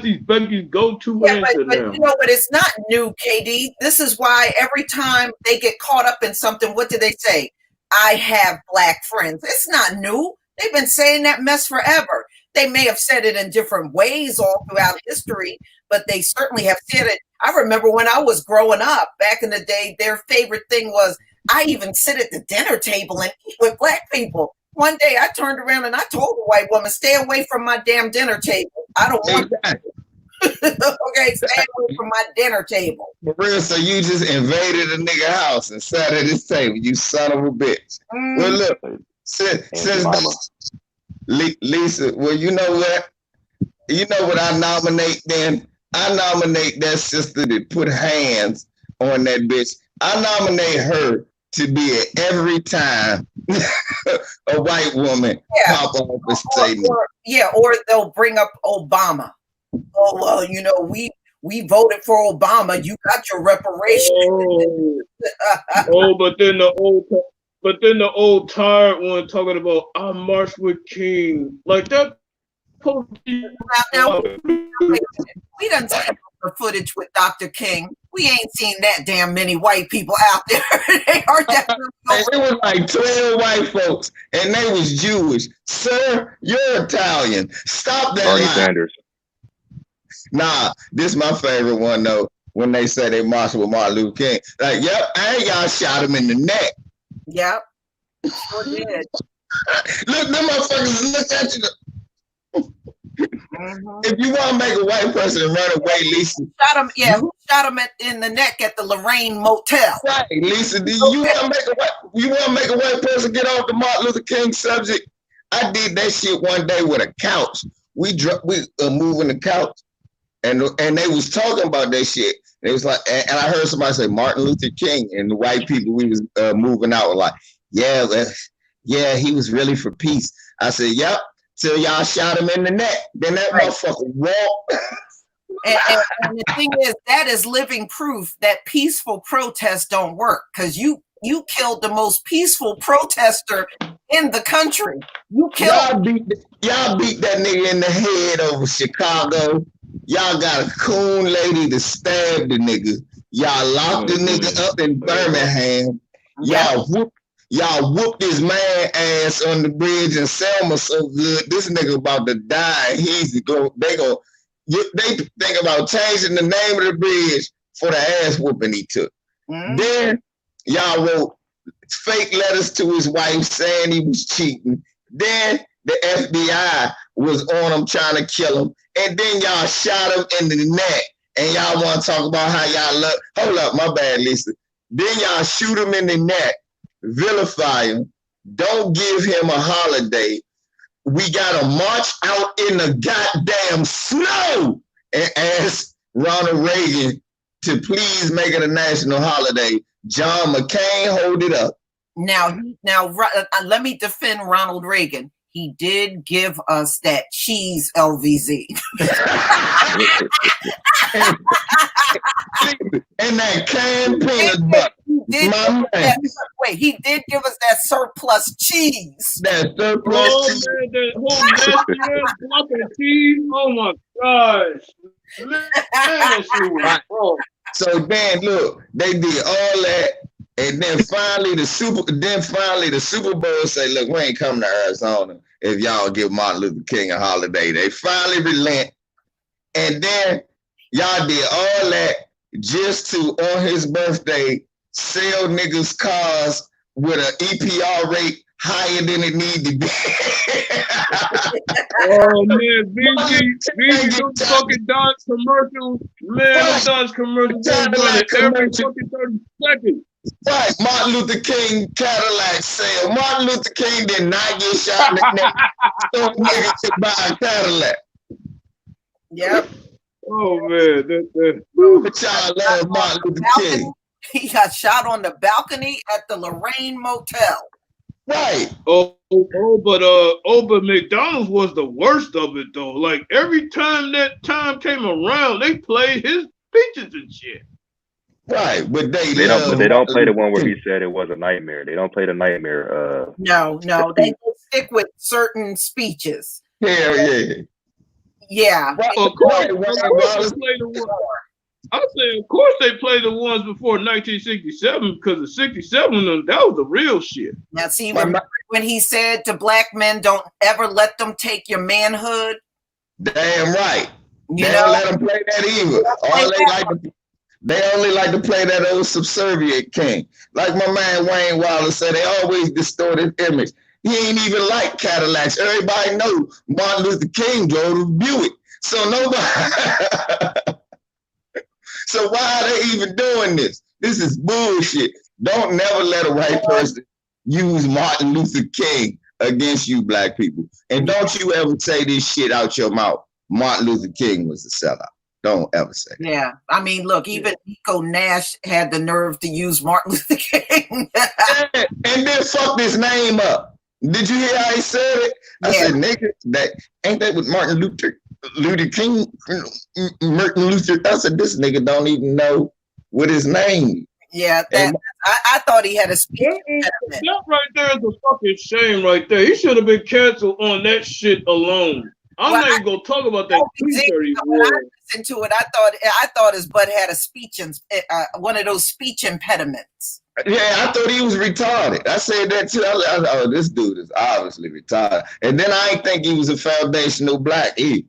these Becky's go-to answer but now. You know, but it's not new, KD. This is why every time they get caught up in something, what do they say? I have black friends. It's not new. They've been saying that mess forever. They may have said it in different ways all throughout history, but they certainly have said it. I remember when I was growing up back in the day, their favorite thing was, I even sit at the dinner table and eat with black people. One day I turned around and I told the white woman, stay away from my damn dinner table. I don't want that. Okay, stay away from my dinner table. For real, so you just invaded a nigga house and sat at his table, you son of a bitch. Well, look, since Lisa, well, you know what? You know what I nominate then? I nominate that sister that put hands on that bitch. I nominate her to be at every time a white woman pop off a statement. Or they'll bring up Obama. Oh, well, you know, we voted for Obama. You got your reparations. But then the old tired one talking about I marched with King. Like that. Now, we done seen the footage with Dr. King. We ain't seen that damn many white people out there. They are definitely. It was like 12 white folks, and they was Jewish. Sir, you're Italian. Stop that. Bernie Sanders. Nah, this is my favorite one though. When they say they marched with Martin Luther King, like, yep, and y'all shot him in the neck. Yep, sure did. Look, them motherfuckers look at you. If you want to make a white person run away, Lisa. Who shot him in the neck at the Lorraine Motel? Right, Lisa. You want to make a white person get off the Martin Luther King subject? I did that shit one day with a couch. We moving the couch, and they was talking about that shit. It was like, and I heard somebody say Martin Luther King, and the white people we was moving out were like, yeah, he was really for peace. I said, yep. Till y'all shot him in the neck. Then that motherfucker walked. And the thing is, that is living proof that peaceful protests don't work. Because you You killed the most peaceful protester in the country. You killed. Y'all beat that nigga in the head over Chicago. Y'all got a coon lady to stab the nigga. Y'all locked the nigga up in Birmingham. Y'all whooped his man ass on the bridge in Selma so good. This nigga about to die. They think about changing the name of the bridge for the ass whooping he took. Then y'all wrote fake letters to his wife saying he was cheating. Then the FBI was on him trying to kill him. And then y'all shot him in the neck. And y'all want to talk about how y'all look. Hold up, my bad, Lisa. Then y'all shoot him in the neck, vilify him, don't give him a holiday. We got to march out in the goddamn snow and ask Ronald Reagan to please make it a national holiday. John McCain, hold it up. Now, let me defend Ronald Reagan. He did give us that cheese LVZ. and that canned peanut butter. He did give us that surplus cheese. That surplus cheese. Man, that whole nasty ass block of cheese. Oh my gosh. Man, that shit was wrong. So then look, they did all that. And then finally the Super Bowl say, look, we ain't coming to Arizona if y'all give Martin Luther King a holiday. They finally relent. And then y'all did all that just to, on his birthday, sell niggas cars with an EPR rate higher than it need to be. Oh man, BG, those fucking Dodge commercials. Man, those Dodge commercials every fucking 30 seconds. Right, Martin Luther King Cadillac sale. Martin Luther King did not get shot in the neck. So niggas to buy a Cadillac. Yep. Oh man, But y'all love Martin Luther King. He got shot on the balcony at the Lorraine Motel. Right. But McDonald's was the worst of it though. Like every time that time came around, they played his speeches and shit. Right, but they don't play the one where he said it was a nightmare. They don't play the nightmare. No, they stick with certain speeches. Hell yeah. Yeah. Of course they play the one. I say, of course they played the ones before 1967 because the 67 that was the real shit. Now, see, when he said to black men, "Don't ever let them take your manhood." Damn right. They don't let them play that either. They only like to play that old subservient king. Like my man Wayne Wallace said, they always distort his image. He ain't even like Cadillacs. Everybody know Martin Luther King drove a Buick. So nobody. So why are they even doing this? This is bullshit. Don't never let a white person use Martin Luther King against you black people. And don't you ever say this shit out your mouth. Martin Luther King was a sellout. Don't ever say that. Yeah. I mean, look, even Nico Nash had the nerve to use Martin Luther King. And then fucked his name up. Did you hear how he said it? I said, nigga, ain't that what Martin Luther King, Martin Luther? I said, this nigga don't even know what his name is. Yeah, I thought he had a speech impediment. That right there is a fucking shame right there. He should have been canceled on that shit alone. I'm not even gonna talk about that. When I listened to it, I thought his butt had a speech one of those speech impediments. Yeah, I thought he was retarded. I said that too. I was, oh, this dude is obviously retarded. And then I didn't think he was a foundational black either.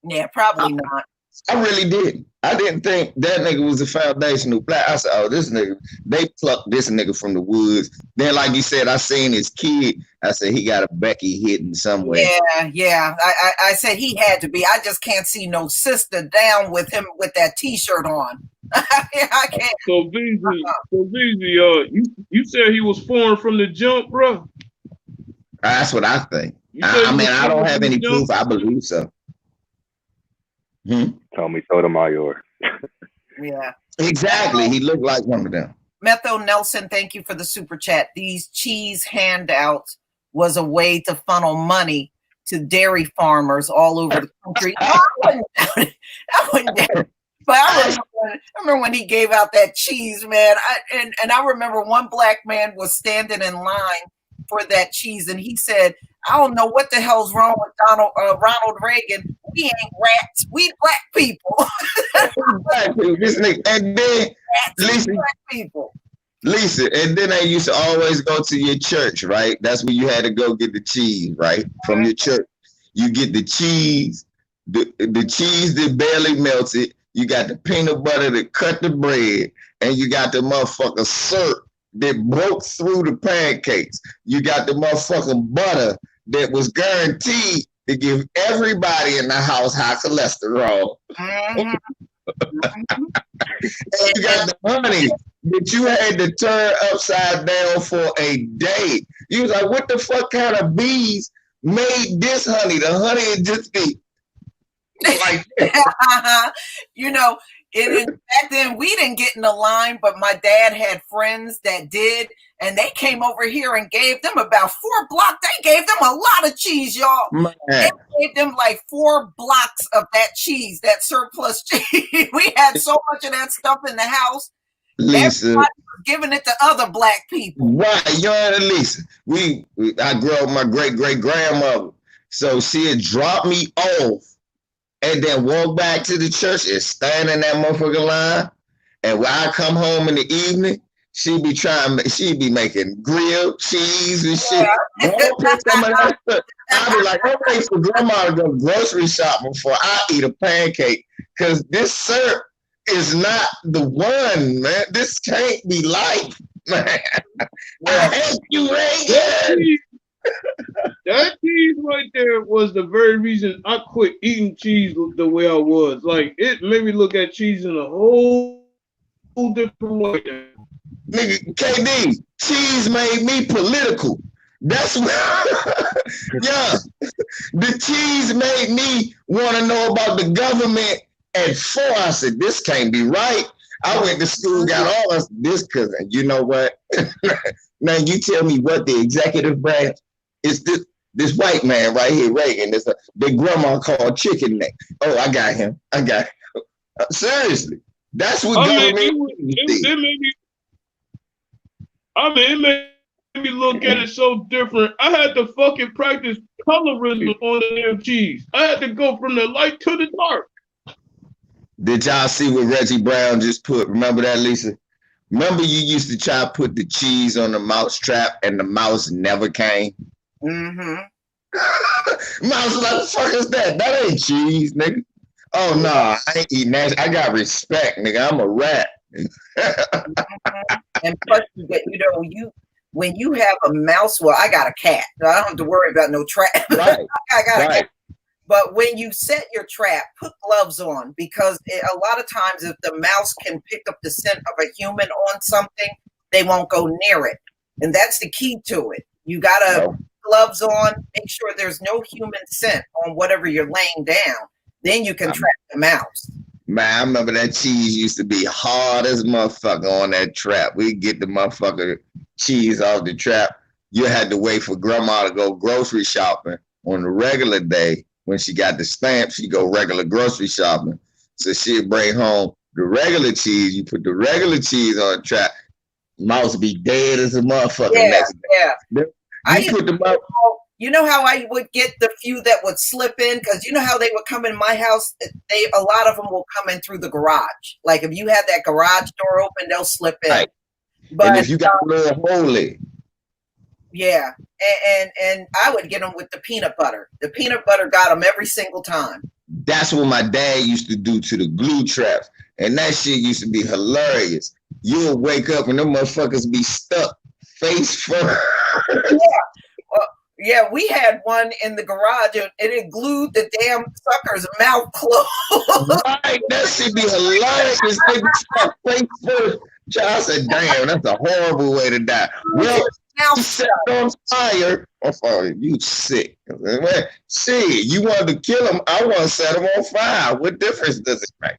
Yeah, probably not. I really didn't. I didn't think that nigga was a foundational black. I said, oh, this nigga, they plucked this nigga from the woods. Then, like you said, I seen his kid. I said, he got a Becky hidden somewhere. Yeah. I said he had to be. I just can't see no sister down with him with that T-shirt on. I can't. So, BZ, you said he was foreign from the jump, bro? That's what I think. I mean, I don't have any proof. I believe so. Tommy Sotomayor. Yeah. Exactly. He looked like one of them. Metho Nelson, thank you for the super chat. These cheese handouts was a way to funnel money to dairy farmers all over the country. I wouldn't doubt it. But I remember remember when he gave out that cheese, man. I remember one black man was standing in line for that cheese, and he said, "I don't know what the hell's wrong with Ronald Reagan. We ain't rats. We black people." Black people, this nigga, and then Rats, black people. Lisa, and then I used to always go to your church, right? That's where you had to go get the cheese, right? From your church. You get the cheese, the cheese that barely melted. You got the peanut butter that cut the bread, and you got the motherfucking syrup that broke through the pancakes. You got the motherfucking butter that was guaranteed to give everybody in the house high cholesterol. Mm-hmm. And you got the honey that you had to turn upside down for a day. You was like, what the fuck kind of bees made this honey? The honey would just be like you know, back then we didn't get in the line, but my dad had friends that did, and they came over here and gave them about 4 blocks. They gave them a lot of cheese, y'all. Man. They gave them like 4 blocks of that cheese, that surplus cheese. We had so much of that stuff in the house. Lisa, everybody was giving it to other black people. Right, you and Lisa. I grew up with my great-great-grandmother. So she'd drop me off and then walk back to the church and stand in that motherfucking line. And when I come home in the evening, she'd be making grilled cheese and shit. Some of that stuff. I'd be like, I'm waiting for grandma to go grocery shopping before I eat a pancake. Because this syrup is not the one, man. This can't be life, man. I hate you, Reagan. That cheese right there was the very reason I quit eating cheese the way I was. Like, it made me look at cheese in a whole different way. Nigga, KD, cheese made me political. That's what, yeah. The cheese made me want to know about the government at 4. I said, this can't be right. I went to school, got all this cousin. You know what? Now you tell me what the executive branch is. This white man right here, Reagan. This the grandma called chicken neck. Oh, I got him. Seriously, that's what government. It made me look at it so different. I had to fucking practice colorism on the damn cheese. I had to go from the light to the dark. Did y'all see what Reggie Brown just put? Remember that, Lisa? Remember you used to try to put the cheese on the mouse trap and the mouse never came? Mm-hmm. Mouse was like, what the fuck is that? That ain't cheese, nigga. Oh, no, I ain't eating that. I got respect, nigga. I'm a rat. And plus, when you have a mouse, well, I got a cat. So I don't have to worry about no trap. Right. I got a cat. But when you set your trap, put gloves on, because a lot of times if the mouse can pick up the scent of a human on something, they won't go near it. And that's the key to it. You got to put gloves on, make sure there's no human scent on whatever you're laying down. Then you can trap the mouse. Man, I remember that cheese used to be hard as motherfucker on that trap. We'd get the motherfucker cheese off the trap. You had to wait for grandma to go grocery shopping on the regular day. When she got the stamp, she'd go regular grocery shopping. So she'd bring home the regular cheese. You put the regular cheese on the trap, mouse be dead as a motherfucker next day. Yeah. You know how I would get the few that would slip in? Because you know how they would come in my house? A lot of them will come in through the garage. Like if you had that garage door open, they'll slip in. Right. But and if you got a little holy. Yeah. And I would get them with the peanut butter. The peanut butter got them every single time. That's what my dad used to do to the glue traps. And that shit used to be hilarious. You'll wake up and them motherfuckers be stuck face first. Yeah, we had one in the garage and it glued the damn sucker's mouth closed. Right, that should be hilarious. Nigga stuck face first. I said, damn, that's a horrible way to die. Well, you set on fire. Oh, you sick. Shit, you wanted to kill him. I want to set him on fire. What difference does it make?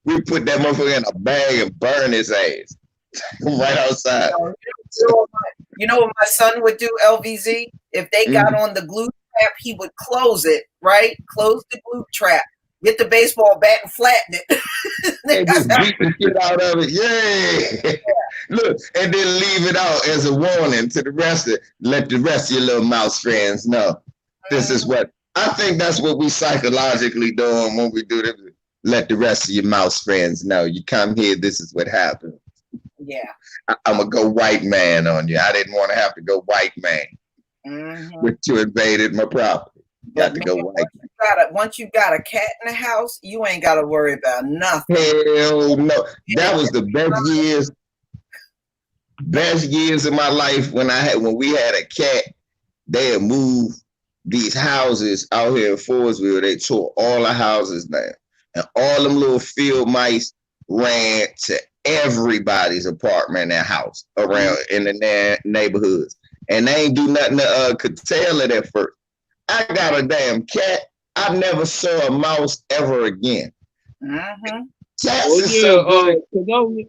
We put that motherfucker in a bag and burn his ass. Right outside. You know what my son would do, LVZ? If they got on the glue trap, he would close it, right? Close the glue trap, get the baseball bat and flatten it. And just beat the shit out of it. Yeah. Look, and then leave it out as a warning to the rest of, let the rest of your little mouse friends know. This is what, I think that's what we psychologically doing when we do this. Let the rest of your mouse friends know. You come here, this is what happened. Yeah. I'm going to go white man on you. I didn't want to have to go white man. But you invaded my property. Got to go white. Once you got a cat in the house, you ain't got to worry about nothing. Hell no. That was the best years of my life when we had a cat. They had moved these houses out here in Forestville. They tore all the houses down. And all them little field mice ran to everybody's apartment and house around in the neighborhoods. And they ain't do nothing to curtail it at first. I got a damn cat. I never saw a mouse ever again. Cats is so good.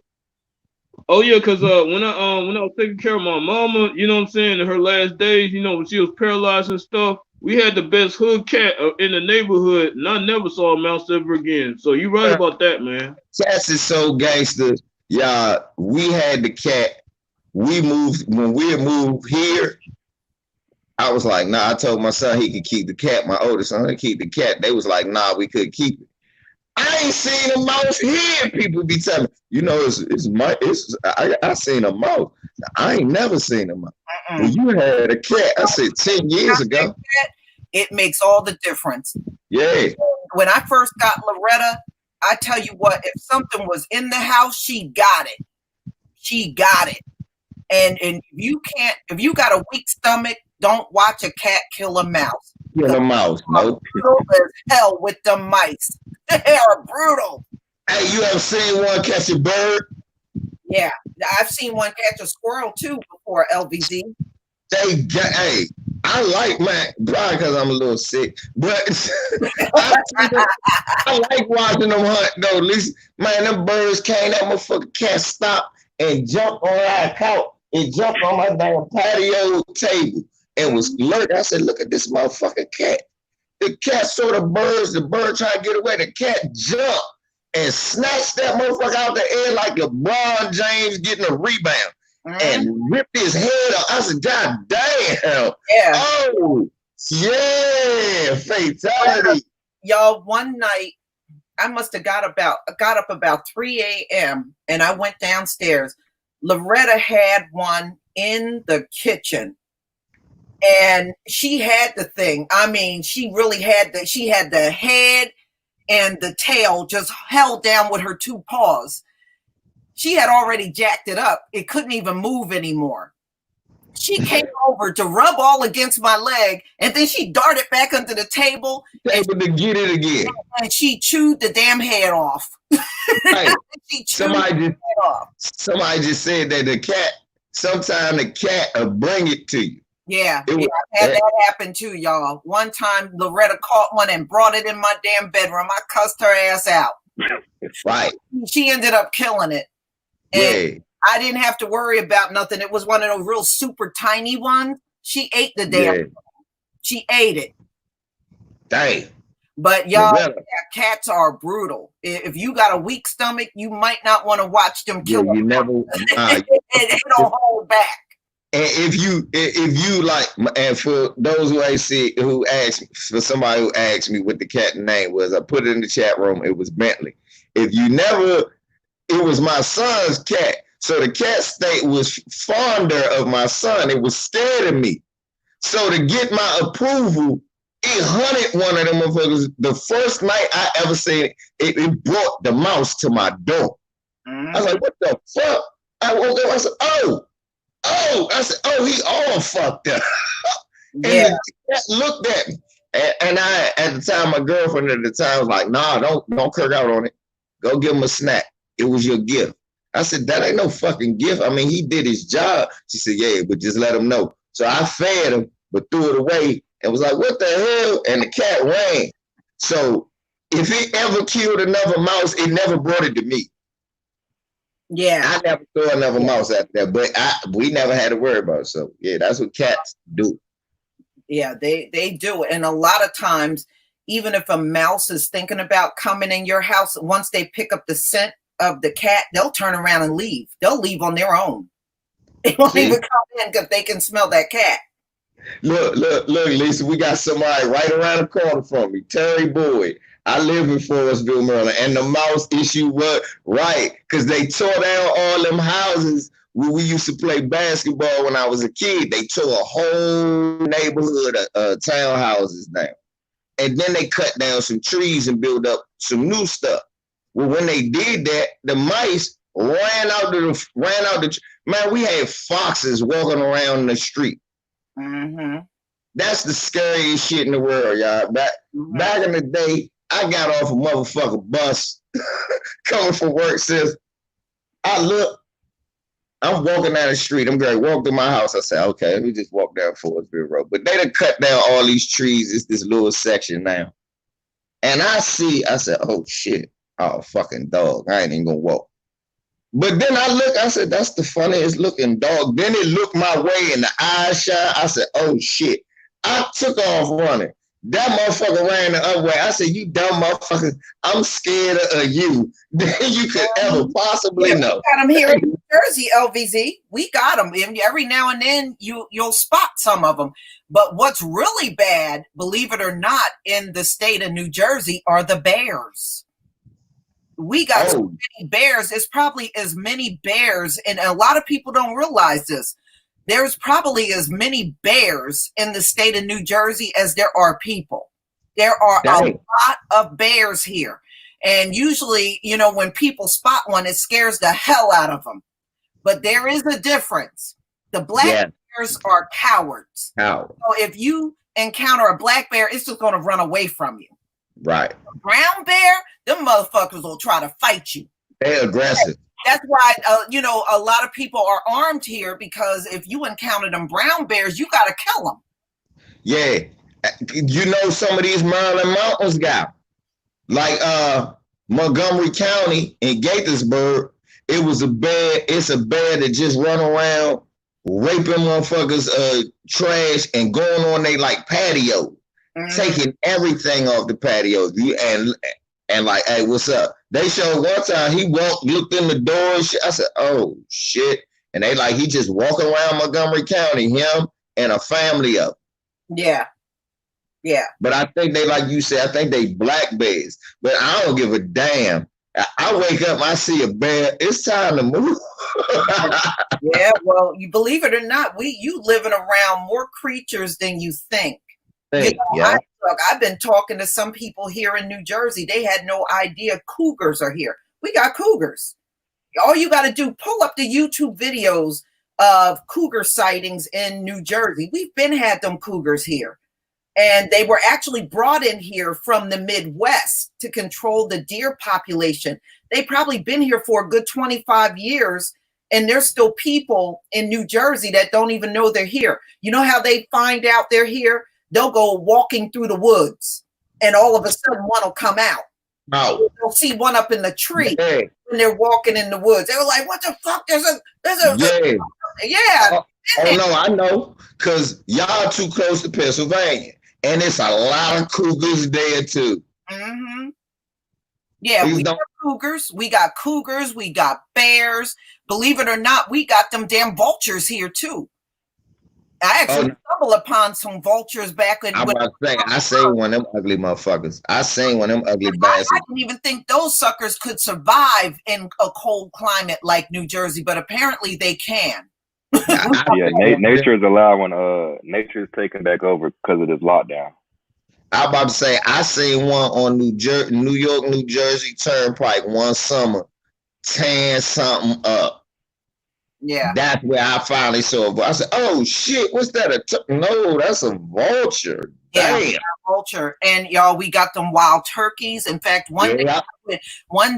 Because when I was taking care of my mama, you know what I'm saying, in her last days, you know, when she was paralyzed and stuff, we had the best hood cat in the neighborhood, and I never saw a mouse ever again. So you right about that, man. Cats is so gangster. Yeah, we had the cat. When we moved here, I was like, nah, I told my son he could keep the cat. My oldest son could keep the cat. They was like, nah, we could keep it. I ain't seen a mouse here. People be telling me, you know, I seen a mouse. I ain't never seen a mouse. When you had a cat, I said 10 years ago. It makes all the difference. Yeah. When I first got Loretta, I tell you what, if something was in the house, she got it. She got it. And if you got a weak stomach, don't watch a cat kill a mouse. Kill a mouse, no. Brutal as hell with the mice. They are brutal. Hey, you ever seen one catch a bird? Yeah, I've seen one catch a squirrel too before, LVZ. Hey, I like mine, probably because I'm a little sick, but I like watching them hunt though. At least, man, them birds came, that motherfucking cat stopped and jumped on our couch. It jumped on my damn patio table and was lurking. I said, look at this motherfucking cat. The cat saw the bird trying to get away. The cat jumped and snatched that motherfucker out the air like LeBron James getting a rebound and ripped his head up. I said, God damn. Yeah. Oh, yeah. Fatality. Y'all, one night, I must have got up about 3 a.m. and I went downstairs. Loretta had one in the kitchen. And she had the thing. I mean, she really had she had the head and the tail just held down with her two paws. She had already jacked it up. It couldn't even move anymore. She came over to rub all against my leg, and then she darted back under the table. Able to get it again. And she chewed the damn head off. Hey, somebody just said that the cat, sometimes the cat will bring it to you. Yeah, I've had that happen too, y'all. One time, Loretta caught one and brought it in my damn bedroom. I cussed her ass out. Right. She ended up killing it. And yeah. I didn't have to worry about nothing. It was one of those real super tiny ones. She ate the damn thing. She ate it. Dang. But y'all, cats are brutal. If you got a weak stomach, you might not want to watch them kill them. You never. They don't hold back. And if you like, and for those who ain't see, who asked, for somebody who asked me what the cat name was, I put it in the chat room. It was Bentley. If you never, it was my son's cat. So the cat state was fonder of my son. It was scared of me. So to get my approval, it hunted one of them motherfuckers. The first night I ever seen it, it brought the mouse to my door. I was like, what the fuck? I woke up, I said, I said, he all fucked up. And the cat looked at me. And I, at the time, my girlfriend at the time was like, nah, don't kirk out on it. Go give him a snack. It was your gift. I said, that ain't no fucking gift. I mean, he did his job. She said, yeah, but just let him know. So I fed him, but threw it away and was like, what the hell? And the cat ran. So if it ever killed another mouse, it never brought it to me. Yeah. I never saw another mouse out there, but we never had to worry about it. So yeah, that's what cats do. Yeah, they do. And a lot of times, even if a mouse is thinking about coming in your house, once they pick up the scent of the cat, they'll turn around and leave. They'll leave on their own. They won't even come in because they can smell that cat. Look, Lisa, we got somebody right around the corner from me, Terry Boyd. I live in Forestville, Maryland, and the mouse issue was right because they tore down all them houses where we used to play basketball when I was a kid. They tore a whole neighborhood of townhouses down, and then they cut down some trees and built up some new stuff. Well, when they did that, the mice ran out the man. We had foxes walking around in the street. Mm-hmm. That's the scariest shit in the world, y'all. Back in the day, I got off a motherfucking bus coming from work. Says, I'm walking down the street. I'm going to walk to my house. I said, okay, let me just walk down Forestville Road. But they done cut down all these trees. It's this little section now. And I said, oh shit, oh fucking dog. I ain't even gonna walk. But then I said, that's the funniest looking dog. Then it looked my way and the eyes shine. I said, oh shit. I took off running. That motherfucker ran the other way. I said, you dumb motherfuckers, I'm scared of you than you could ever possibly know. We got them here in New Jersey, LVZ. We got them. Every now and then you'll spot some of them. But what's really bad, believe it or not, in the state of New Jersey are the bears. We got so many bears. It's probably as many bears, and a lot of people don't realize this. There's probably as many bears in the state of New Jersey as there are people. There are a lot of bears here. And usually, when people spot one, it scares the hell out of them. But there is a difference. The black bears are cowards. So if you encounter a black bear, it's just going to run away from you. Right. A brown bear, them motherfuckers will try to fight you. They're aggressive. That's why, a lot of people are armed here because if you encounter them brown bears, you got to kill them. Yeah. Some of these Maryland mountains got, like Montgomery County in Gaithersburg, it's a bear that just run around raping motherfuckers trash and going on they like patio, taking everything off the patio. And like, hey, what's up? They showed one time he looked in the door and shit. I said, oh shit. And they like, he just walking around Montgomery County, him and a family of them. Yeah. Yeah. But I think they, like you said, I think they black bears. But I don't give a damn. I wake up, I see a bear. It's time to move. Yeah, well, you believe it or not, you living around more creatures than you think. I've been talking to some people here in New Jersey. They had no idea cougars are here. We got cougars. All you got to do, pull up the YouTube videos of cougar sightings in New Jersey. We've had them cougars here. And they were actually brought in here from the Midwest to control the deer population. They've probably been here for a good 25 years. And there's still people in New Jersey that don't even know they're here. You know how they find out they're here? They'll go walking through the woods and all of a sudden one will come out. Oh. They'll see one up in the tree when they're walking in the woods. They were like, what the fuck? There's a Oh no, I know. Because y'all too close to Pennsylvania. And it's a lot of cougars there too. Mm-hmm. Yeah, we got cougars. We got bears. Believe it or not, we got them damn vultures here too. I actually stumbled upon some vultures back in. I seen one of them ugly motherfuckers. I seen one of them ugly bastards. I didn't even think those suckers could survive in a cold climate like New Jersey, but apparently they can. Yeah, nature is allowing. Nature is taking back over because of this lockdown. I'm about to say I seen one on New York, New Jersey Turnpike one summer, tearing something up. Yeah, that's where I finally saw it. I said, "Oh shit, what's that? No, that's a vulture." Yeah, damn, vulture. And y'all, we got them wild turkeys. In fact, one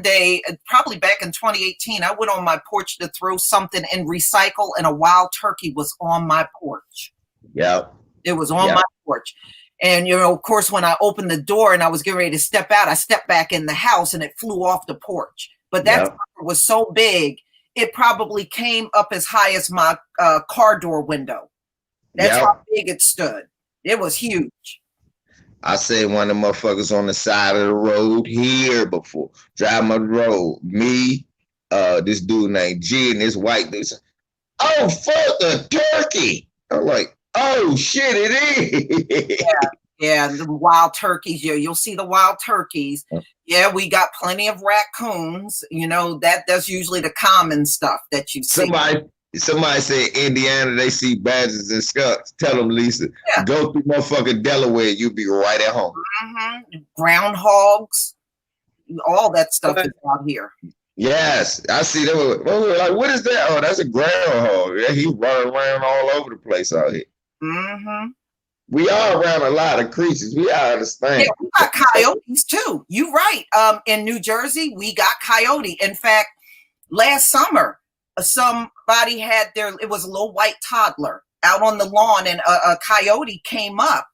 day, probably back in 2018, I went on my porch to throw something in recycle, and a wild turkey was on my porch. Yeah, it was on my porch. And, of course, when I opened the door and I was getting ready to step out, I stepped back in the house and it flew off the porch. But that was so big, it probably came up as high as my car door window. That's how big it stood. It was huge. I said one of the motherfuckers on the side of the road here before. Driving the road. Me, this dude named G and this white dude said, "Oh, fuck a turkey." I'm like, "Oh shit, it is." Yeah, the wild turkeys. You'll see the wild turkeys. Yeah, we got plenty of raccoons. You know, that's usually the common stuff that you see. Somebody said Indiana, they see badgers and skunks. Tell them, Lisa, go through motherfucking Delaware, you'll be right at home. Groundhogs, all that stuff is out here. Yes, I see them. Like, what is that? Oh, that's a groundhog. Yeah, he running around all over the place out here. We are around a lot of creatures. We are understand. Yeah, we got coyotes too. You're right. In New Jersey, we got coyote. In fact, last summer, somebody had it was a little white toddler out on the lawn, and a coyote came up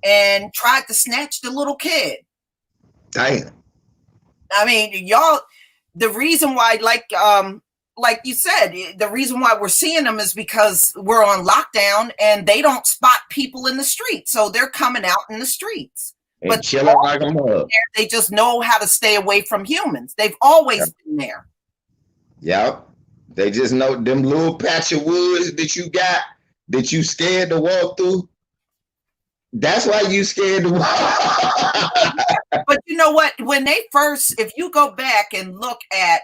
and tried to snatch the little kid. Damn. I mean, y'all, the reason why, like you said, the reason why we're seeing them is because we're on lockdown and they don't spot people in the street. So they're coming out in the streets. But chilling like a mug. They just know how to stay away from humans. They've always been there. Yep. They just know them little patch of woods that you got that you scared to walk through. That's why you scared to walk. But you know what? When they first, if you go back and look at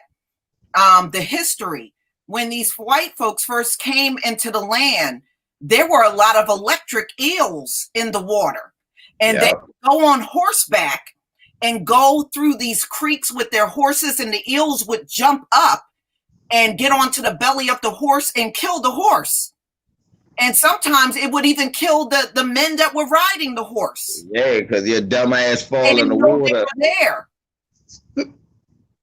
the history, when these white folks first came into the land, there were a lot of electric eels in the water. And they would go on horseback and go through these creeks with their horses, and the eels would jump up and get onto the belly of the horse and kill the horse. And sometimes it would even kill the men that were riding the horse. Yeah, because your dumb ass fall in the water. They were there.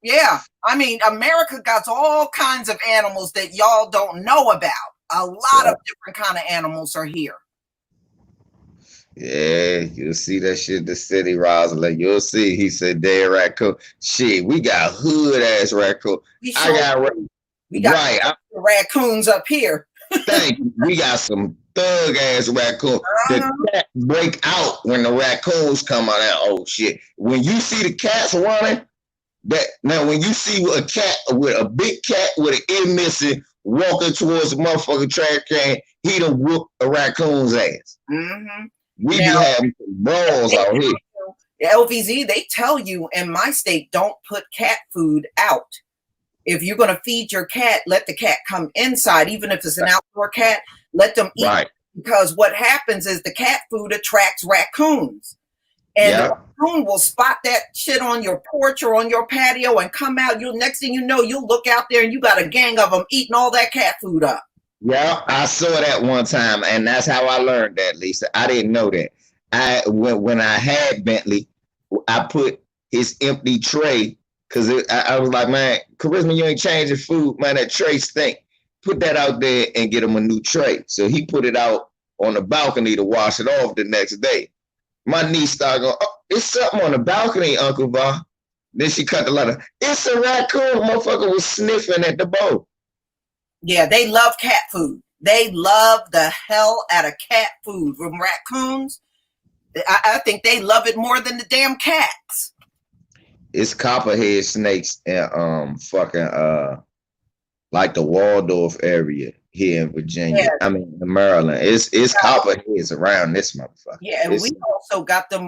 Yeah, I mean, America got all kinds of animals that y'all don't know about. A lot of different kind of animals are here. Yeah, you'll see that shit. The city Rosalind, you'll see. He said, "Dead raccoon." Shit, we got hood ass raccoon. We got raccoons up here. Thank you. We got some thug ass raccoon. The cat break out when the raccoons come out. Oh shit! When you see the cats running, when you see a cat with a big cat with an ear missing walking towards the motherfucking trash can, he done whoop a raccoon's ass. We be having some brawls out here. LVZ, they tell you in my state, don't put cat food out. If you're going to feed your cat, let the cat come inside. Even if it's an outdoor cat, let them eat. Right. Because what happens is the cat food attracts raccoons. And the raccoon will spot that shit on your porch or on your patio and come out. Next thing you know, you'll look out there and you got a gang of them eating all that cat food up. Yeah, I saw that one time, and that's how I learned that, Lisa. I didn't know that. When I had Bentley, I put his empty tray, because I was like, man, Charisma, you ain't changing food. Man, that tray stink. Put that out there and get him a new tray. So he put it out on the balcony to wash it off the next day. My niece started going, "Oh, it's something on the balcony, Uncle Va." Then she cut the letter. "It's a raccoon." Motherfucker was sniffing at the bowl. Yeah, they love cat food. They love the hell out of cat food. From raccoons, I think they love it more than the damn cats. It's copperhead snakes and like the Waldorf area here in Virginia. Yeah. I mean, in Maryland. It's copperheads around this motherfucker. Yeah, and we also got them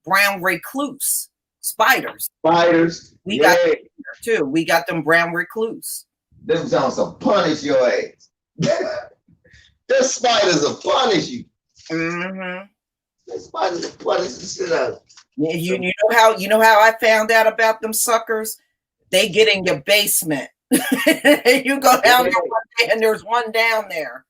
brown recluse spiders. We got them here too. We got them brown recluse. Them sounds to punish your ass. The spiders will punish you. The spiders will punish the shit out of you. You know how I found out about them suckers? They get in your basement. You go down there one day and there's one down there.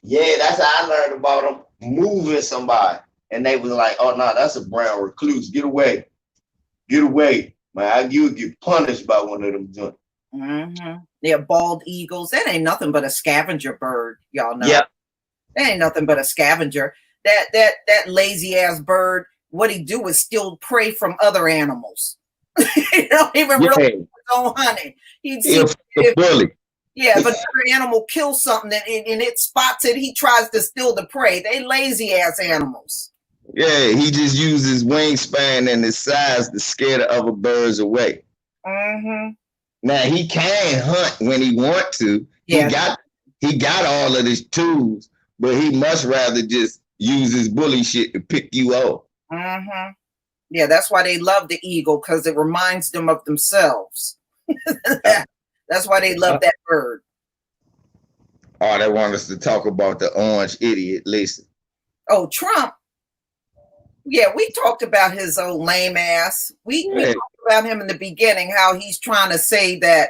Yeah, that's how I learned about them moving somebody. And they was like, "Oh no, that's a brown recluse. Get away. Get away. Man, you would get punished by one of them joints." They're bald eagles. That ain't nothing but a scavenger bird, y'all know. Yeah. That ain't nothing but a scavenger. That lazy ass bird, what he do is steal prey from other animals. He don't even really his own honey. He'd see bully. Yeah, if another animal kills something and it spots it, he tries to steal the prey. They lazy ass animals. Yeah, he just uses wingspan and his size to scare the other birds away. Mm-hmm. Now he can hunt when he want to. Yeah. He got all of his tools, but he much rather just use his bully shit to pick you off. Mm-hmm. Yeah, that's why they love the eagle, because it reminds them of themselves. That's why they love that bird. Oh, they want us to talk about the orange idiot, Lisa. Oh, Trump. Yeah, we talked about his old lame ass. We talked about him in the beginning, how he's trying to say that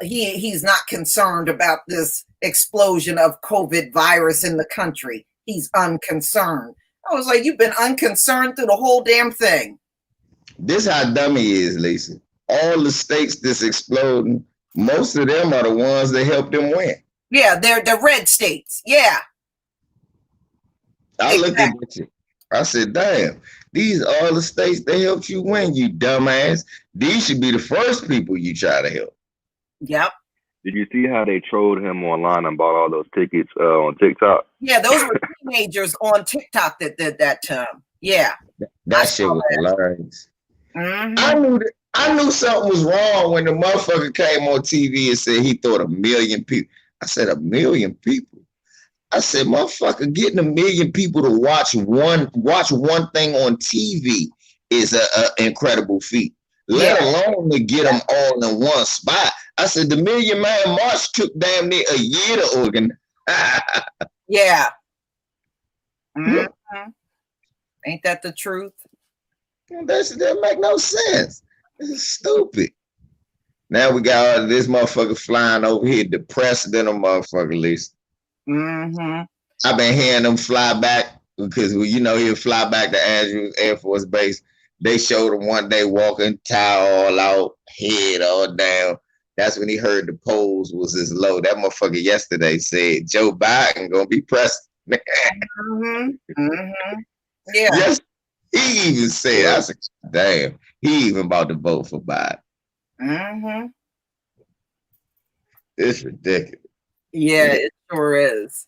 he's not concerned about this explosion of COVID virus in the country. He's unconcerned. I was like, you've been unconcerned through the whole damn thing. This how dumb he is, Lisa. All the states that's exploding, most of them are the ones that helped them win. Yeah, they're the red states. Yeah. I looked at it. I said, damn, these are all the states that helped you win, you dumbass. These should be the first people you try to help. Yep. Did you see how they trolled him online and bought all those tickets on TikTok? Yeah, those were teenagers on TikTok that did that to him. Yeah. That shit was hilarious. Mm-hmm. I knew something was wrong when the motherfucker came on TV and said he thought 1 million people. I said 1 million people. I said, motherfucker, getting 1 million people to watch one thing on TV is an incredible feat. Let alone to get them all in one spot. I said, the Million Man March took damn near a year to organize. Yeah. Mm-hmm. Ain't that the truth? That make no sense. It's stupid. Now we got all this motherfucker flying over here depressed than a motherfucker, Lisa. Mm-hmm. I've been hearing them fly back because, you know, he'll fly back to Andrews Air Force Base. They showed him one day walking, tie all out, head all down. That's when he heard the polls was as low. That motherfucker yesterday said Joe Biden gonna be president. Mm-hmm. Mm-hmm. Yeah. Yes, he even said, I said, damn, he even about to vote for Biden. Mm-hmm. It's ridiculous. Yeah, it sure is.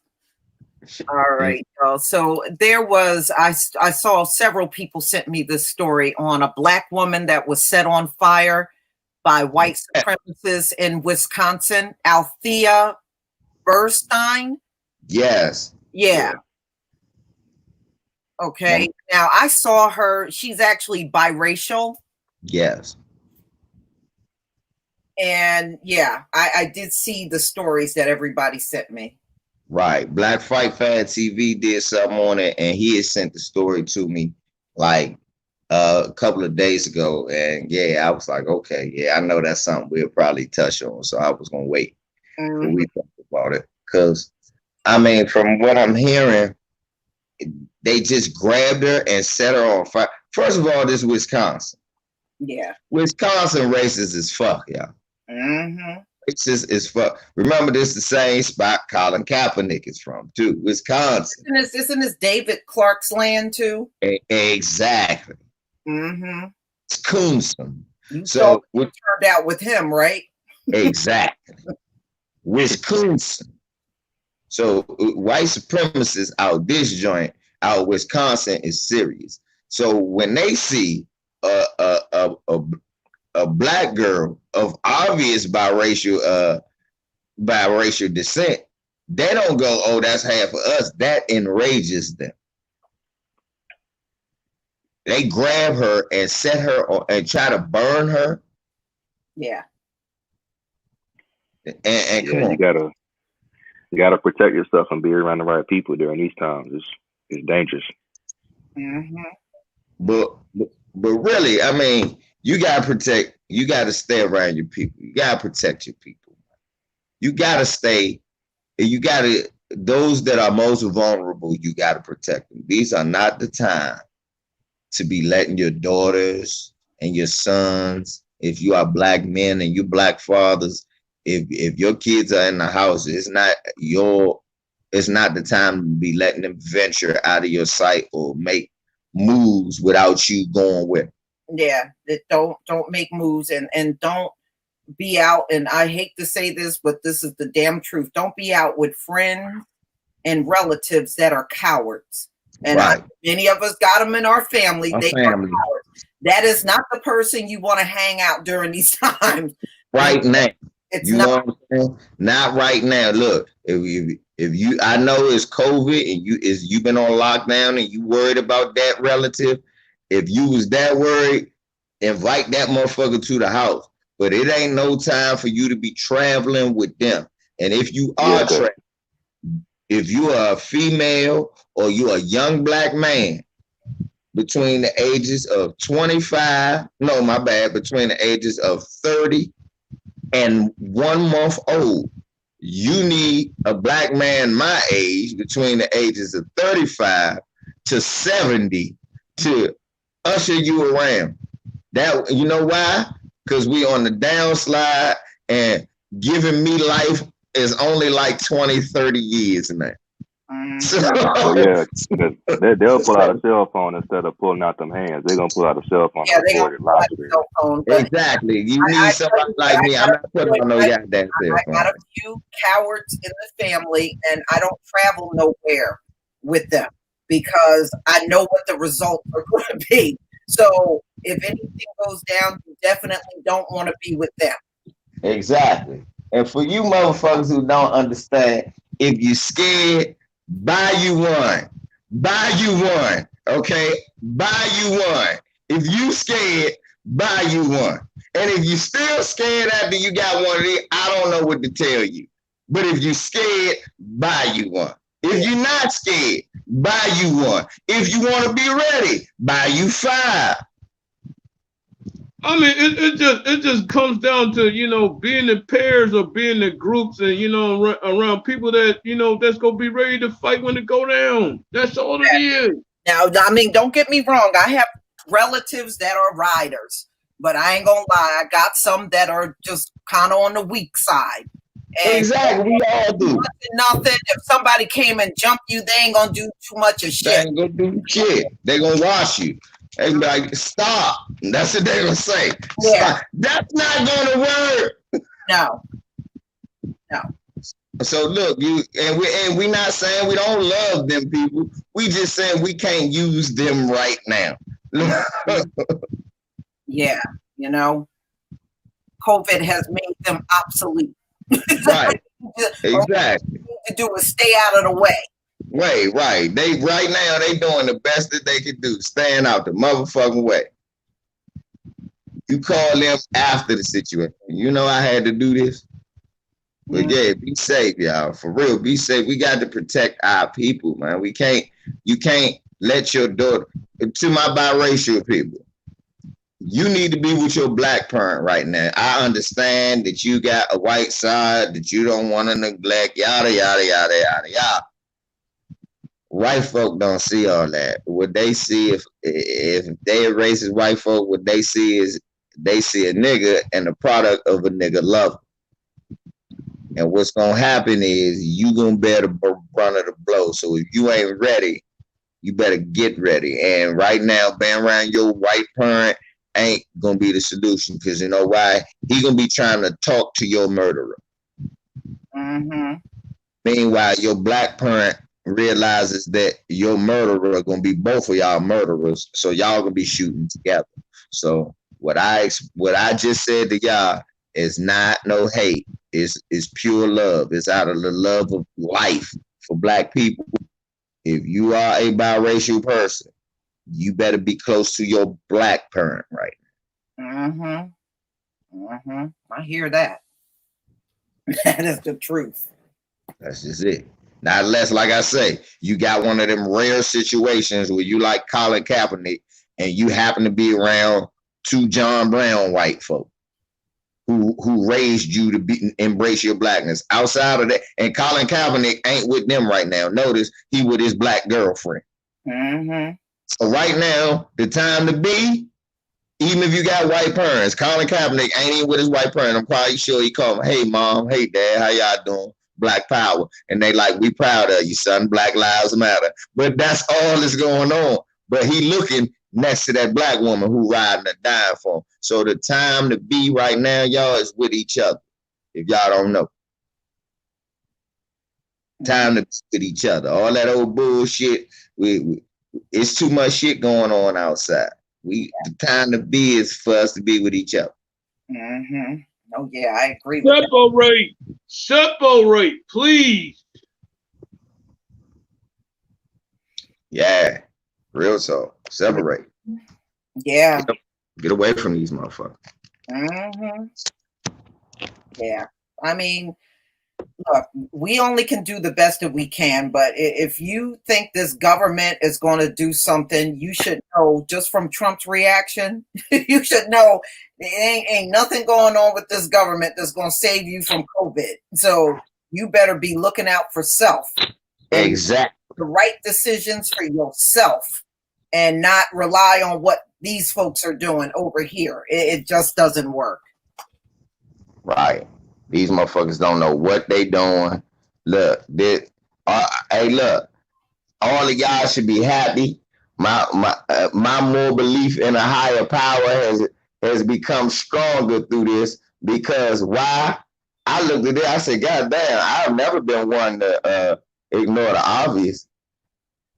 All right, y'all. So there was, I saw several people sent me this story on a Black woman that was set on fire by white supremacists in Wisconsin, Althea Burstein. Yes. Yeah. Okay. Now I saw her. She's actually biracial. Yes. And yeah, I did see the stories that everybody sent me. Right. Black Fight Fan TV did something on it, and he had sent the story to me like a couple of days ago. And yeah, I was like, okay, yeah, I know that's something we'll probably touch on. So I was gonna wait till we talk about it. Because I mean, from what I'm hearing, they just grabbed her and set her on fire. First of all, this is Wisconsin. Yeah. Wisconsin racist as fuck, y'all. Mm-hmm. Racist as fuck. Remember, this is the same spot Colin Kaepernick is from, too. Wisconsin. Isn't this David Clark's land, too? Exactly. Mm-hmm. It's Coonson. You saw what turned out with him, right? Exactly. Wisconsin. So white supremacists out this joint, out Wisconsin, is serious. So when they see a black girl of obvious biracial descent, they don't go, oh, that's half of us. That enrages them. They grab her and set her on and try to burn her. Yeah. And come on. You gotta protect yourself and be around the right people during these times. It's dangerous. Mm-hmm. But really, I mean, you gotta stay around your people. You gotta protect your people. Those that are most vulnerable, you gotta protect them. These are not the time to be letting your daughters and your sons, if you are black men and you black fathers, if your kids are in the house, it's not the time to be letting them venture out of your sight or make moves without you going with them. Yeah, that don't make moves and don't be out, and I hate to say this, but this is the damn truth. Don't be out with friends and relatives that are cowards. And many of us got them in our family. They are cowards. That is not the person you want to hang out during these times. Right now. It's you not. Know what I'm saying? Not right now. Look, if you, I know it's COVID and you've been on lockdown and you worried about that relative. If you was that worried, invite that motherfucker to the house. But it ain't no time for you to be traveling with them. And if you are traveling, if you are a female or you're a young black man between the ages of 25, between the ages of 30 and 1 month old, you need a black man my age between the ages of 35 to 70 to usher you around. That, you know why? Because we on the downslide, and giving me life is only like 20, 30 years now. They'll pull out a cell phone instead of pulling out them hands. They're gonna pull out a cell phone. Yeah, they gonna pull out a cell phone. Exactly. You need somebody like me. I'm not putting on no goddamn cell phone. I got a few cowards in the family, and I don't travel nowhere with them because I know what the results are going to be. So if anything goes down, you definitely don't want to be with them. Exactly. And for you motherfuckers who don't understand, if you scared, buy you one. Buy you one. Okay? Buy you one. If you scared, buy you one. And if you still scared after you got one of these, I don't know what to tell you. But if you scared, buy you one. If you're not scared, buy you one. If you want to be ready, buy you 5. I mean, it just comes down to, being in pairs or being in groups and, around people that, that's going to be ready to fight when it go down. That's all it is. Now, I mean, don't get me wrong. I have relatives that are riders, but I ain't going to lie. I got some that are just kind of on the weak side. And exactly, we all do. Nothing. If somebody came and jumped you, they ain't gonna do too much of shit. They ain't gonna do shit. They gonna wash you. They be like, stop. That's what they gonna say. Yeah. Stop. That's not gonna work. No. So look, we not saying we don't love them people. We just saying we can't use them right now. Yeah, COVID has made them obsolete. Right. Exactly. To do is stay out of the way. Right. They right now they doing the best that they can do, staying out the motherfucking way. You call them after the situation. I had to do this. But yeah, be safe, y'all. For real, be safe. We got to protect our people, man. You can't let your daughter, to my biracial people, you need to be with your black parent right now. I understand that you got a white side that you don't want to neglect, yada, yada, yada, yada, yada. White folk don't see all that. What they see, if they are racist white folk, what they see is they see a nigga and the product of a nigga lover. And what's going to happen is you going to bear the brunt of the blow. So if you ain't ready, you better get ready. And right now, being around your white parent ain't gonna be the solution, because you know why? He gonna be trying to talk to your murderer. Mm-hmm. Meanwhile, your black parent realizes that your murderer gonna be both of y'all murderers, so y'all gonna be shooting together. So what I just said to y'all is not no hate. It's pure love. It's out of the love of life for black people. If you are a biracial person, you better be close to your black parent right now. I hear that. That is the truth. That's just it. Not unless, like I say, you got one of them rare situations where you like Colin Kaepernick and you happen to be around 2 John Brown white folk who raised you to embrace your blackness. Outside of that, and Colin Kaepernick ain't with them right now. Notice he with his black girlfriend. Mm-hmm. So right now, the time to be, even if you got white parents, Colin Kaepernick ain't even with his white parents. I'm quite sure he called him, hey mom, hey dad, how y'all doing? Black power. And they like, we proud of you, son. Black lives matter. But that's all that's going on. but he looking next to that black woman who riding or dying for him. So the time to be right now, y'all, is with each other. If y'all don't know, time to be with each other. All that old bullshit, it's too much shit going on outside. The time to be is for us to be with each other. Mm-hmm. Oh yeah, I agree. Separate, please. Yeah, real talk. Separate. Yeah. Get away from these motherfuckers. Mm-hmm. Yeah. I mean, look, we only can do the best that we can, but if you think this government is going to do something, you should know just from Trump's reaction, you should know ain't nothing going on with this government that's going to save you from COVID. So you better be looking out for self. Exactly. The right decisions for yourself and not rely on what these folks are doing over here. It just doesn't work. Right. These motherfuckers don't know what they doing. Look, hey, look, all of y'all should be happy. My more belief in a higher power has become stronger through this, because why? I looked at it, I said, God damn, I've never been one to ignore the obvious.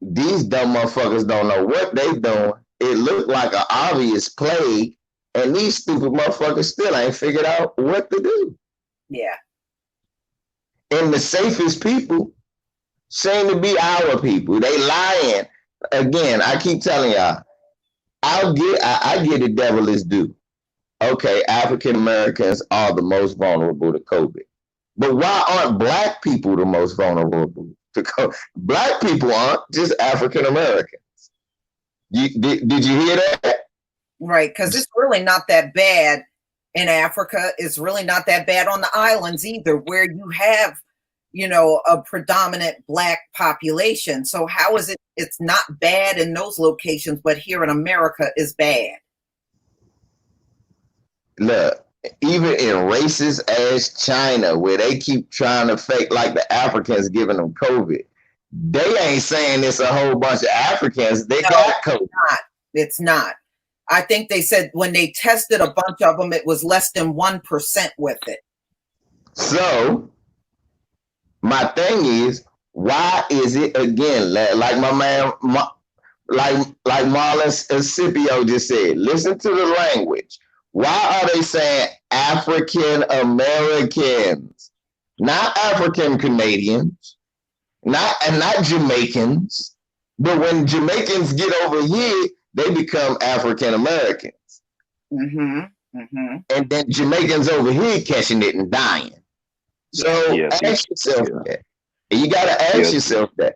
These dumb motherfuckers don't know what they doing. It looked like an obvious plague, and these stupid motherfuckers still ain't figured out what to do. Yeah. And the safest people seem to be our people. They lying. Again, I keep telling y'all, I get the devil is due. Okay, African Americans are the most vulnerable to COVID. But why aren't black people the most vulnerable to COVID? Black people aren't, just African Americans. Did you hear that? Right, because it's really not that bad in Africa. It's really not that bad on the islands either, where you have, a predominant black population. So how is it's not bad in those locations, but here in America is bad? Look, even in racist ass China, where they keep trying to fake like the Africans giving them COVID, they ain't saying it's a whole bunch of Africans. They got COVID. It's not. I think they said when they tested a bunch of them, it was less than 1% with it. So my thing is, why is it, again, like my man, like Marlon Scipio just said, listen to the language. Why are they saying African Americans, not African Canadians, not Jamaicans? But when Jamaicans get over here, they become African Americans. Mm-hmm. Mm-hmm. And then Jamaicans over here catching it and dying. So ask yourself that. You got to ask yourself that.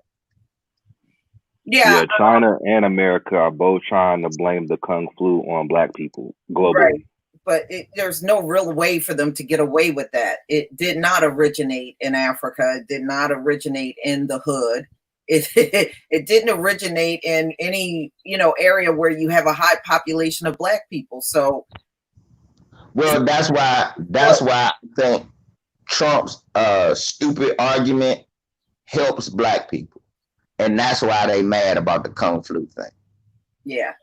Yeah. China and America are both trying to blame the Kung flu on black people globally. Right. But there's no real way for them to get away with that. It did not originate in Africa. It did not originate in the hood. It didn't originate in any, area where you have a high population of black people. So, well, that's why I think Trump's stupid argument helps black people, and that's why they mad about the Kung flu thing. Yeah.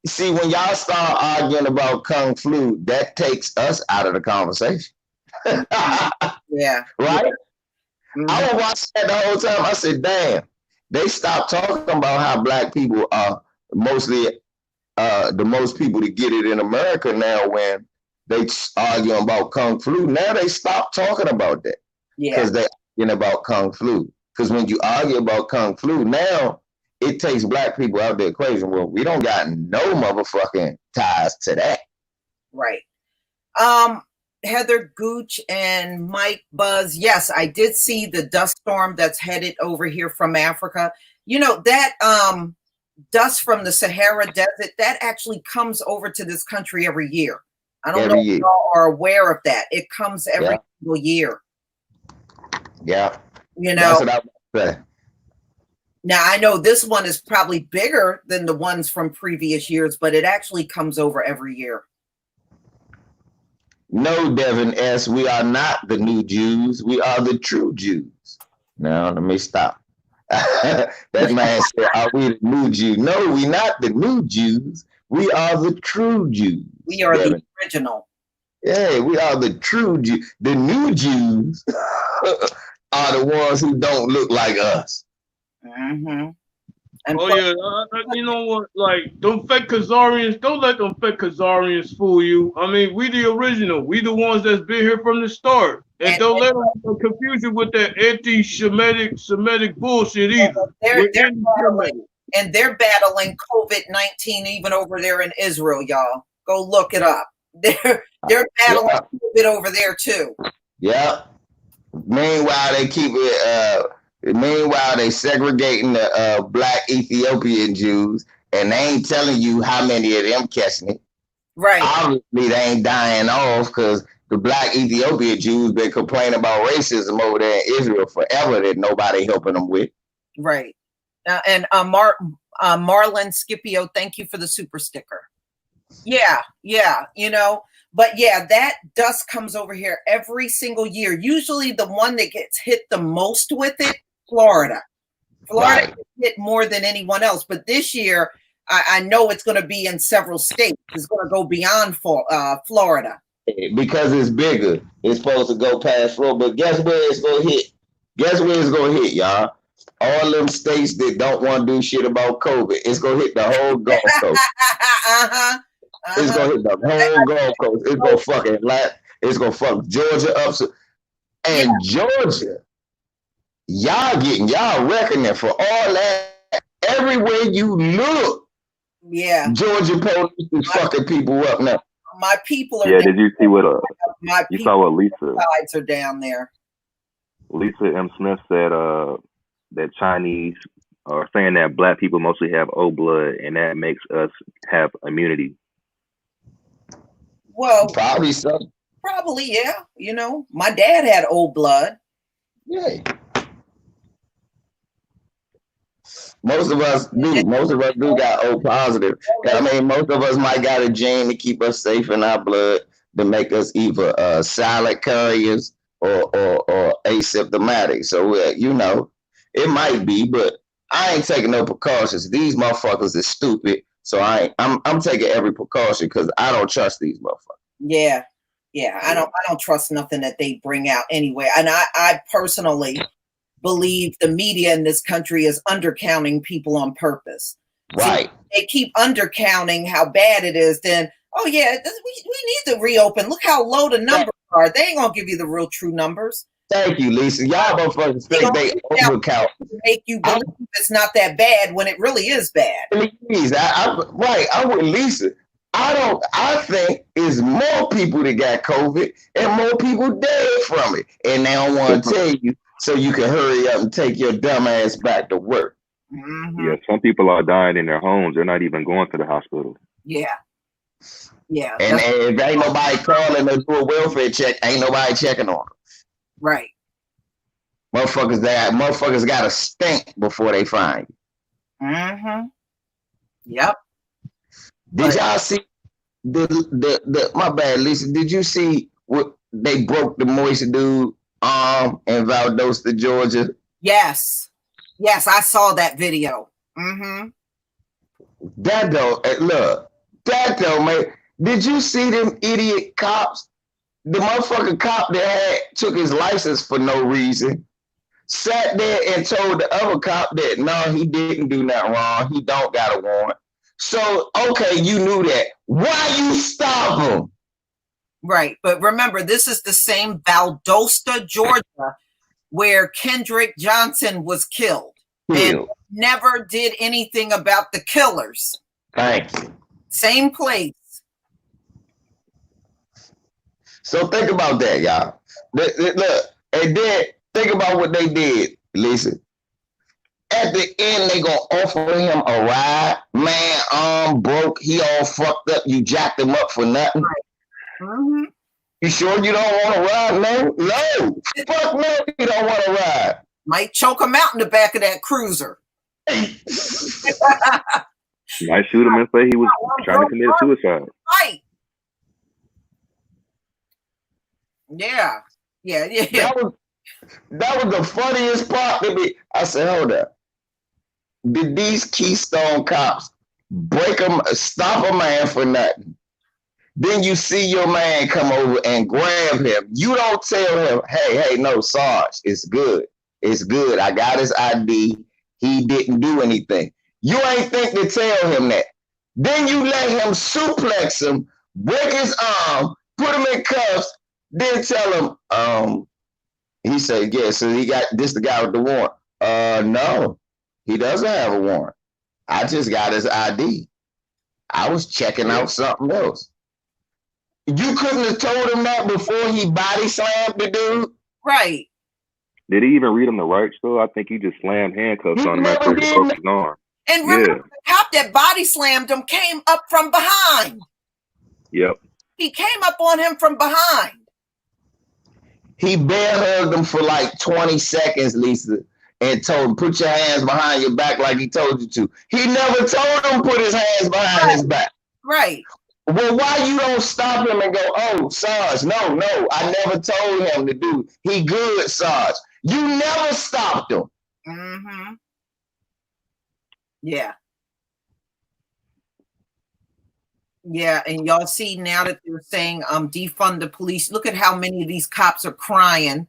See, when y'all start arguing about Kung flu, that takes us out of the conversation. Yeah. Right? Mm-hmm. I was watching that the whole time. I said, damn, they stopped talking about how black people are mostly the most people to get it in America now when they arguing about Kung flu. Now they stopped talking about that. Yeah. Because they're arguing about Kung flu. Because when you argue about Kung flu, now it takes black people out of the equation. Well, we don't got no motherfucking ties to that. Right. Heather Gooch and Mike Buzz. Yes, I did see the dust storm that's headed over here from Africa. That dust from the Sahara Desert, that actually comes over to this country every year. I don't know if y'all are aware of that. It comes every single year. Yeah. That's what I would say. Now, I know this one is probably bigger than the ones from previous years, but it actually comes over every year. No, Devin S., we are not the new Jews. We are the true Jews. Now, let me stop. That man said, "Are we the new Jews?" No, we not the new Jews. We are the true Jews. We are the original. Yeah, we are the true Jews. The new Jews are the ones who don't look like us. Mm-hmm. And you know what? Like, them fake Khazarians, don't let them fake Khazarians fool you. I mean, we the original. We the ones that's been here from the start. And don't let them confuse you with that anti-Semitic bullshit either. They're battling COVID-19 even over there in Israel, y'all. Go look it up. They're battling COVID over there too. Yeah. Meanwhile, they keep it. Meanwhile, they segregating the black Ethiopian Jews, and they ain't telling you how many of them catching it. Right. Obviously, they ain't dying off because the black Ethiopian Jews been complaining about racism over there in Israel forever that nobody helping them with. Right. And Marlon Scipio, thank you for the super sticker. Yeah, you know. But yeah, that dust comes over here every single year. Usually the one that gets hit the most with it, Florida. Florida gets hit more than anyone else. But this year, I know it's going to be in several states. It's going to go beyond Florida. Because it's bigger. It's supposed to go past Florida. But guess where it's going to hit? Guess where it's going to hit, y'all? All them states that don't want to do shit about COVID. It's going to hit the whole Gulf Coast. It's gonna hit the whole Gulf Coast. It's gonna fuck Atlanta. It's gonna fuck Georgia up. And Georgia, y'all reckoning for all that. Everywhere you look, Georgia police is fucking people up now. My people are. Yeah, did you see what? You saw what Lisa? Sides are down there. Lisa M. Smith said that Chinese are saying that black people mostly have O blood, and that makes us have immunity. Well, probably so. Probably, yeah. You know, my dad had old blood. Yeah. Most of us do. Most of us do got O positive. I mean, most of us might got a gene to keep us safe in our blood to make us either silent carriers or asymptomatic. So, you know, it might be, but I ain't taking no precautions. These motherfuckers is stupid. So I'm taking every precaution because I don't trust these motherfuckers. Yeah. I don't trust nothing that they bring out anyway. And I personally believe the media in this country is undercounting people on purpose. Right. So they keep undercounting how bad it is. Then, we need to reopen. Look how low the numbers are. They ain't gonna give you the real true numbers. Thank you, Lisa. Y'all motherfuckers think they overcount. Make you believe it's not that bad when it really is bad. Please, I'm with Lisa. I think it's more people that got COVID and more people dead from it. And they don't want to tell you so you can hurry up and take your dumb ass back to work. Mm-hmm. Yeah, some people are dying in their homes. They're not even going to the hospital. Yeah. And if ain't nobody calling or do a welfare check, ain't nobody checking on them. Right. Motherfuckers got to stink before they find you. Mm-hmm. Yep. Did y'all see the my bad, Lisa? Did you see what they broke the moist dude arm in Valdosta, Georgia? Yes, I saw that video. Mm-hmm. That don't man. Did you see them idiot cops? The motherfucking cop that took his license for no reason sat there and told the other cop that no, he didn't do nothing wrong. He don't got a warrant. So, okay, you knew that. Why you stop him? Right. But remember, this is the same Valdosta, Georgia, where Kendrick Johnson was killed. And never did anything about the killers. Thank you. Same place. So think about that, y'all. Look, and then think about what they did, Lisa. At the end, they gonna offer him a ride. Man, arm broke. He all fucked up. You jacked him up for nothing. Mm-hmm. You sure you don't want to ride? No. Fuck no, you don't want to ride. Might choke him out in the back of that cruiser. Might shoot him and say he was trying to commit suicide. Right. Yeah. That was the funniest part to me. I said, hold up. did these Keystone cops stop a man for nothing? Then you see your man come over and grab him. You don't tell him, hey, no, Sarge, it's good. It's good. I got his ID. He didn't do anything. You ain't think to tell him that. Then you let him suplex him, break his arm, put him in cuffs, then tell him, he said, yeah, so he got this the guy with the warrant. No, he doesn't have a warrant. I just got his ID. I was checking out something else. You couldn't have told him that before he body slammed the dude? Right. Did he even read him the rights though? I think he just slammed handcuffs on him after he broke his arm. And remember, the cop that body slammed him came up from behind. Yep. He came up on him from behind. He bear hugged him for like 20 seconds, Lisa, and told him, put your hands behind your back like he told you to. He never told him put his hands behind his back. Right. Well, why you don't stop him and go, oh, Sarge, no, I never told him to do. He good, Sarge. You never stopped him. Mm-hmm. Yeah. Yeah, and y'all see now that they're saying defund the police. Look at how many of these cops are crying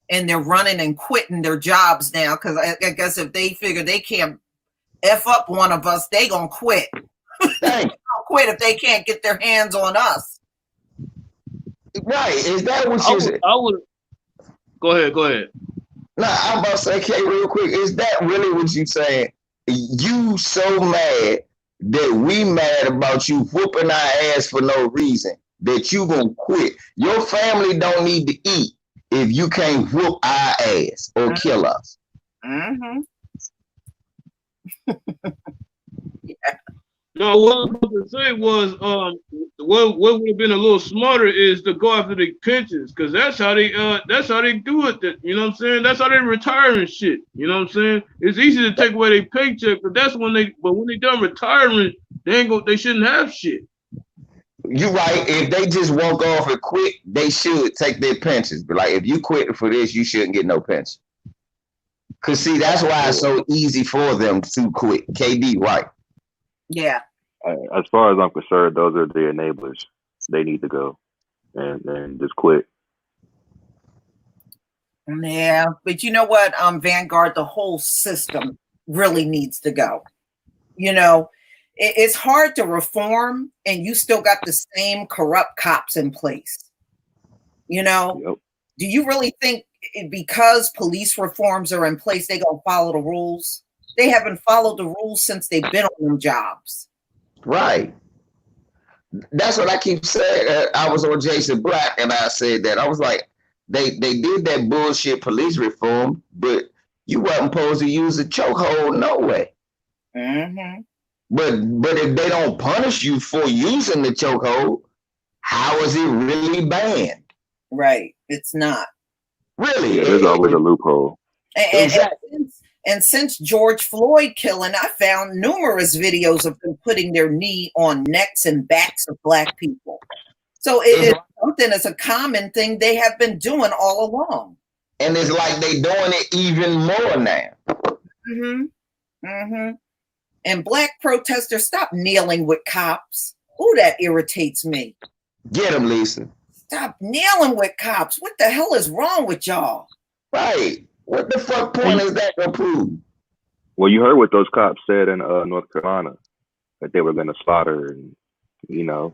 and they're running and quitting their jobs now, because I guess if they figure they can't F up one of us, they gonna quit. They gonna quit if they can't get their hands on us. Right. Is that what you said? I would go ahead. No, I'm about to say, Kay, real quick, is that really what you saying? You so mad that we mad about you whooping our ass for no reason that you gonna quit. Your family don't need to eat if you can't whoop our ass or kill us. Mm-hmm. Yeah. No, what I was about to say was, what would have been a little smarter is to go after the pensions, because that's how they do it. You know what I'm saying? That's how they retire and shit. You know what I'm saying? It's easy to take away their paycheck, but when they done retiring, they shouldn't have shit. You right. If they just walk off and quit, they should take their pensions. But like, if you quit for this, you shouldn't get no pension. Cause see, that's why it's so easy for them to quit. KD, right? Yeah. As far as I'm concerned, those are the enablers. They need to go and just quit. Yeah, but you know what, Vanguard, the whole system really needs to go. You know, it's hard to reform, and you still got the same corrupt cops in place. You know, Yep. Do you really think because police reforms are in place, they gonna follow the rules? They haven't followed the rules since they've been on them jobs. Right. That's what I keep saying. I was on Jason Black and I said that. I was like, they did that bullshit police reform, but you wasn't supposed to use a chokehold no way. Mm-hmm. But if they don't punish you for using the chokehold, how is it really banned? Right. It's not. Really? There's always a loophole. And since George Floyd killing, I found numerous videos of them putting their knee on necks and backs of Black people. So it's something that's a common thing they have been doing all along. And it's like they doing it even more now. Mm-hmm. Mm-hmm. And Black protesters, stop kneeling with cops. Ooh, that irritates me. Get them, Lisa. Stop kneeling with cops. What the hell is wrong with y'all? Right. What the fuck point is that gonna prove? Well, you heard what those cops said in North Carolina, that they were going to spot her, and you know.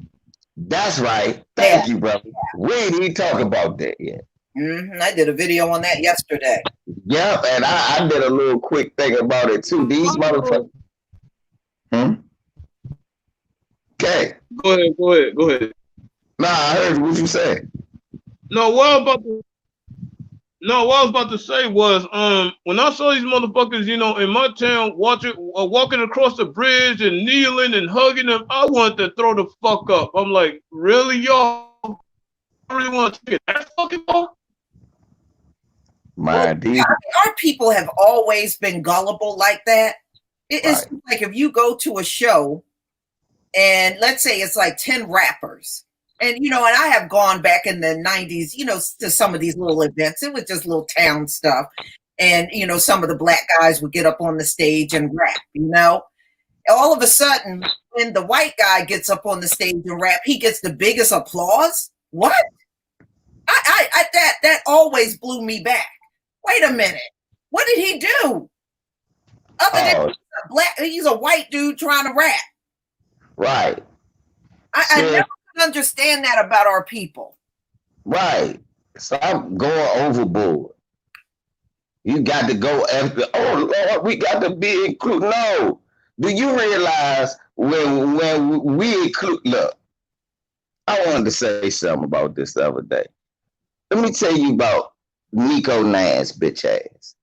That's right. Thank you, brother. We didn't talk about that yet. Mm-hmm. I did a video on that yesterday. Yep, and I did a little quick thing about it too. These motherfuckers. Okay. Go ahead. Nah, I heard what you said. No, what I was about to say was, when I saw these motherfuckers, you know, in my town, walking across the bridge and kneeling and hugging them, I wanted to throw the fuck up. I'm like, really, y'all? I really want to take it that fucking far? Our people have always been gullible like that. It's like if you go to a show and let's say it's like 10 rappers. And, you know, and I have gone back in the 90s, you know, to some of these little events. It was just little town stuff. And, you know, some of the black guys would get up on the stage and rap, you know. All of a sudden, when the white guy gets up on the stage and rap, he gets the biggest applause. What? That always blew me back. Wait a minute. What did he do? Other than he's a white dude trying to rap. Right. I never could understand that about our people. Right. Stop going overboard. You got to go after, oh Lord, we got to be included. No. Do you realize when we include, look, I wanted to say something about this the other day. Let me tell you about Nico Nash, bitch ass.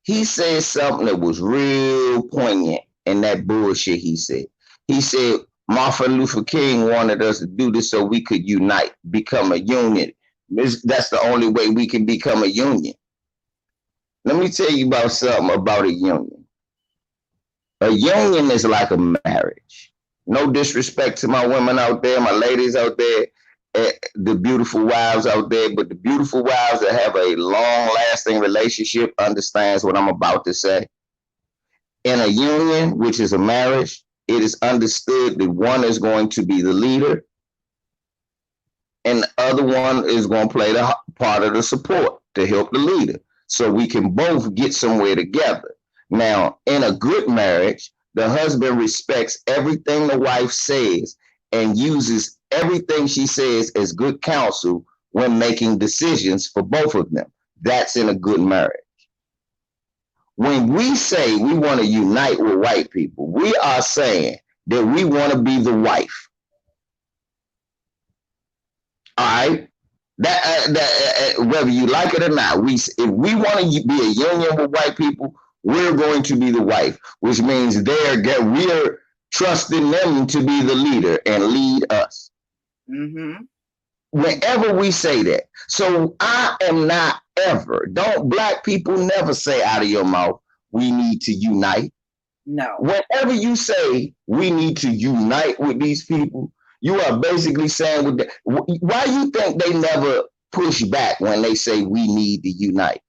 He said something that was real poignant in that bullshit he said. He said, Martin Luther King wanted us to do this so we could unite, become a union. That's the only way we can become a union. Let me tell you about something about a union. A union is like a marriage. No disrespect to my women out there, my ladies out there, the beautiful wives out there, but the beautiful wives that have a long-lasting relationship understands what I'm about to say. In a union, which is a marriage, it is understood that one is going to be the leader and the other one is going to play the part of the support to help the leader. So we can both get somewhere together. Now, in a good marriage, the husband respects everything the wife says and uses everything she says as good counsel when making decisions for both of them. That's in a good marriage. When we say we want to unite with white people, we are saying that we want to be the wife. All right? Whether you like it or not, if we want to be a union with white people, we're going to be the wife, which means we're trusting them to be the leader and lead us. Mm-hmm. Whenever we say that. So I am not ever, black people never say out of your mouth, we need to unite. No. Whenever you say we need to unite with these people, you are basically saying, why you think they never push back when they say we need to unite?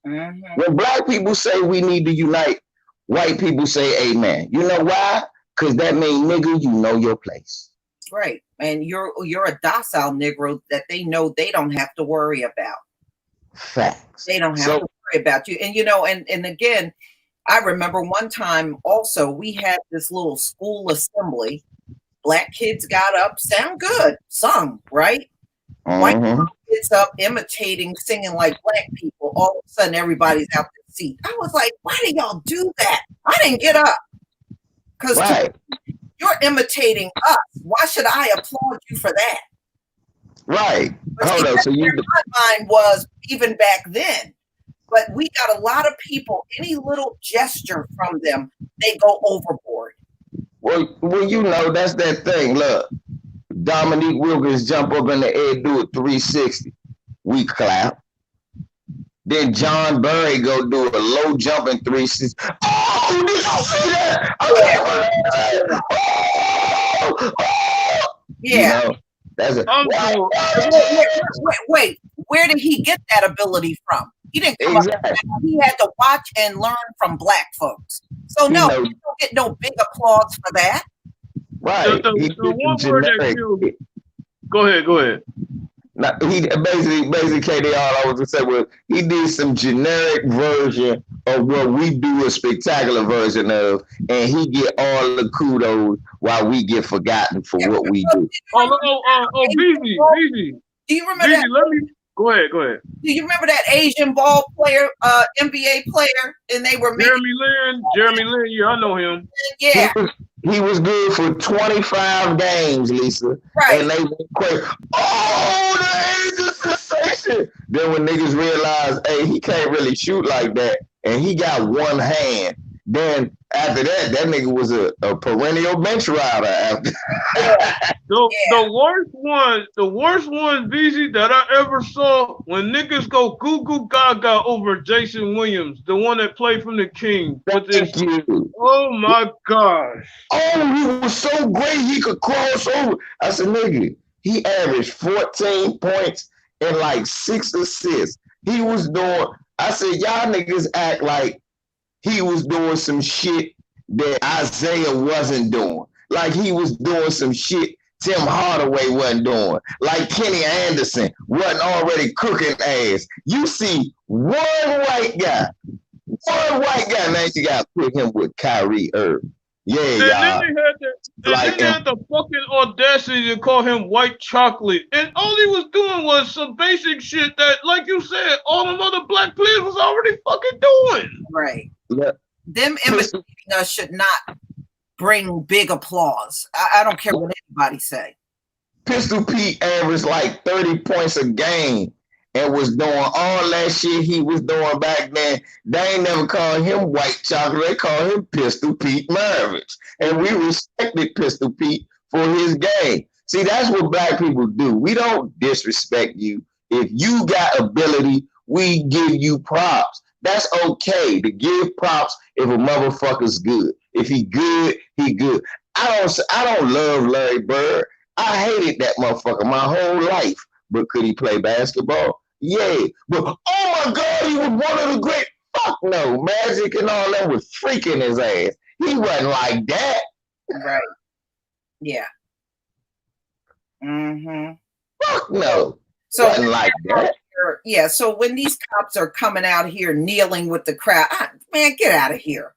Mm-hmm. When black people say we need to unite, white people say amen. You know why? Because that means, nigga, you know your place. Right. And you're a docile Negro that they know they don't have to worry about. Facts. They don't have to worry about you. And, you know, and again, I remember one time also we had this little school assembly. Black kids got up, sound good, sung, right? Mm-hmm. White kids up imitating, singing like black people. All of a sudden, everybody's out the seat. I was like, why did y'all do that? I didn't get up. Because you're imitating us. Why should I applaud you for that? Right. Hold on. So my mind was even back then. But we got a lot of people, any little gesture from them, they go overboard. Well, you know, that's that thing. Look, Dominique Wilkins jump up in the air, do a 360. We clap. Then John Burry go do a low jumping 360. Oh, did you see that? Yeah. You know, that's wait. Where did he get that ability from? He didn't come up with that. He had to watch and learn from black folks. So no, you don't get no big applause for that. Right. The one word that you go ahead. Now, he basically KD, all I was gonna say was he did some generic version of what we do a spectacular version of, and he get all the kudos while we get forgotten for what we do. BZ. Do you remember that? Go ahead. Do you remember that Asian ball player, NBA player, and they were Jeremy Lin? Yeah, I know him. Yeah. He was good for 25 games, Lisa. Right. And they went crazy. Oh, the Asian sensation. Then when niggas realized, hey, he can't really shoot like that, and he got one hand, then after that nigga was a perennial bench rider after. The worst one, BZ, that I ever saw when niggas go goo goo gaga over Jason Williams, the one that played from the Kings. Thank you. Oh my gosh. Oh, he was so great he could cross over. I said, nigga, he averaged 14 points and like 6 assists. He was doing, I said, y'all niggas act like he was doing some shit that Isaiah wasn't doing. Like he was doing some shit Tim Hardaway wasn't doing. Like Kenny Anderson wasn't already cooking ass. You see one white guy, now you got to put him with Kyrie Irving. Yeah, y'all. Then they had the fucking audacity to call him white chocolate. And all he was doing was some basic shit that, like you said, all them other black players was already fucking doing. Right. Yeah. Them imitating us should not bring big applause. I don't care what anybody say. Pistol Pete averaged like 30 points a game and was doing all that shit he was doing back then. They ain't never called him white chocolate. They called him Pistol Pete Maravich. And we respected Pistol Pete for his game. See, that's what black people do. We don't disrespect you. If you got ability, we give you props. That's okay to give props if a motherfucker's good. If he good, he good. I don't love Larry Bird. I hated that motherfucker my whole life. But could he play basketball? Yeah. But oh my God, he was one of the great. Fuck no. Magic and all that was freaking his ass. He wasn't like that. Right. Yeah. Mm-hmm. Fuck no. So wasn't like that. Yeah. So when these cops are coming out here kneeling with the crowd, man, get out of here.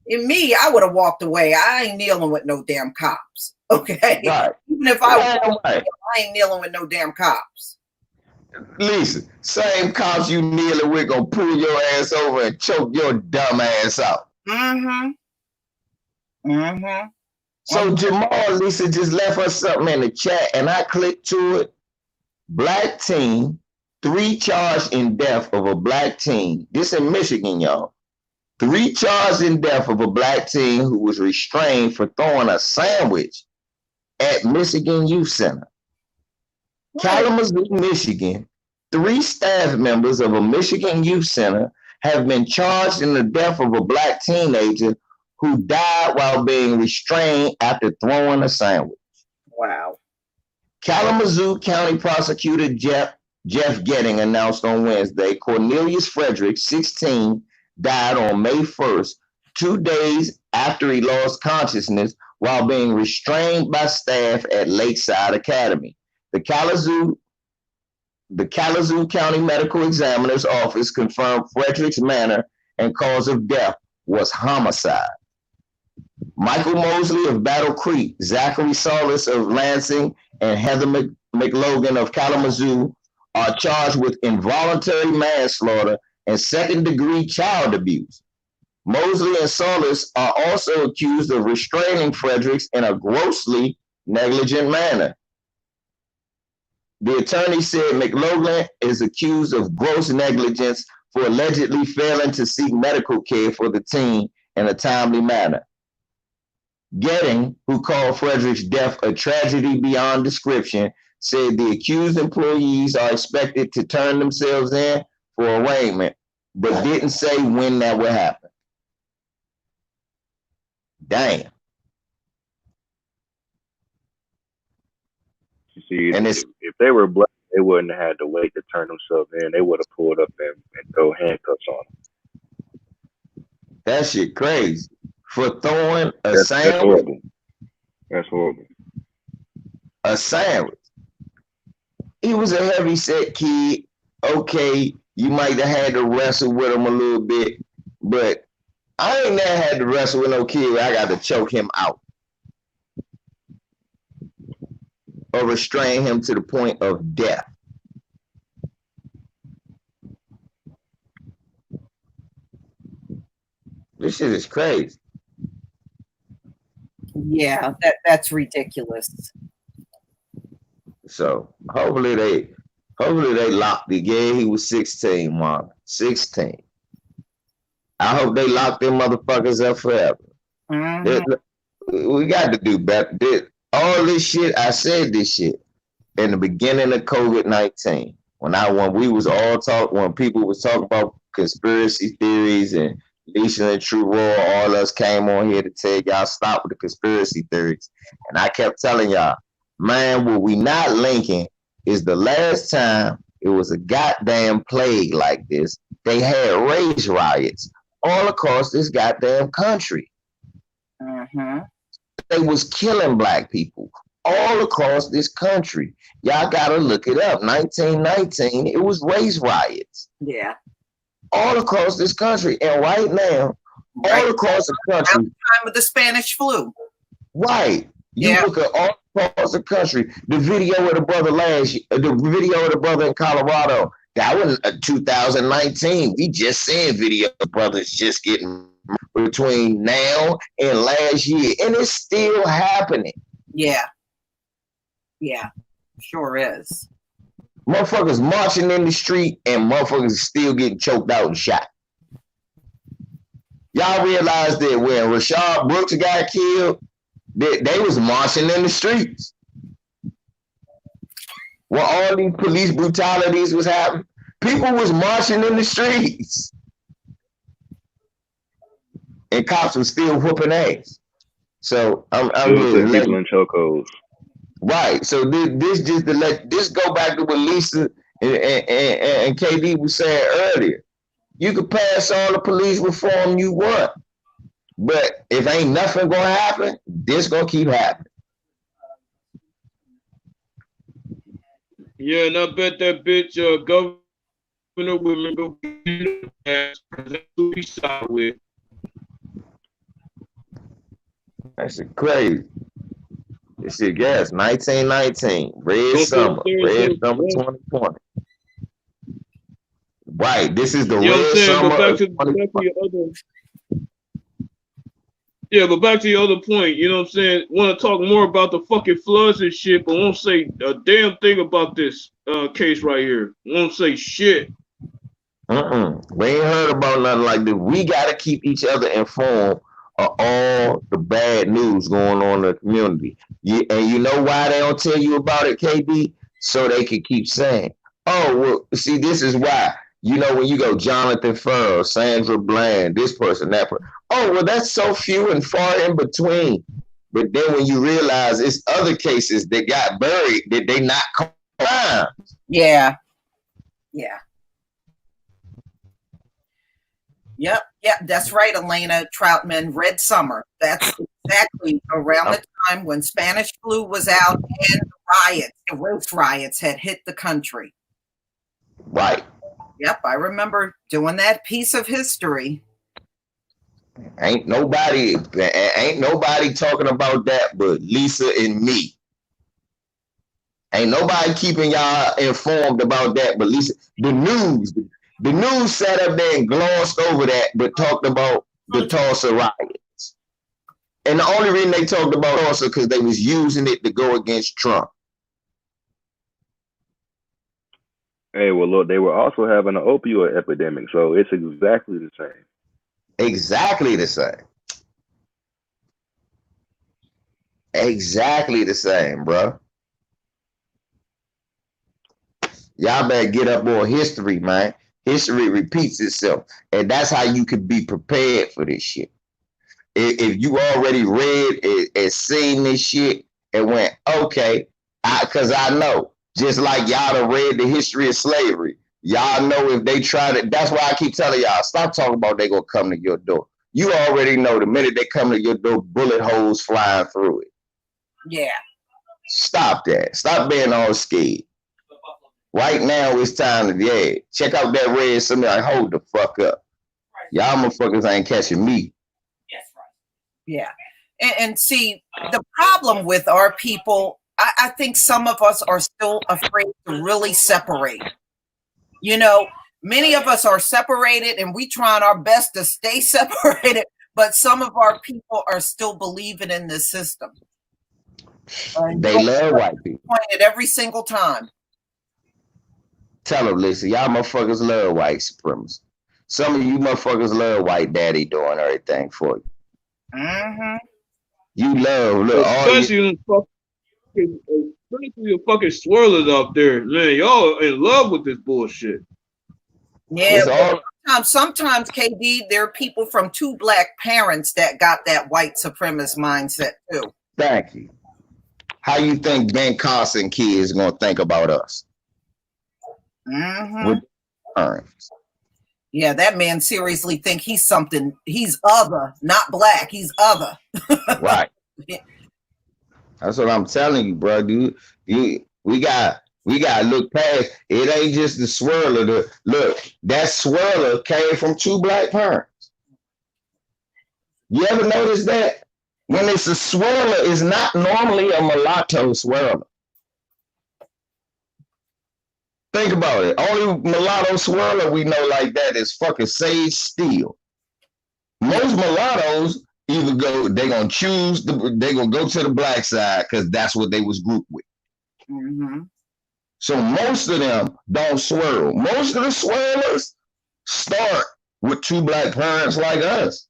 In me, I would have walked away. I ain't kneeling with no damn cops. Okay. Right. Even if I ain't kneeling with no damn cops. Listen, same cops you kneeling with gonna pull your ass over and choke your dumb ass out. Mm-hmm. Mm-hmm. So Jamal, Lisa just left us something in the chat and I clicked to it. Black teen, 3 charged in death of a black teen. This in Michigan, y'all. 3 charged in death of a black teen who was restrained for throwing a sandwich at Michigan Youth Center. Kalamazoo, Michigan. 3 staff members of a Michigan Youth Center have been charged in the death of a black teenager who died while being restrained after throwing a sandwich. Wow. Kalamazoo County Prosecutor Jeff Getting announced on Wednesday Cornelius Frederick, 16, died on May 1st, 2 days after he lost consciousness while being restrained by staff at Lakeside Academy. The Kalamazoo County Medical Examiner's Office confirmed Frederick's manner and cause of death was homicide. Michael Mosley of Battle Creek, Zachary Solis of Lansing, and Heather McLogan of Kalamazoo are charged with involuntary manslaughter and second-degree child abuse. Mosley and Solis are also accused of restraining Fredericks in a grossly negligent manner. The attorney said McLogan is accused of gross negligence for allegedly failing to seek medical care for the teen in a timely manner. Getting, who called Frederick's death a tragedy beyond description, said the accused employees are expected to turn themselves in for arraignment, but didn't say when that would happen. Damn. You see, and if they were black, they wouldn't have had to wait to turn themselves in. They would have pulled up and throw handcuffs on them. That shit crazy. For throwing a sandwich. That's horrible. That's horrible. A sandwich. He was a heavy-set kid. Okay, you might have had to wrestle with him a little bit, but I ain't never had to wrestle with no kid where I got to choke him out or restrain him to the point of death. This shit is crazy. Yeah, that's ridiculous. So hopefully they locked the yeah, he was 16, Mom. 16. I hope they lock them motherfuckers up forever. Mm-hmm. We got to do better. All this shit, I said this shit in the beginning of COVID-19. When people was talking about conspiracy theories and Lisa and True Roy, all us came on here to tell y'all stop with the conspiracy theories. And I kept telling y'all, man, what we not linking is the last time it was a goddamn plague like this, they had race riots all across this goddamn country. Mm-hmm. They was killing black people all across this country. Y'all gotta look it up. 1919, it was race riots. Yeah. All across this country. And right now, all across the country. Time of the Spanish flu. Right. You look at all across the country. The video of the brother the video of the brother in Colorado, that was 2019. We just seeing video of brothers just getting between now and last year. And it's still happening. Yeah. Yeah. Sure is. Motherfuckers marching in the street and motherfuckers still getting choked out and shot. Y'all realize that when Rashad Brooks got killed, they was marching in the streets. When all these police brutalities was happening, people was marching in the streets. And cops was still whooping ass. So I'm people in chokeholds. Right. So this just to let this go back to what Lisa and KD was saying earlier. You could pass all the police reform you want, but if ain't nothing gonna happen, this gonna keep happening. Yeah, and I bet that bitch Governor Women go that's who he side with. That's crazy. This shit, yes, 1919, Red Summer 2020. Right, this is the Red Summer. But back to your other point, you know what I'm saying? Want to talk more about the fucking floods and shit, but won't say a damn thing about this case right here. Won't say shit. We ain't heard about nothing like this. We got to keep each other informed of all the bad news going on in the community. And you know why they don't tell you about it, KB? So they can keep saying, oh, well, see, this is why. You know, when you go Jonathan Farrell, Sandra Bland, this person, that person. Oh, well, that's so few and far in between. But then when you realize it's other cases that got buried that they not crimes. Yeah. Yeah. Yep, that's right, Elena Troutman. Red Summer. That's exactly around the time when Spanish flu was out and the race riots had hit the country. Right. Yep, I remember doing that piece of history. Ain't nobody talking about that but Lisa and me. Ain't nobody keeping y'all informed about that but Lisa. The news sat up there and glossed over that, but talked about the Tulsa riots. And the only reason they talked about Tulsa because they was using it to go against Trump. Hey, well, look, they were also having an opioid epidemic, so it's exactly the same. Exactly the same. Exactly the same, bro. Y'all better get up on history, man. History repeats itself, and that's how you can be prepared for this shit. If you already read and seen this shit and went, okay, because I know, just like y'all done read the history of slavery, y'all know if they try to, that's why I keep telling y'all, stop talking about they gonna come to your door. You already know the minute they come to your door, bullet holes flying through it. Yeah. Stop that. Stop being all scared. Right now, it's time to, check out that Red Summer. Like, hold the fuck up. Y'all motherfuckers ain't catching me. Yes, right. Yeah. And see, the problem with our people, I think some of us are still afraid to really separate. You know, many of us are separated and we trying our best to stay separated, but some of our people are still believing in this system. They love white people. It every single time. Tell them, listen, y'all motherfuckers love white supremacy. Some of you motherfuckers love white daddy doing everything for you. Mm-hmm. You love, look, especially the fucking swirlers out there, man. Y'all in love with this bullshit. Yeah, sometimes KD, there are people from two black parents that got that white supremacist mindset too. Thank you. How you think Ben Carson kids gonna think about us? Mm-hmm. With yeah, that man seriously think he's something. He's other, not black. He's other. right. That's what I'm telling you, bro. Dude, we got to look past. It ain't just the swirler. Look, that swirler came from 2 black parents. You ever notice that? When it's a swirler, it's not normally a mulatto swirler. Think about it. Only mulatto swirler we know like that is fucking Sage Steele. Most mulattoes either they're gonna go to the black side because that's what they was grouped with. Mm-hmm. So most of them don't swirl. Most of the swirlers start with 2 black parents like us.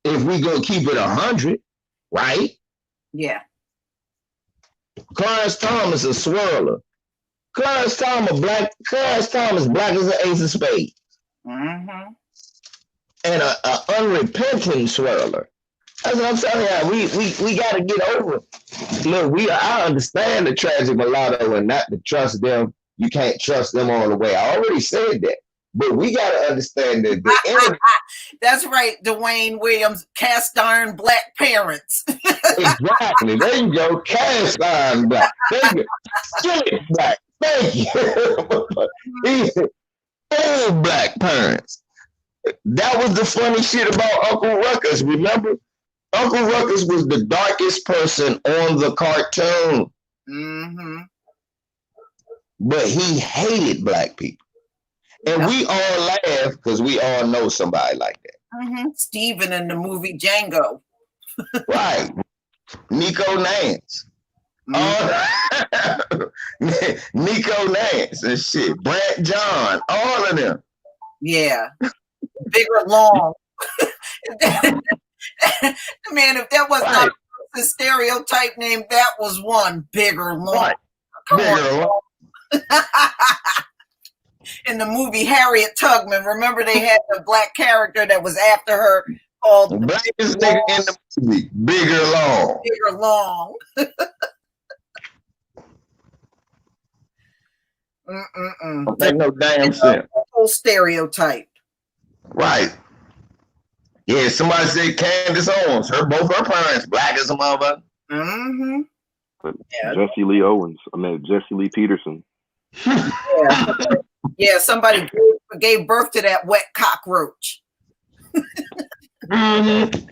If we go keep it 100, right? Yeah. Clarence Thomas a swirler. Clarence Thomas black as an ace of spades. Mm-hmm. And a unrepentant swirler. That's what I'm telling you. We got to get over it. Look, I understand the tragic mulatto and not to trust them. You can't trust them all the way. I already said that. But we got to understand that the enemy. That's right, Dwayne Williams, cast iron black parents. Exactly. There you go. Cast iron black. There you go. Skillet black. Thank you. Old black parents. That was the funny shit about Uncle Ruckus. Remember? Uncle Ruckus was the darkest person on the cartoon. Mm-hmm. But he hated black people. And we all laugh because we all know somebody like that. Mm-hmm. Steven in the movie Django. Right. Nico Nance. Mm-hmm. Nico Nance and shit. Brant John. All of them. Yeah. Bigger Long. Man, if that was not the stereotype name, that was one. Bigger Long. Right. Come Bigger on. Long. In the movie Harriet Tubman, remember they had the black character that was after her called the blackest nigga in the movie. Bigger Long. Bigger Long. Make no damn sense. Whole stereotype. Right. Yeah, somebody said Candace Owens. Both her parents black as a mother. Mm-hmm. Yeah. Jesse Lee Peterson. Yeah, somebody gave birth to that wet cockroach. Mm-hmm.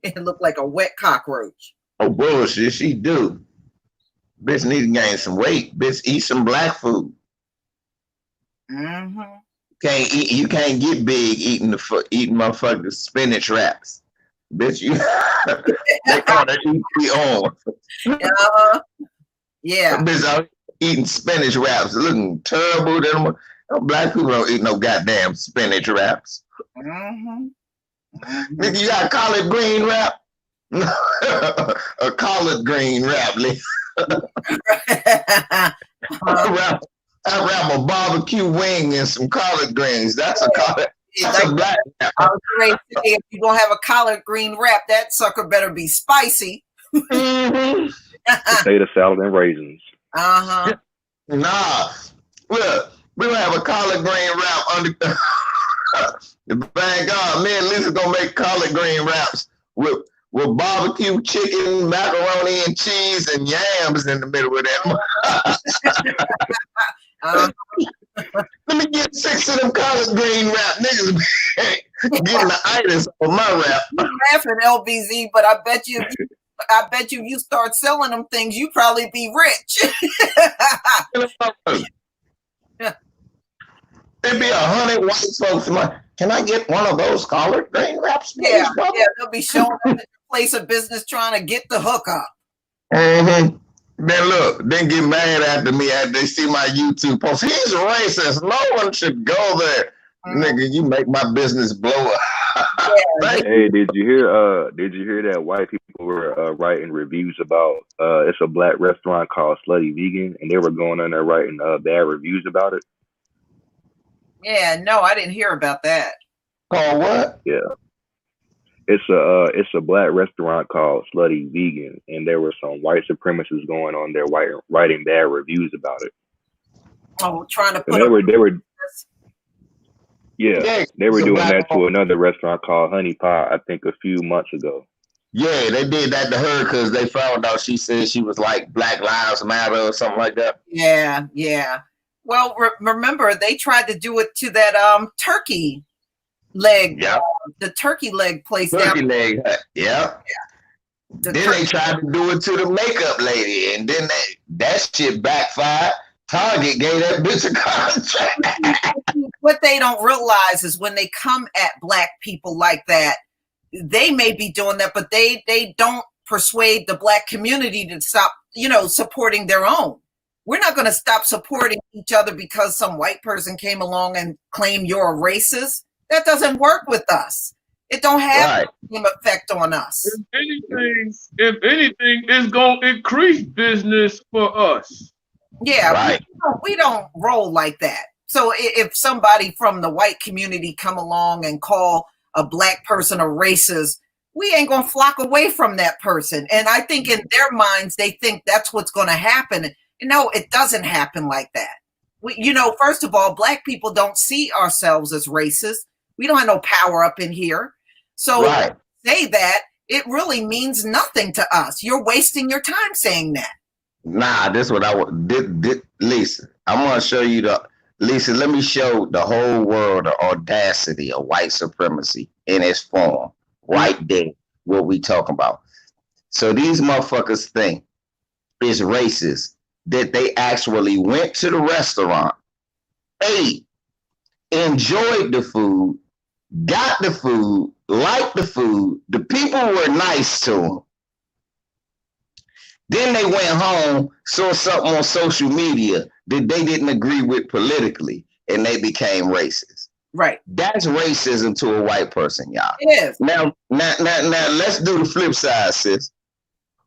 It looked like a wet cockroach. Oh, bullshit, she do. Bitch need to gain some weight. Bitch eat some black food. Mm-hmm. You can't get big eating motherfucking spinach wraps. Bitch, you they call that EPO. Yeah. Bitch out eating spinach wraps, looking terrible. Them black people don't eat no goddamn spinach wraps. Mm-hmm. Nigga, you got a collard green wrap? A collard green wrap. I wrap a barbecue wing and some collard greens. That's a collard. That's a black wrap. I was ready to say, if you're going to have a collard green wrap, that sucker better be spicy. Mm-hmm. Potato salad and raisins. Uh-huh. Nah. Look, we gonna have a collard green wrap under thank God, me and Lisa gonna make collard green wraps with barbecue chicken, macaroni and cheese, and yams in the middle of that. Let me get 6 of them collard green wrap. Niggas getting the itis on my wrap. I'm laughing, LBZ, but I bet you if you start selling them things, you probably be rich. There'd be 100 white folks like, can I get one of those collard green wraps? Please, Yeah, brother? they'll be showing up at your place of business trying to get the hookup. Mm-hmm. Then get mad after me after they see my YouTube post. He's racist. No one should go there. Mm-hmm. Nigga, you make my business blow up. Hey, did you hear that white people were writing reviews about it's a black restaurant called Slutty Vegan, and they were going on there writing bad reviews about it? Yeah, no, I didn't hear about that. Oh, what? Yeah. It's a black restaurant called Slutty Vegan, and there were some white supremacists going on there writing bad reviews about it. Oh, trying to put. They were. Yeah, they were so doing black that to another restaurant called Honey Pot, I think, a few months ago. Yeah, they did that to her because they found out she said she was like Black Lives Matter or something like that. Yeah, yeah. Well, remember they tried to do it to that turkey leg, Yeah, the turkey leg place turkey down. leg. Yeah. Then they tried to do it to the makeup lady, and then that shit backfired. Target gave that bitch a contract. What they don't realize is when they come at black people like that, they may be doing that, but they don't persuade the black community to stop, supporting their own. We're not going to stop supporting each other because some white person came along and claimed you're a racist. That doesn't work with us. It don't have the same effect on us. If anything, it's going to increase business for us. Yeah, we don't roll like that. So if somebody from the white community come along and call a black person a racist, we ain't gonna flock away from that person. And I think in their minds, they think that's what's gonna happen. No, it doesn't happen like that. First of all, black people don't see ourselves as racist. We don't have no power up in here. So say that, it really means nothing to us. You're wasting your time saying that. Nah, this is what I want. Lisa, I'm gonna show you Lisa, let me show the whole world the audacity of white supremacy in its form. Right there, what we talking about. So these motherfuckers think it's racist that they actually went to the restaurant, ate, enjoyed the food, got the food, liked the food, the people were nice to them. Then they went home, saw something on social media that they didn't agree with politically, and they became racist. Right. That's racism to a white person, y'all. It is. Now, let's do the flip side, sis.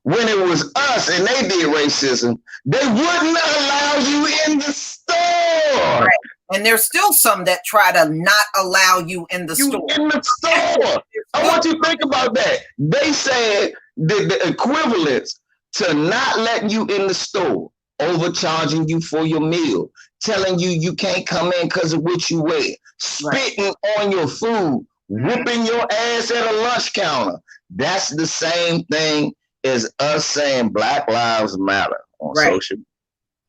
When it was us and they did racism, they wouldn't allow you in the store. Right. And there's still some that try to not allow you in the store. In the store. I want you to think about that. They said the equivalence to not letting you in the store, overcharging you for your meal, telling you can't come in because of what you wear, spitting on your food, whooping your ass at a lunch counter. That's the same thing as us saying Black Lives Matter on social media.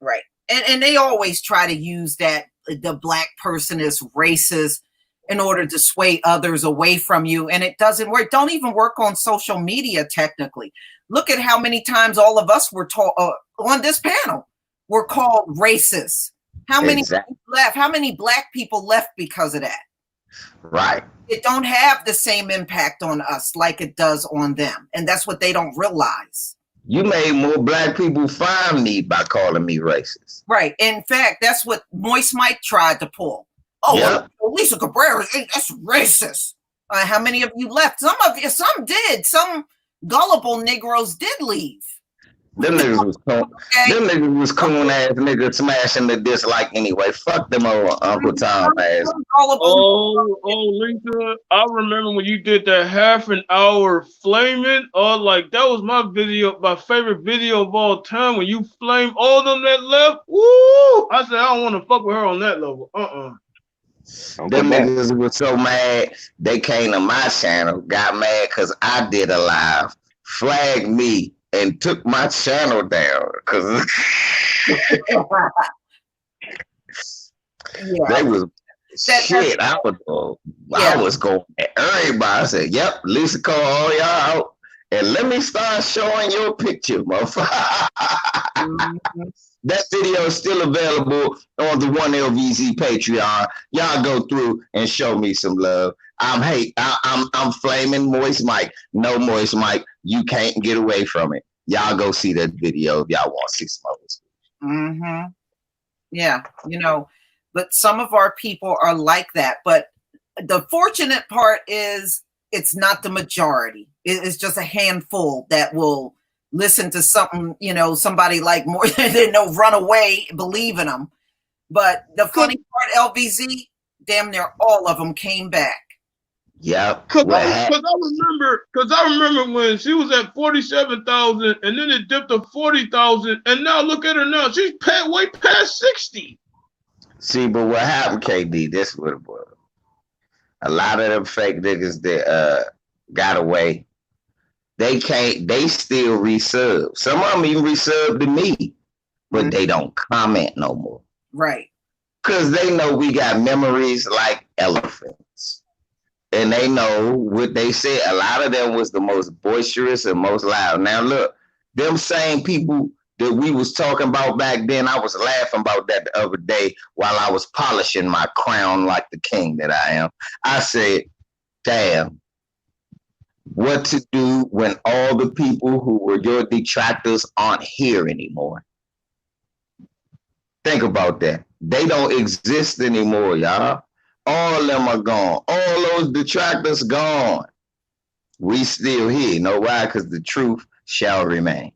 Right. And they always try to use that the black person is racist in order to sway others away from you. And it doesn't work. Don't even work on social media technically. Look at how many times all of us were taught on this panel were called racist. How many left? How many black people left because of that? Right. It don't have the same impact on us like it does on them. And that's what they don't realize. You made more black people find me by calling me racist. Right. In fact, that's what Moist Mike tried to pull. Oh, Lisa Cabrera, that's racist. How many of you left? Some did. Some gullible Negroes did leave. Them niggas was cool. Them niggas was coon ass niggas smashing the dislike anyway. Fuck them old Uncle Tom ass. Lisa, I remember when you did that half an hour flaming. That was my favorite video of all time. When you flamed all of them that left. Woo! I said I don't want to fuck with her on that level. Them niggas was so mad they came to my channel, got mad because I did a live, flagged me, and took my channel down because they was shit. I was going at everybody. I said, "Yep, Lisa called all y'all out, and let me start showing your picture, motherfucker." That video is still available on the 1LVZ Patreon. Y'all go through and show me some love. I'm flaming Moist Mike. No, Moist Mike, you can't get away from it. Y'all go see that video if y'all want to see some of it. Yeah, but some of our people are like that. But the fortunate part is it's not the majority. It's just a handful that will listen to something, somebody like more than no run away, believe in them. But the funny part, LVZ, damn near all of them came back. Yeah, because I remember when she was at 47,000, and then it dipped to 40,000, and now look at her now. She's way past 60. See, but what happened, KD? This what it was. A lot of them fake niggas that got away, they still resub. Some of them even resub to me, but they don't comment no more. Right. Because they know we got memories like elephants. And they know what they said. A lot of them was the most boisterous and most loud. Now look, them same people that we was talking about back then, I was laughing about that the other day while I was polishing my crown like the king that I am. I said, damn, what to do when all the people who were your detractors aren't here anymore? Think about that. They don't exist anymore, y'all. All of them are gone. All those detractors gone. We still here. You know why? Because the truth shall remain.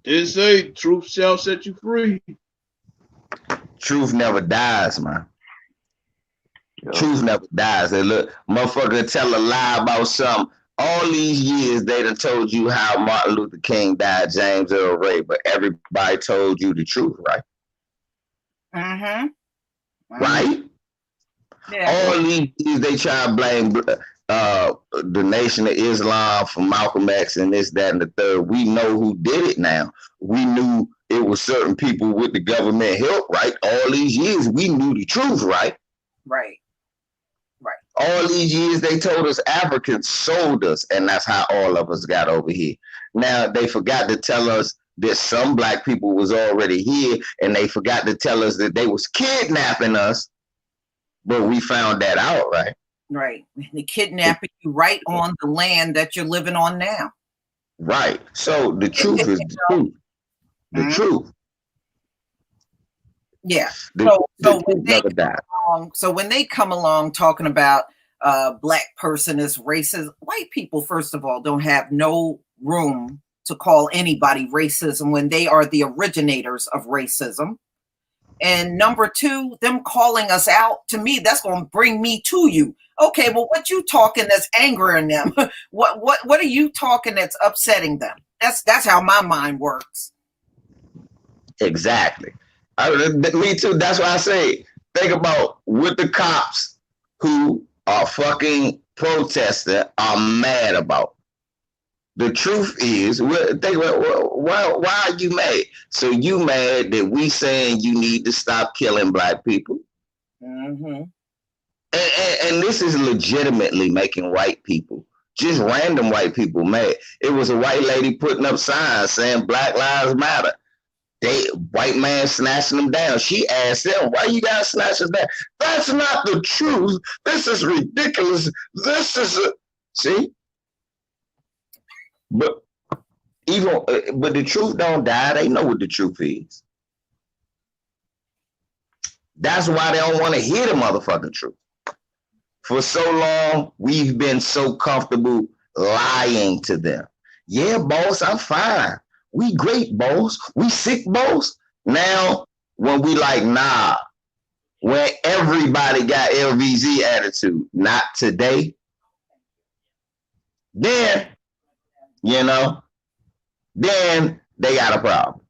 It say truth shall set you free. Truth never dies, man. Yeah. Truth never dies. And look, motherfucker tell a lie about something. All these years they done told you how Martin Luther King died, James Earl Ray, but everybody told you the truth, right? Right? Yeah. All these years they try to blame the Nation of Islam for Malcolm X and this, that, and the third. We know who did it now. We knew it was certain people with the government help, right? All these years we knew the truth, right? Right. All these years they told us Africans sold us, and that's how all of us got over here. Now they forgot to tell us that some black people was already here, and they forgot to tell us that they was kidnapping us, but we found that out, right? Right. They kidnapping you right on the land that you're living on now. Right. So the truth is the truth. The truth. Yeah. The So truth never died. So when they come along talking about black person is racist, white people, first of all, don't have no room to call anybody racism when they are the originators of racism. And number two, them calling us out, to me, that's going to bring me to you. Okay, well, what you talking that's angering them? What are you talking that's upsetting them? That's how my mind works. Exactly. Me too. That's why I say, think about what the cops who are fucking protesting are mad about. The truth is, think about, why are you mad? So you mad that we saying you need to stop killing black people? Mm-hmm. And this is legitimately making white people, just random white people, mad. It was a white lady putting up signs saying Black Lives Matter. White man snatching them down. She asked them, why you guys snatch us down? That's not the truth. This is ridiculous. This is see? But the truth don't die. They know what the truth is. That's why they don't want to hear the motherfucking truth. For so long, we've been so comfortable lying to them. Yeah, boss, I'm fine. We great, boss. We sick, boss. Now, when we like, nah, when everybody got LVZ attitude, not today, then, then they got a problem.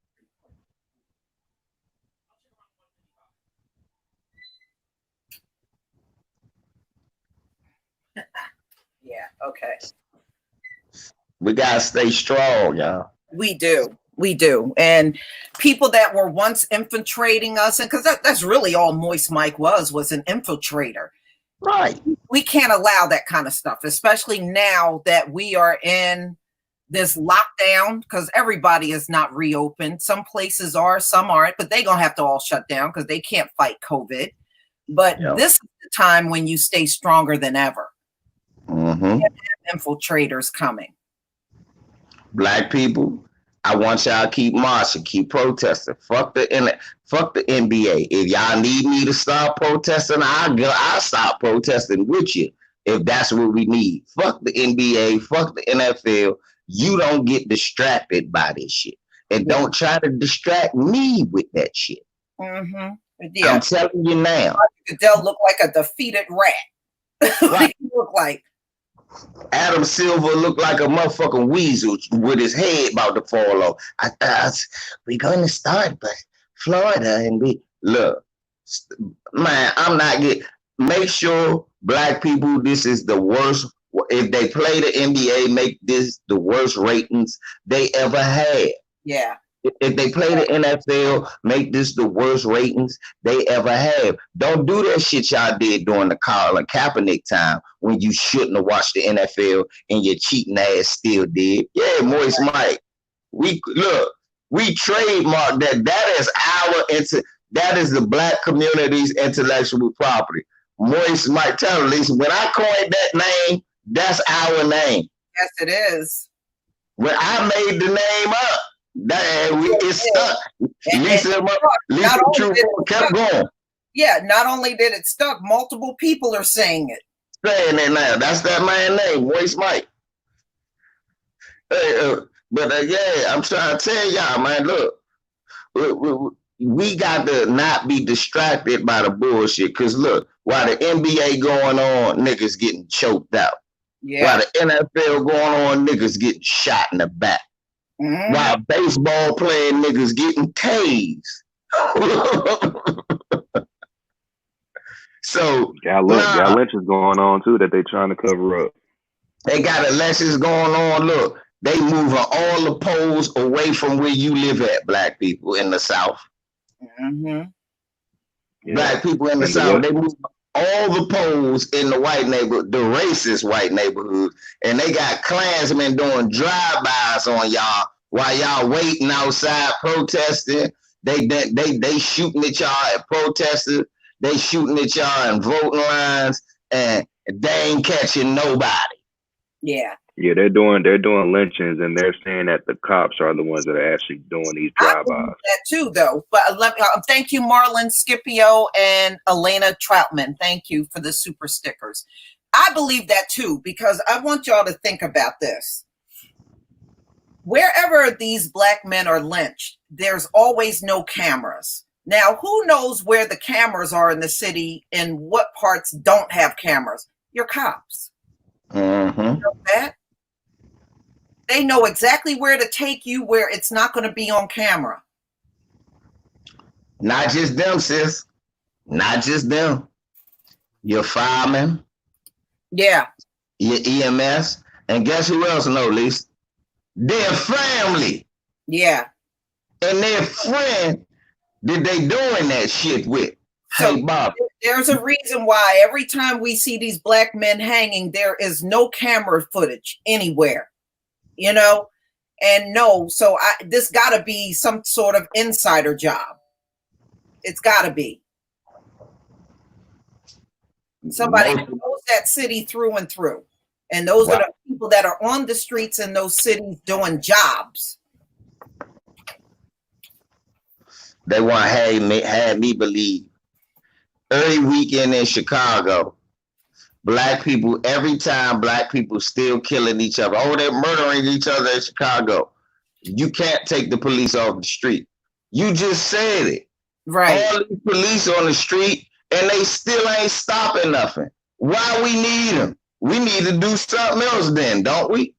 Yeah, okay. We gotta stay strong, y'all. We do. And people that were once infiltrating us, and because that's really all Moist Mike was an infiltrator. Right. We can't allow that kind of stuff, especially now that we are in this lockdown, because everybody is not reopened. Some places are, some aren't, but they're going to have to all shut down because they can't fight COVID. But this is the time when you stay stronger than ever. Mm-hmm. Infiltrators coming. Black people, I want y'all to keep marching, keep protesting. Fuck the NBA. If y'all need me to stop protesting, I'll stop protesting with you if that's what we need. Fuck the NBA, fuck the NFL. You don't get distracted by this shit. And don't try to distract me with that shit. Mm-hmm. Yeah. I'm telling you now. They'll look like a defeated rat. Right. Look like. Adam Silver looked like a motherfucking weasel with his head about to fall off. We're going to start, but Florida and we look, man. I'm not getting. Make sure black people. This is the worst. If they play the NBA, make this the worst ratings they ever had. Yeah. If they play the NFL, make this the worst ratings they ever have. Don't do that shit y'all did during the Colin Kaepernick time when you shouldn't have watched the NFL and your cheating ass still did. Yeah, Moist Mike. We trademarked that. That is the black community's intellectual property. Moist Mike, tell them, listen, when I coined that name, that's our name. Yes, it is. When I made the name up, it's stuck. Lisa True kept going. Yeah, not only did it stuck, multiple people are saying it. Saying it now. That's that man's name, Moist Mike. Yeah, I'm trying to tell y'all, man, look, we got to not be distracted by the bullshit. Because look, while the NBA going on, niggas getting choked out. Yeah. While the NFL going on, niggas getting shot in the back. Mm-hmm. While baseball playing niggas getting tased. So got lynches going on too that they trying to cover up. They got elections going on. Look, they moving all the polls away from where you live at, black people in the South. Mm-hmm. Yeah. Black people in the South, they move all the polls in the white neighborhood, the racist white neighborhood, and they got Klansmen doing drive-bys on y'all while y'all waiting outside protesting. They shooting at y'all at protesters. They shooting at y'all in voting lines, and they ain't catching nobody. Yeah. Yeah, they're doing lynchings, and they're saying that the cops are the ones that are actually doing these drive-bys. That too, though. But thank you, Marlon Scipio and Elena Troutman. Thank you for the super stickers. I believe that too, because I want y'all to think about this. Wherever these black men are lynched, there's always no cameras. Now, who knows where the cameras are in the city and what parts don't have cameras? Your cops. Mm-hmm. You know that? They know exactly where to take you where it's not going to be on camera. Not just them, sis. Not just them. Your firemen. Yeah. Your EMS. And guess who else know, Lisa? Their family. Yeah. And their friend that they doing that shit with. So hey, Bob. There's a reason why every time we see these black men hanging, there is no camera footage anywhere. You know, and no, so this got to be some sort of insider job. It's got to be somebody who knows that city through and through, and those are the people that are on the streets in those cities doing jobs. They want to have me believe every weekend in Chicago. Black people, every time black people still killing each other. Oh, they're murdering each other in Chicago. You can't take the police off the street. You just said it. Right. All these police on the street and they still ain't stopping nothing. Why we need them? We need to do something else then, don't we?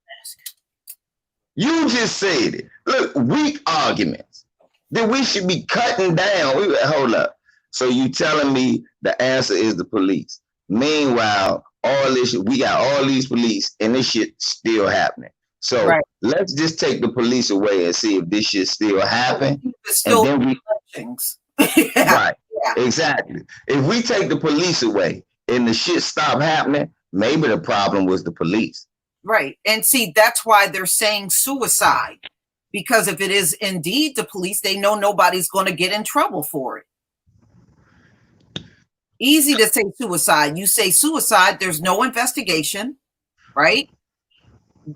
You just said it. Look, weak arguments. Then we should be cutting down. Hold up. So you telling me the answer is the police. Meanwhile, we got all these police and this shit still happening. So let's just take the police away and see if this shit still happen. Right, yeah. Exactly. If we take the police away and the shit stop happening, maybe the problem was the police. Right. And see, that's why they're saying suicide. Because if it is indeed the police, they know nobody's going to get in trouble for it. Easy to say suicide. You say suicide, there's no investigation, right?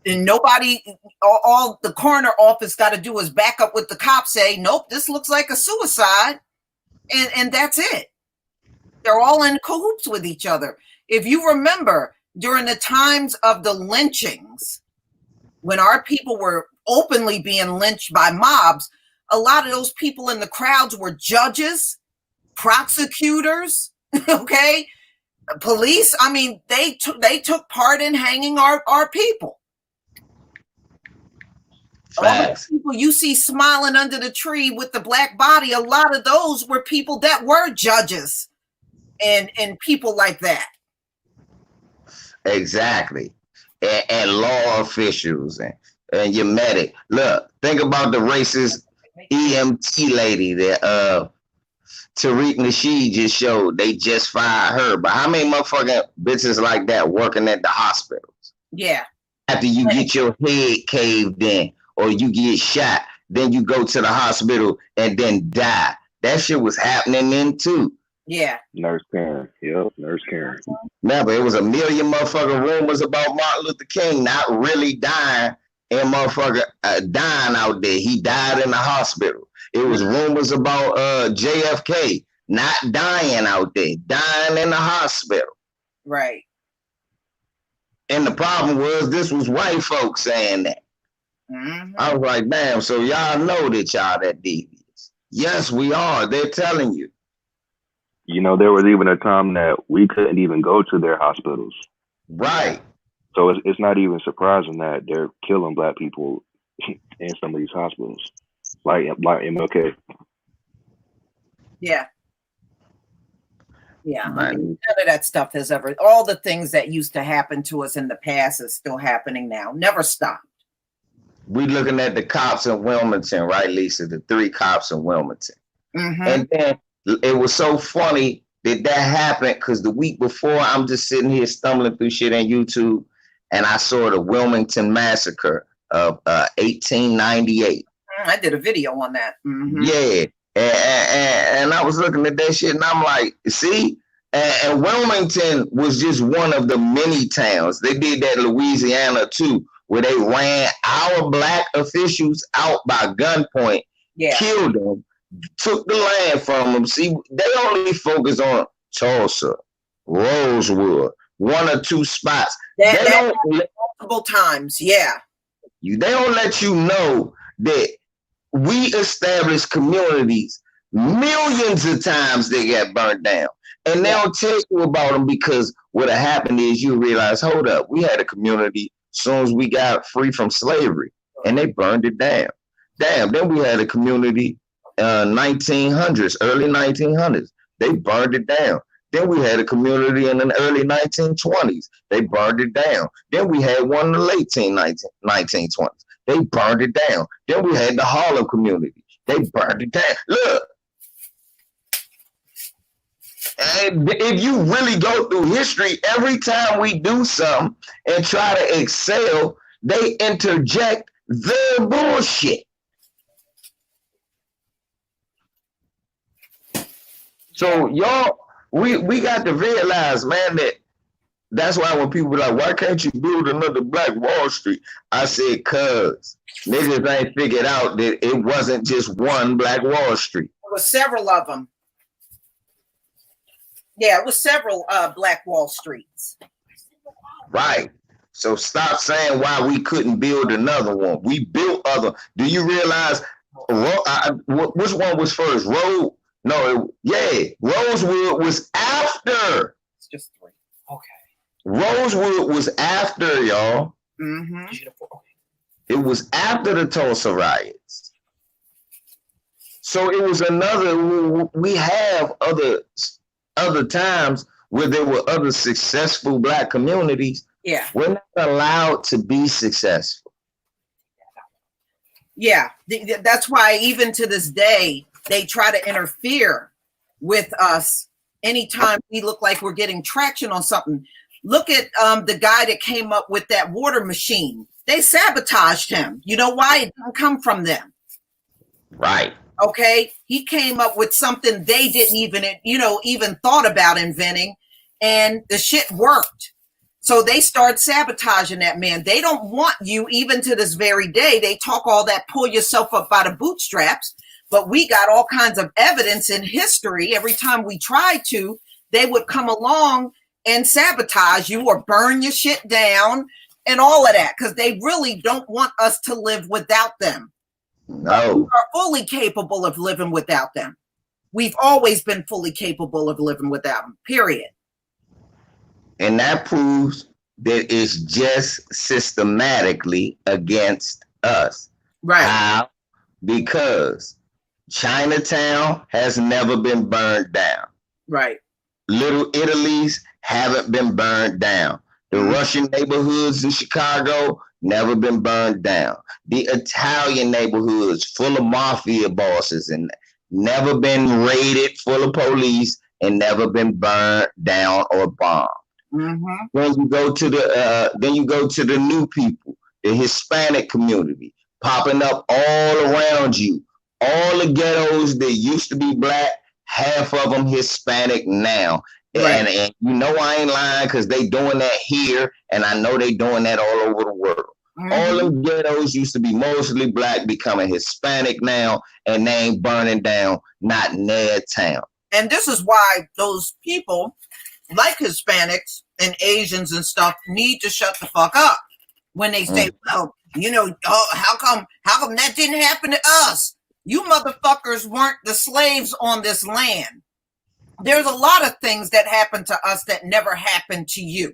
And nobody, all the coroner office got to do is back up what the cops say. Nope, this looks like a suicide. And that's it. They're all in cahoots with each other. If you remember, during the times of the lynchings, when our people were openly being lynched by mobs, a lot of those people in the crowds were judges, prosecutors, okay? Police, I mean, they took part in hanging our people. Facts. All the people you see smiling under the tree with the black body, a lot of those were people that were judges and people like that. Exactly. And law officials and your medic. Look, think about the racist EMT lady that Tariq Nasheed just showed. They just fired her. But how many motherfucking bitches like that working at the hospitals? Yeah. After you get your head caved in or you get shot, then you go to the hospital and then die. That shit was happening then too. Yeah. Nurse Karen. Yep, Nurse Karen. Now, but it was a million motherfucking rumors about Martin Luther King not really dying and motherfucker dying out there. He died in the hospital. It was rumors about JFK not dying out there, dying in the hospital. Right. And the problem was this was white folks saying that. Mm-hmm. I was like, damn, so y'all know that y'all that devious. Yes, we are. They're telling you. You know, there was even a time that we couldn't even go to their hospitals. Right. So it's not even surprising that they're killing black people in some of these hospitals, like MLK. Yeah. Yeah. Right. I mean, none of that stuff has ever, all the things that used to happen to us in the past is still happening now. Never stopped. We looking at the cops in Wilmington, right, Lisa? The 3 cops in Wilmington. Mm-hmm. And then it was so funny that happened because the week before, I'm just sitting here stumbling through shit on YouTube, and I saw the Wilmington Massacre of 1898. I did a video on that. Mm-hmm. Yeah, and I was looking at that shit, and I'm like, see? And Wilmington was just one of the many towns. They did that in Louisiana, too, where they ran our black officials out by gunpoint, killed them, took the land from them. See, they only focus on Tulsa, Rosewood, 1 or 2 spots. They don't multiple times, yeah. They don't let you know that we established communities millions of times they got burnt down. And they don't tell you about them because what happened is you realize, hold up, we had a community as soon as we got free from slavery, and they burned it down. Damn, then we had a community 1900s, early 1900s. They burned it down. Then we had a community in the early 1920s. They burned it down. Then we had one in the late 1920s. They burned it down. Then we had the Harlem community. They burned it down. Look, and if you really go through history, every time we do something and try to excel, they interject their bullshit. So y'all, we got to realize, man, that's why when people be like, why can't you build another Black Wall Street? I said, cuz niggas ain't figured out that it wasn't just one Black Wall Street. There was several of them. Yeah, it was several Black Wall Streets. Right. So stop saying why we couldn't build another one. We built other. Do you realize which one was first? Rosewood was after. It's just 3. Okay. Rosewood was after, y'all. Mm-hmm. It was after the Tulsa riots. So it was another. We have other times where there were other successful Black communities. Yeah. We're not allowed to be successful. Yeah. That's why even to this day, they try to interfere with us anytime we look like we're getting traction on something. Look at the guy that came up with that water machine. They sabotaged him. You know why? It didn't come from them. Right. Okay. He came up with something they didn't even thought about inventing, and the shit worked. So they start sabotaging that man. They don't want you, even to this very day. They talk all that pull yourself up by the bootstraps, but we got all kinds of evidence in history. Every time we tried to, they would come along and sabotage you or burn your shit down and all of that, because they really don't want us to live without them. No. We are fully capable of living without them. We've always been fully capable of living without them, period. And that proves that it's just systematically against us. Right. How? Because Chinatown has never been burned down. Right. Little Italy's haven't been burned down. The Russian neighborhoods in Chicago never been burned down. The Italian neighborhoods full of mafia bosses and never been raided, full of police, and never been burned down or bombed. Mm-hmm. Then you go to the new people, the Hispanic community, popping up all around you. All the ghettos that used to be black, half of them Hispanic now. Right. And you know I ain't lying because they doing that here, and I know they doing that all over the world. Mm-hmm. All them ghettos used to be mostly black, becoming Hispanic now, and they ain't burning down, not in their town. And this is why those people, like Hispanics and Asians and stuff, need to shut the fuck up when they say, well, how come that didn't happen to us? You motherfuckers weren't the slaves on this land. There's a lot of things that happened to us that never happened to you.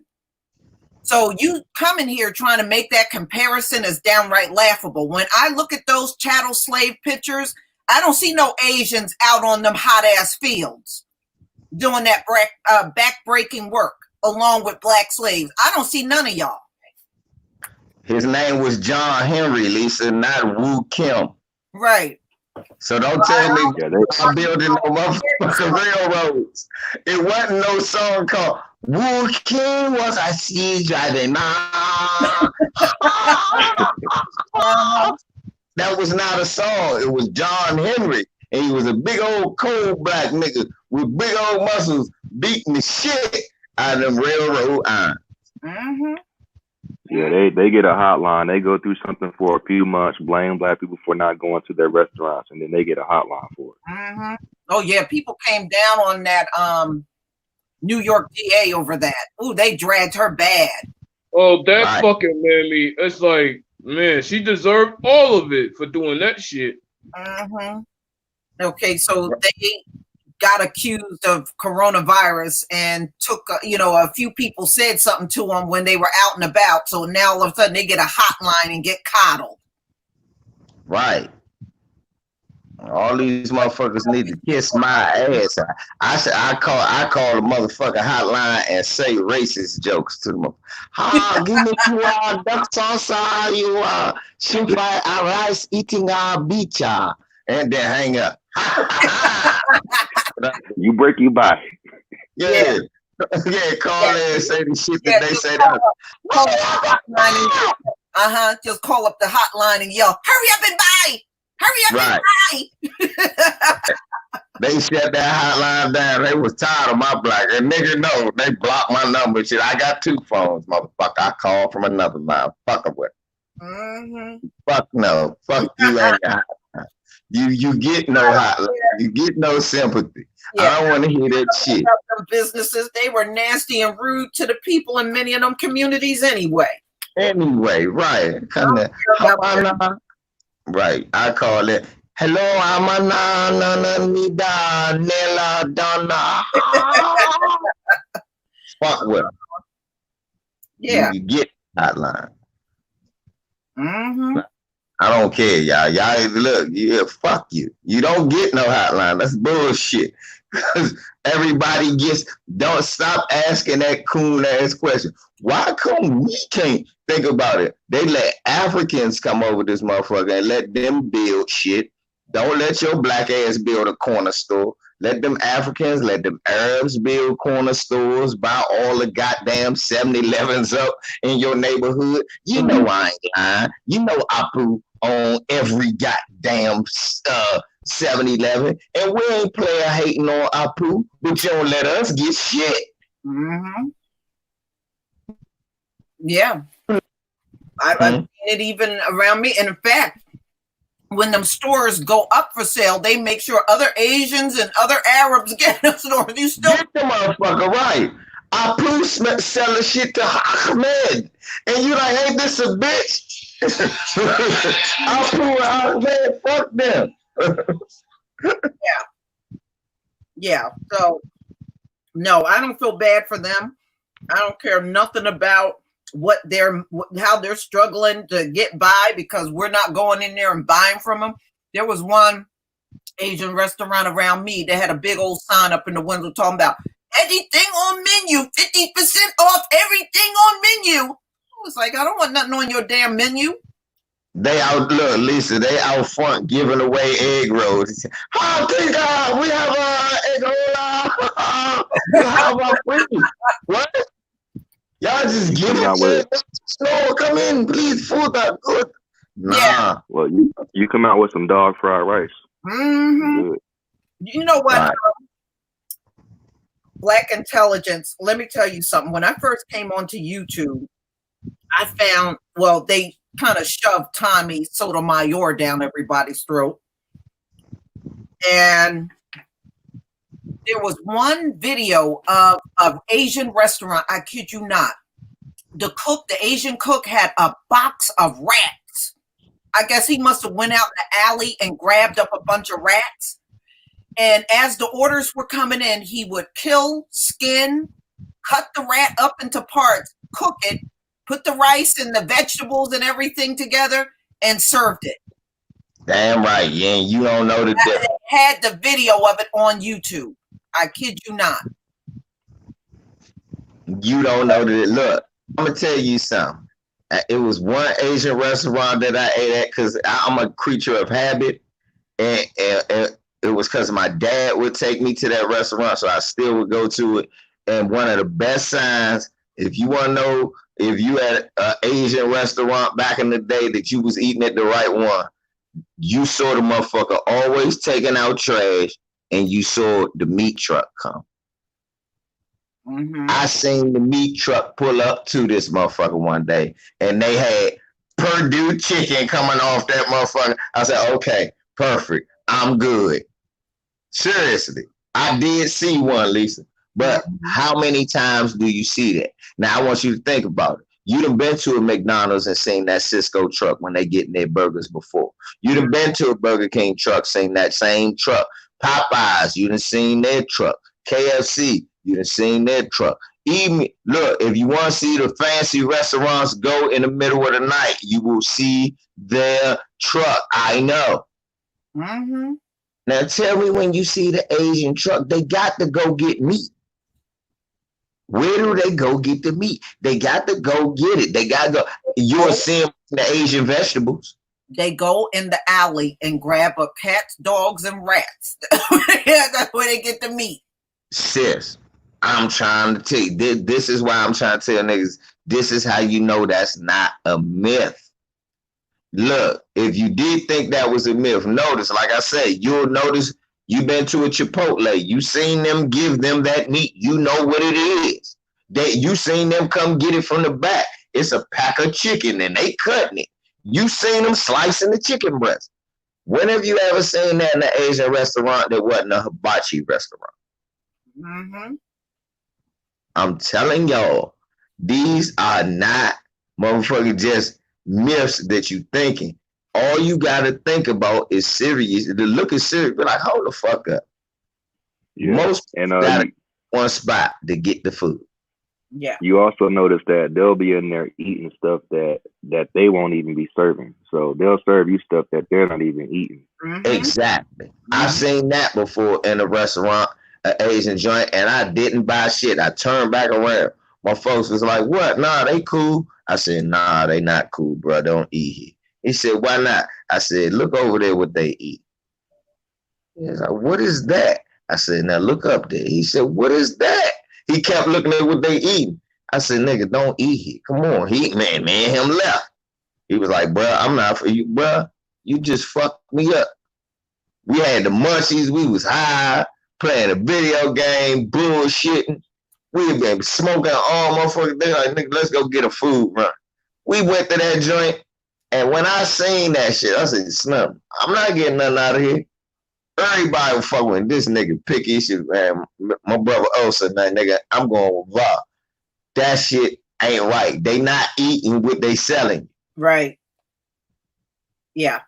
So you coming here trying to make that comparison is downright laughable. When I look at those chattel slave pictures, I don't see no Asians out on them hot ass fields doing that back-breaking work along with black slaves. I don't see none of y'all. His name was John Henry, Lisa, not Wu Kim. Right. So don't tell me I'm building no motherfucking railroads. It wasn't no song called Wu Kim was I see driving. That was not a song. It was John Henry. And he was a big old cold black nigga with big old muscles beating the shit out of them railroad irons. Mm-hmm. Yeah, they get a hotline. They go through something for a few months, blame black people for not going to their restaurants, and then they get a hotline for it. Mm-hmm. Oh yeah, people came down on that New York DA over that. Ooh, they dragged her bad. Oh, that fucking mammy. It's like, man, she deserved all of it for doing that shit. Mm-hmm. Okay, so they got accused of coronavirus and took, a few people said something to them when they were out and about. So now all of a sudden they get a hotline and get coddled. Right. All these motherfuckers need to kiss my ass. I call the motherfucking hotline and say racist jokes to them. Give me you duck sauce, you shrimp fried rice eating beach, and then hang up. You break you by. Yeah. Yeah, call in and say the shit that they say that. Just call up the hotline and yell, hurry up and buy! Hurry up and buy! They shut that hotline down. They was tired of my black. And nigga, no, they blocked my number. Shit, I got 2 phones, motherfucker. I called from another line. Fuck them with. Fuck no. Fuck you ain't got hotline. You get no hotline. You get no sympathy. Yeah. I don't want to hear that shit. Them businesses, they were nasty and rude to the people in many of them communities anyway. Right. Right. I call it, hello, I'm Nella Donna. Fuck with them. Yeah. You get hotline. Mm-hmm. I don't care, y'all. Y'all look, fuck you. You don't get no hotline. That's bullshit. Because everybody don't stop asking that coon ass question. Why come we can't think about it? They let Africans come over this motherfucker and let them build shit. Don't let your black ass build a corner store. Let them Africans, let them Arabs build corner stores, buy all the goddamn 7-Elevens up in your neighborhood. You know I ain't lying. You know Apu on every goddamn 7-Eleven, and we ain't player hating on Apu, but you don't let us get shit. Mm-hmm. Yeah. I've seen it even around me. And in fact, when them stores go up for sale, they make sure other Asians and other Arabs get them stores. You still get the motherfucker right. Apu selling shit to Ahmed, and you like, ain't this a bitch? Apu and Ahmed, fuck them. Yeah. So no, I don't feel bad for them. I don't care nothing about how they're struggling to get by because we're not going in there and buying from them. There was one Asian restaurant around me that had a big old sign up in the window talking about anything on menu, 50% off everything on menu. I was like, I don't want nothing on your damn menu. They out, look, Lisa, they out front giving away egg rolls. Oh, thank God, we have egg roll. You have a free. What? Y'all just give it to store. Come in, please. Food are good. Nah. Yeah. Well, you come out with some dog fried rice. Mm-hmm. You know what? Right. Black intelligence. Let me tell you something. When I first came onto YouTube, I found, well, they kind of shoved Tommy Sotomayor down everybody's throat. And there was one video of Asian restaurant. I kid you not. The Asian cook had a box of rats. I guess he must have went out in the alley and grabbed up a bunch of rats. And as the orders were coming in, he would kill, skin, cut the rat up into parts, cook it, put the rice and the vegetables and everything together, and served it. Damn right, yeah. You don't know the difference. I had the video of it on YouTube. I kid you not. You don't know that. Look, I'm gonna tell you something. It was one Asian restaurant that I ate at because I'm a creature of habit, and it was because my dad would take me to that restaurant, so I still would go to it. And one of the best signs, if you want to know if you had an Asian restaurant back in the day that you was eating at the right one, you saw the motherfucker always taking out trash, and you saw the meat truck come. Mm-hmm. I seen the meat truck pull up to this motherfucker one day, and they had Purdue chicken coming off that motherfucker. I said, okay, perfect. I'm good. Seriously, I did see one, Lisa. But how many times do you see that? Now, I want you to think about it. You done been to a McDonald's and seen that Cisco truck when they getting their burgers before. You done been to a Burger King truck, seen that same truck. Popeyes, you done seen their truck. KFC, you done seen their truck. Even, look, if you want to see the fancy restaurants go in the middle of the night, you will see their truck. I know. Mm-hmm. Now tell me, when you see the Asian truck, they got to go get meat. Where do they go get the meat? They got to go get it. They got to go. You'll see them in the Asian vegetables. They go in the alley and grab up cats, dogs, and rats. That's where they get the meat. Sis, I'm trying to tell you, this is why I'm trying to tell niggas, this is how you know that's not a myth. Look, if you did think that was a myth, notice, like I said, you'll notice you've been to a Chipotle. You seen them give them that meat. You know what it is. You seen them come get it from the back. It's a pack of chicken and they cutting it. You seen them slicing the chicken breast. When have you ever seen that in an Asian restaurant that wasn't a hibachi restaurant? Mm-hmm. I'm telling y'all, these are not motherfucking just myths that you thinking. All you gotta think about is serious. The look is serious. Be like, hold the fuck up. Yeah. Most people got one spot to get the food. Yeah. You also notice that they'll be in there eating stuff that they won't even be serving. So they'll serve you stuff that they're not even eating. Mm-hmm. Exactly. I've seen that before in a restaurant, an Asian joint, and I didn't buy shit. I turned back around. My folks was like, what? Nah, they cool. I said, nah, they not cool, bro. Don't eat here. He said, why not? I said, look over there what they eat. He was like, what is that? I said, now look up there. He said, what is that? He kept looking at what they eating. I said, nigga, don't eat here. Come on. Man, him left. He was like, bro, I'm not for you, bro. You just fucked me up. We had the munchies. We was high, playing a video game, bullshitting. We been smoking all motherfucking day. Like, nigga, let's go get a food run. We went to that joint, and when I seen that shit, I said, Snub, I'm not getting nothing out of here. Everybody was fucking with this nigga picky shit, man. My brother Osa, man, nigga, I'm going with Raw. That shit ain't right. They not eating what they selling. Right. Yeah,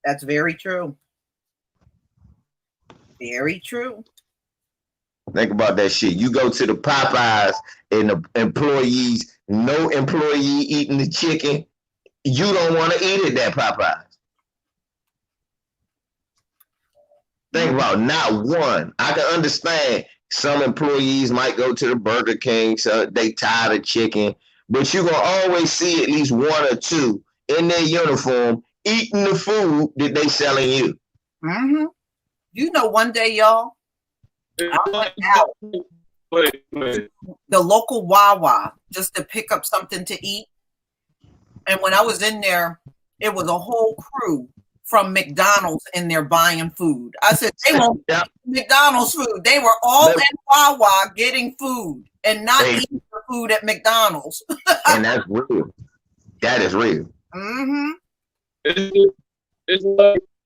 that's very true. Very true. Think about that shit. You go to the Popeyes and the employees, no employee eating the chicken. You don't want to eat it at Popeyes. Think about not one. I can understand some employees might go to the Burger King, so they tired of chicken, but you're gonna always see at least one or two in their uniform eating the food that they selling you. Mm-hmm. You know, one day, y'all, I went out the local Wawa just to pick up something to eat. And when I was in there, it was a whole crew from McDonald's in there buying food. I said, they won't eat McDonald's food. They were all in Wawa getting food and not eating the food at McDonald's. And that's real. That is real. Mm-hmm.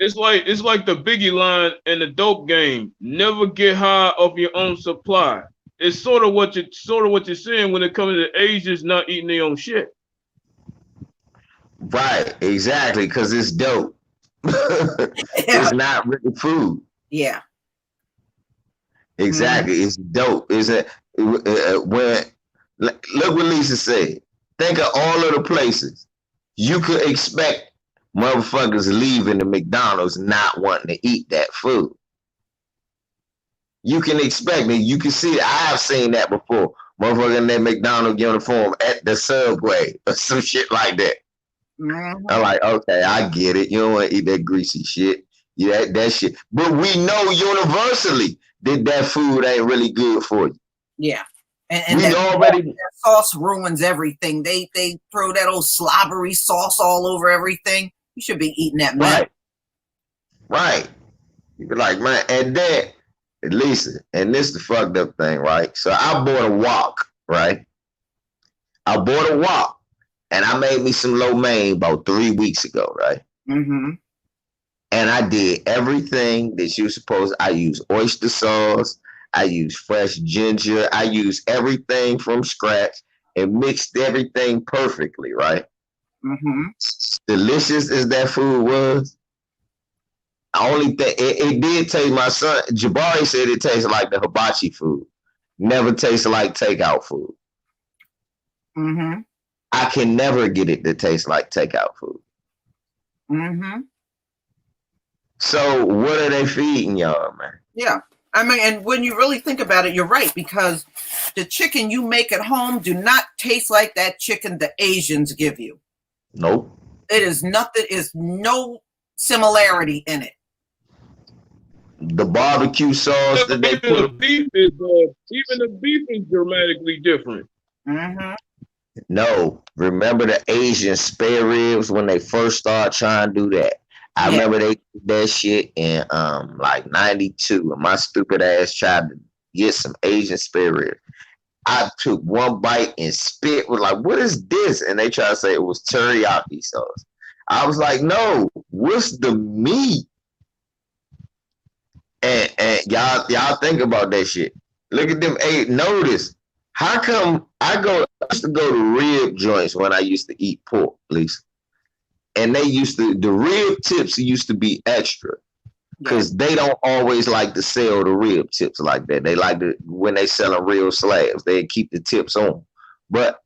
It's like the Biggie line in the dope game. Never get high off your own supply. It's sort of what you're saying when it comes to Asians not eating their own shit. Right, exactly, because it's dope. It's not really food. Yeah. Exactly, it's dope. Is it when look what Lisa said. Think of all of the places you could expect motherfuckers leaving the McDonald's not wanting to eat that food. You can expect it. You can see it. I have seen that before. Motherfucker in that McDonald's uniform at the Subway or some shit like that. Mm-hmm. I'm like, okay, I get it. You don't want to eat that greasy shit. Yeah, that shit. But we know universally that food ain't really good for you. Yeah. And we already that sauce ruins everything. They throw that old slobbery sauce all over everything. You should be eating that, man. Right. You be like, man, and then Lisa, and this is the fucked up thing, right? So I bought a wok, right? I bought a wok, and I made me some lo mein about 3 weeks ago, right? Mm-hmm. And I did everything that you're supposed to. I use oyster sauce. I use fresh ginger. I use everything from scratch and mixed everything perfectly, right? Mm-hmm. Delicious as that food was, only thing it did taste. My son Jabari said it tasted like the hibachi food. Never tasted like takeout food. Mm-hmm. I can never get it to taste like takeout food. Mm-hmm. So what are they feeding y'all, man? Yeah. I mean, and when you really think about it, you're right, because the chicken you make at home do not taste like that chicken the Asians give you. Nope. It is nothing, is no similarity in it. The barbecue sauce that they put. Even the beef is dramatically different. Mm-hmm. No, remember the Asian spare ribs when they first started trying to do that? I remember they did that shit in like 92, and my stupid ass tried to get some Asian spare ribs. I took one bite and spit, was like, what is this? And they tried to say it was teriyaki sauce. I was like, no, what's the meat? And y'all think about that shit. Look at them. Hey, notice, how come I used to go to rib joints when I used to eat pork, Lisa? And the rib tips used to be extra because they don't always like to sell the rib tips like that. They like to, when they selling real slabs, they keep the tips on. But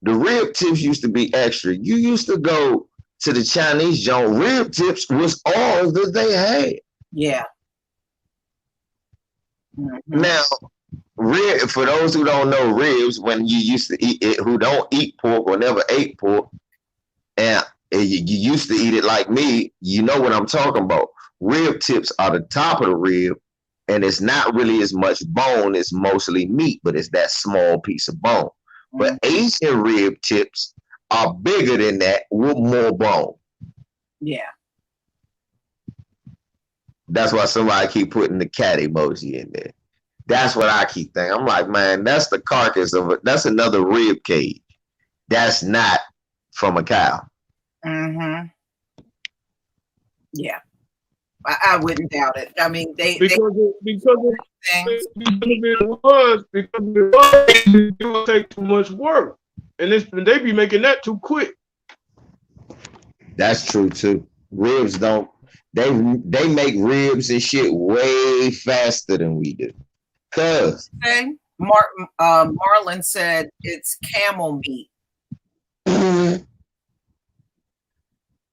the rib tips used to be extra. You used to go to the Chinese joint, rib tips was all that they had. Yeah. Mm-hmm. Now, for those who don't know ribs, when you used to eat it, who don't eat pork or never ate pork, and you used to eat it like me, you know what I'm talking about. Rib tips are the top of the rib, and it's not really as much bone, it's mostly meat, but it's that small piece of bone. Mm-hmm. But Asian rib tips are bigger than that with more bone. Yeah. That's why somebody keep putting the cat emoji in there. That's what I keep thinking. I'm like, man, that's the carcass of it. That's another rib cage. That's not from a cow. Mm-hmm. Yeah. I wouldn't doubt it. I mean, because it would take too much work, and they be making that too quick. That's true too. Ribs don't. They make ribs and shit way faster than we do. Cuz. Okay. Marlon said it's camel meat.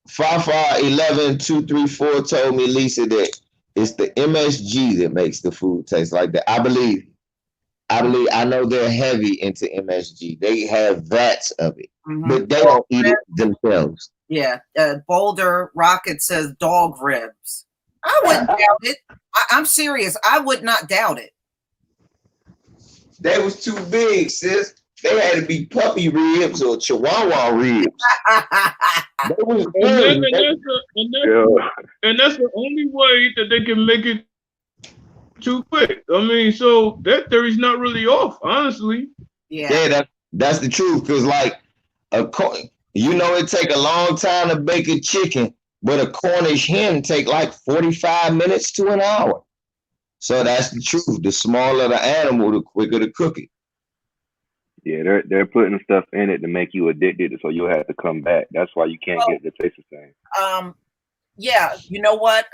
5511234 told me, Lisa, that it's the MSG that makes the food taste like that. I believe. I know they're heavy into MSG. They have vats of it, but they don't eat it themselves. Yeah. Boulder Rocket says dog ribs. I wouldn't doubt it. I'm serious. I would not doubt it. They was too big, sis. They had to be puppy ribs or chihuahua ribs. They was and that's the only way that they can make it too quick. I mean, so that theory's not really off, honestly. Yeah, that's the truth. Cause like it take a long time to bake a chicken, but a Cornish hen take like 45 minutes to an hour. So that's the truth. The smaller the animal, the quicker to cook it. Yeah, they're putting stuff in it to make you addicted, so you'll have to come back. That's why you can't get the taste the same. Yeah, you know what,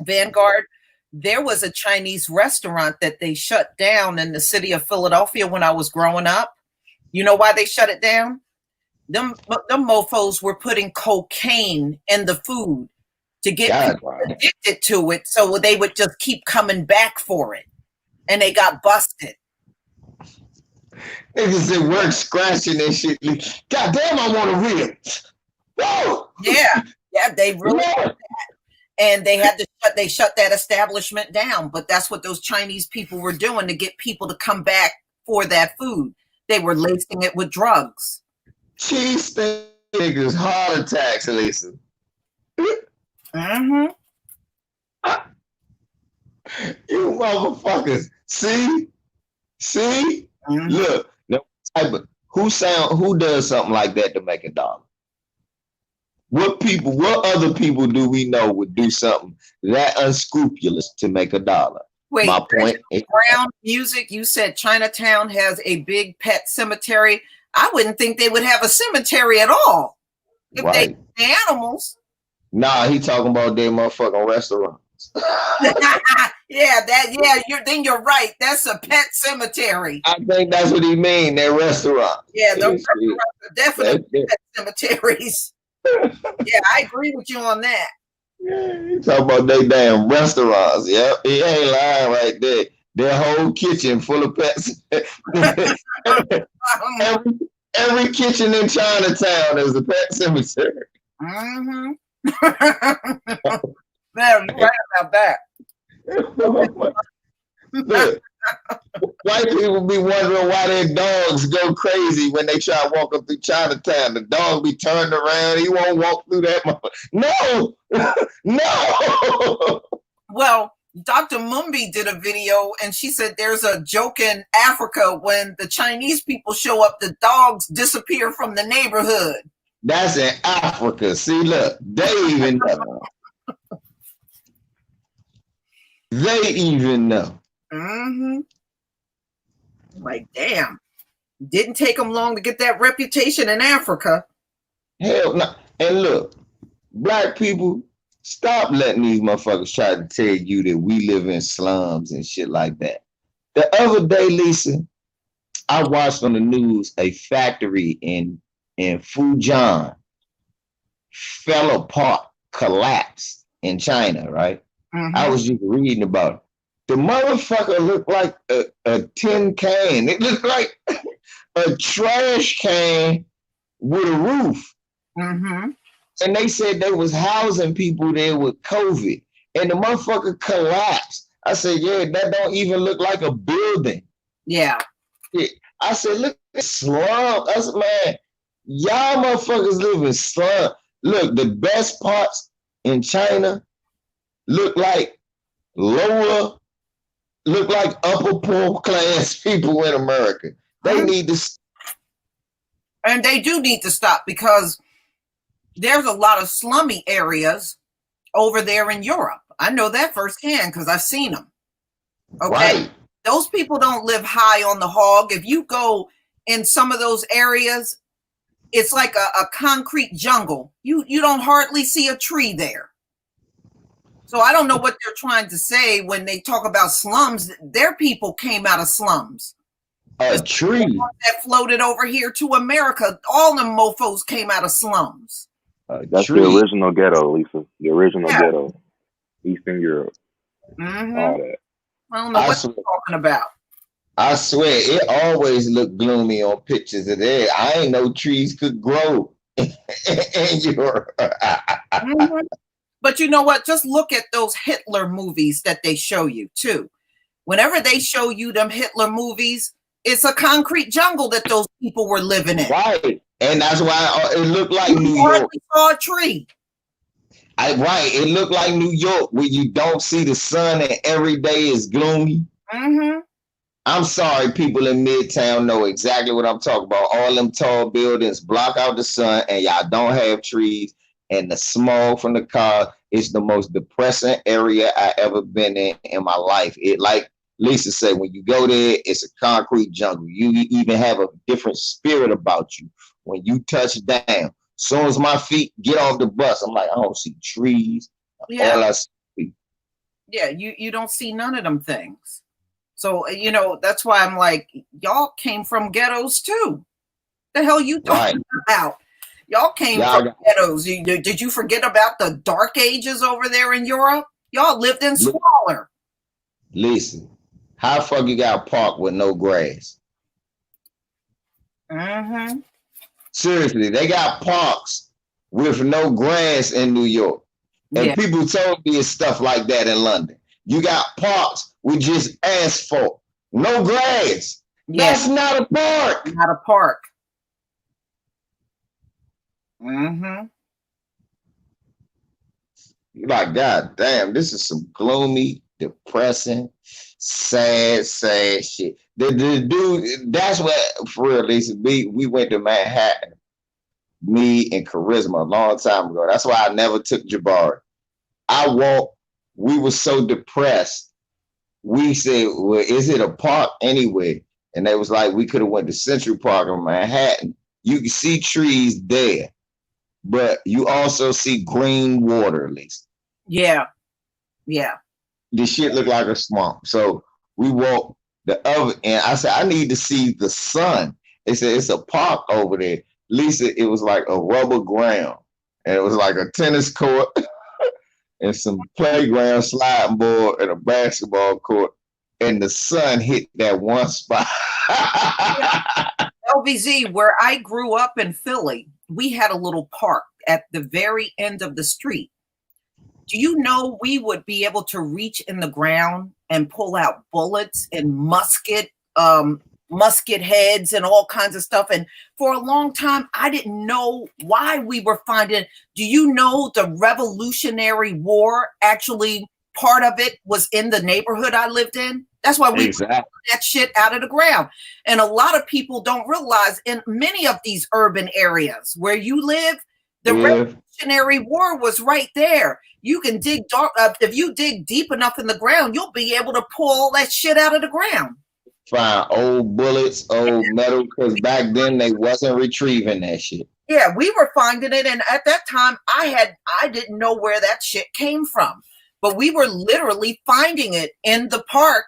Vanguard? There was a Chinese restaurant that they shut down in the city of Philadelphia when I was growing up. You know why they shut it down? Them mofos were putting cocaine in the food to get people addicted to it, so they would just keep coming back for it, and they got busted. Niggas at work scratching and shit. God damn, I want a rib. Whoa! Yeah, they really did that. And they shut that establishment down. But that's what those Chinese people were doing to get people to come back for that food. They were lacing it with drugs. Cheese niggas, heart attacks, Lisa. Mm-hmm. You motherfuckers. See? Mm-hmm. Look, who does something like that to make a dollar? What other people do we know would do something that unscrupulous to make a dollar? Wait, my point is, Brown Music, you said Chinatown has a big pet cemetery. I wouldn't think they would have a cemetery at all if they animals. Nah, he talking about their motherfucking restaurants. You're right. That's a pet cemetery. I think that's what he mean. Their restaurant. Yeah, those restaurants are definitely pet cemeteries. Yeah, I agree with you on that. Yeah, he talking about they damn restaurants. Yep, he ain't lying right there. Their whole kitchen full of pets. every kitchen in Chinatown is a pet cemetery. Mm-hmm. Man, you're right about that. Look, white people be wondering why their dogs go crazy when they try to walk up through Chinatown. The dog be turned around. He won't walk through that. No. Well, Dr. Mumbi did a video and she said there's a joke in Africa when the Chinese people show up, the dogs disappear from the neighborhood. That's in Africa. See, look, they even know. They even know. Mm-hmm. Like, damn. Didn't take them long to get that reputation in Africa. Hell no. And look, black people, stop letting these motherfuckers try to tell you that we live in slums and shit like that. The other day, Lisa, I watched on the news a factory in Fujian fell apart, collapsed in China, right? Mm-hmm. I was just reading about it. The motherfucker looked like a tin can. It looked like a trash can with a roof. Mm-hmm. And they said they was housing people there with COVID. And the motherfucker collapsed. I said, yeah, that don't even look like a building. Yeah. I said, look at slum. I said, man, y'all motherfuckers live in slum. Look, the best parts in China look like upper poor class people in America. They need to. And they do need to stop because there's a lot of slummy areas over there in Europe. I know that firsthand because I've seen them. Okay. Right. Those people don't live high on the hog. If you go in some of those areas, it's like a concrete jungle. You don't hardly see a tree there. So I don't know what they're trying to say when they talk about slums. Their people came out of slums. A tree that floated over here to America. All them mofos came out of slums. That's the original ghetto, Lisa. The original ghetto. Eastern Europe. Mm-hmm. All that. I don't know what you're talking about. I swear, it always looked gloomy on pictures of there. I ain't know trees could grow in Europe. Mm-hmm. But you know what? Just look at those Hitler movies that they show you, too. Whenever they show you them Hitler movies, it's a concrete jungle that those people were living in. Right. And that's why it looked like New York. Saw a tree. Right. It looked like New York where you don't see the sun and every day is gloomy. Mm-hmm. I'm sorry, people in Midtown know exactly what I'm talking about. All them tall buildings block out the sun and y'all don't have trees. And the smoke from the car is the most depressing area I ever been in my life. It, like Lisa said, when you go there, it's a concrete jungle. You even have a different spirit about you when you touch down. Soon as my feet get off the bus, I'm like, I don't see trees. Yeah. All I see. Yeah, you don't see none of them things. So, you know, that's why I'm like, y'all came from ghettos too. The hell you talking about? Y'all came from ghettos. Did you forget about the dark ages over there in Europe? Y'all lived in squalor. Listen, how the fuck you got a park with no grass? Mm-hmm. Seriously, they got parks with no grass in New York. And people told me it's stuff like that in London. You got parks with just asphalt, no grass. Yeah. That's not a park. Not a park. Mm-hmm. You're like, God damn, this is some gloomy, depressing, sad shit. The dude, that's what, for real, Lisa, we went to Manhattan, me and Charisma, a long time ago. That's why I never took Jabari. We were so depressed. We said, well, is it a park anyway? And they was like, we could have went to Central Park in Manhattan. You can see trees there, but you also see green water, at least. Yeah. This shit looked like a swamp. So we walked the other end. I said, I need to see the sun. They said, it's a park over there. Lisa, it was like a rubber ground. And it was like a tennis court and some playground sliding board and a basketball court. And the sun hit that one spot. LVZ, where I grew up in Philly, we had a little park at the very end of the street. Do you know we would be able to reach in the ground and pull out bullets and musket heads and all kinds of stuff? And for a long time, I didn't know why we were finding. Do you know the Revolutionary War, actually part of it was in the neighborhood I lived in? That's why we pulled that shit out of the ground. And a lot of people don't realize in many of these urban areas where you live, the Revolutionary War was right there. You can dig dark. If you dig deep enough in the ground, you'll be able to pull all that shit out of the ground. Find old bullets, old metal, because back then they wasn't retrieving that shit. Yeah, we were finding it, and at that time, I didn't know where that shit came from, but we were literally finding it in the park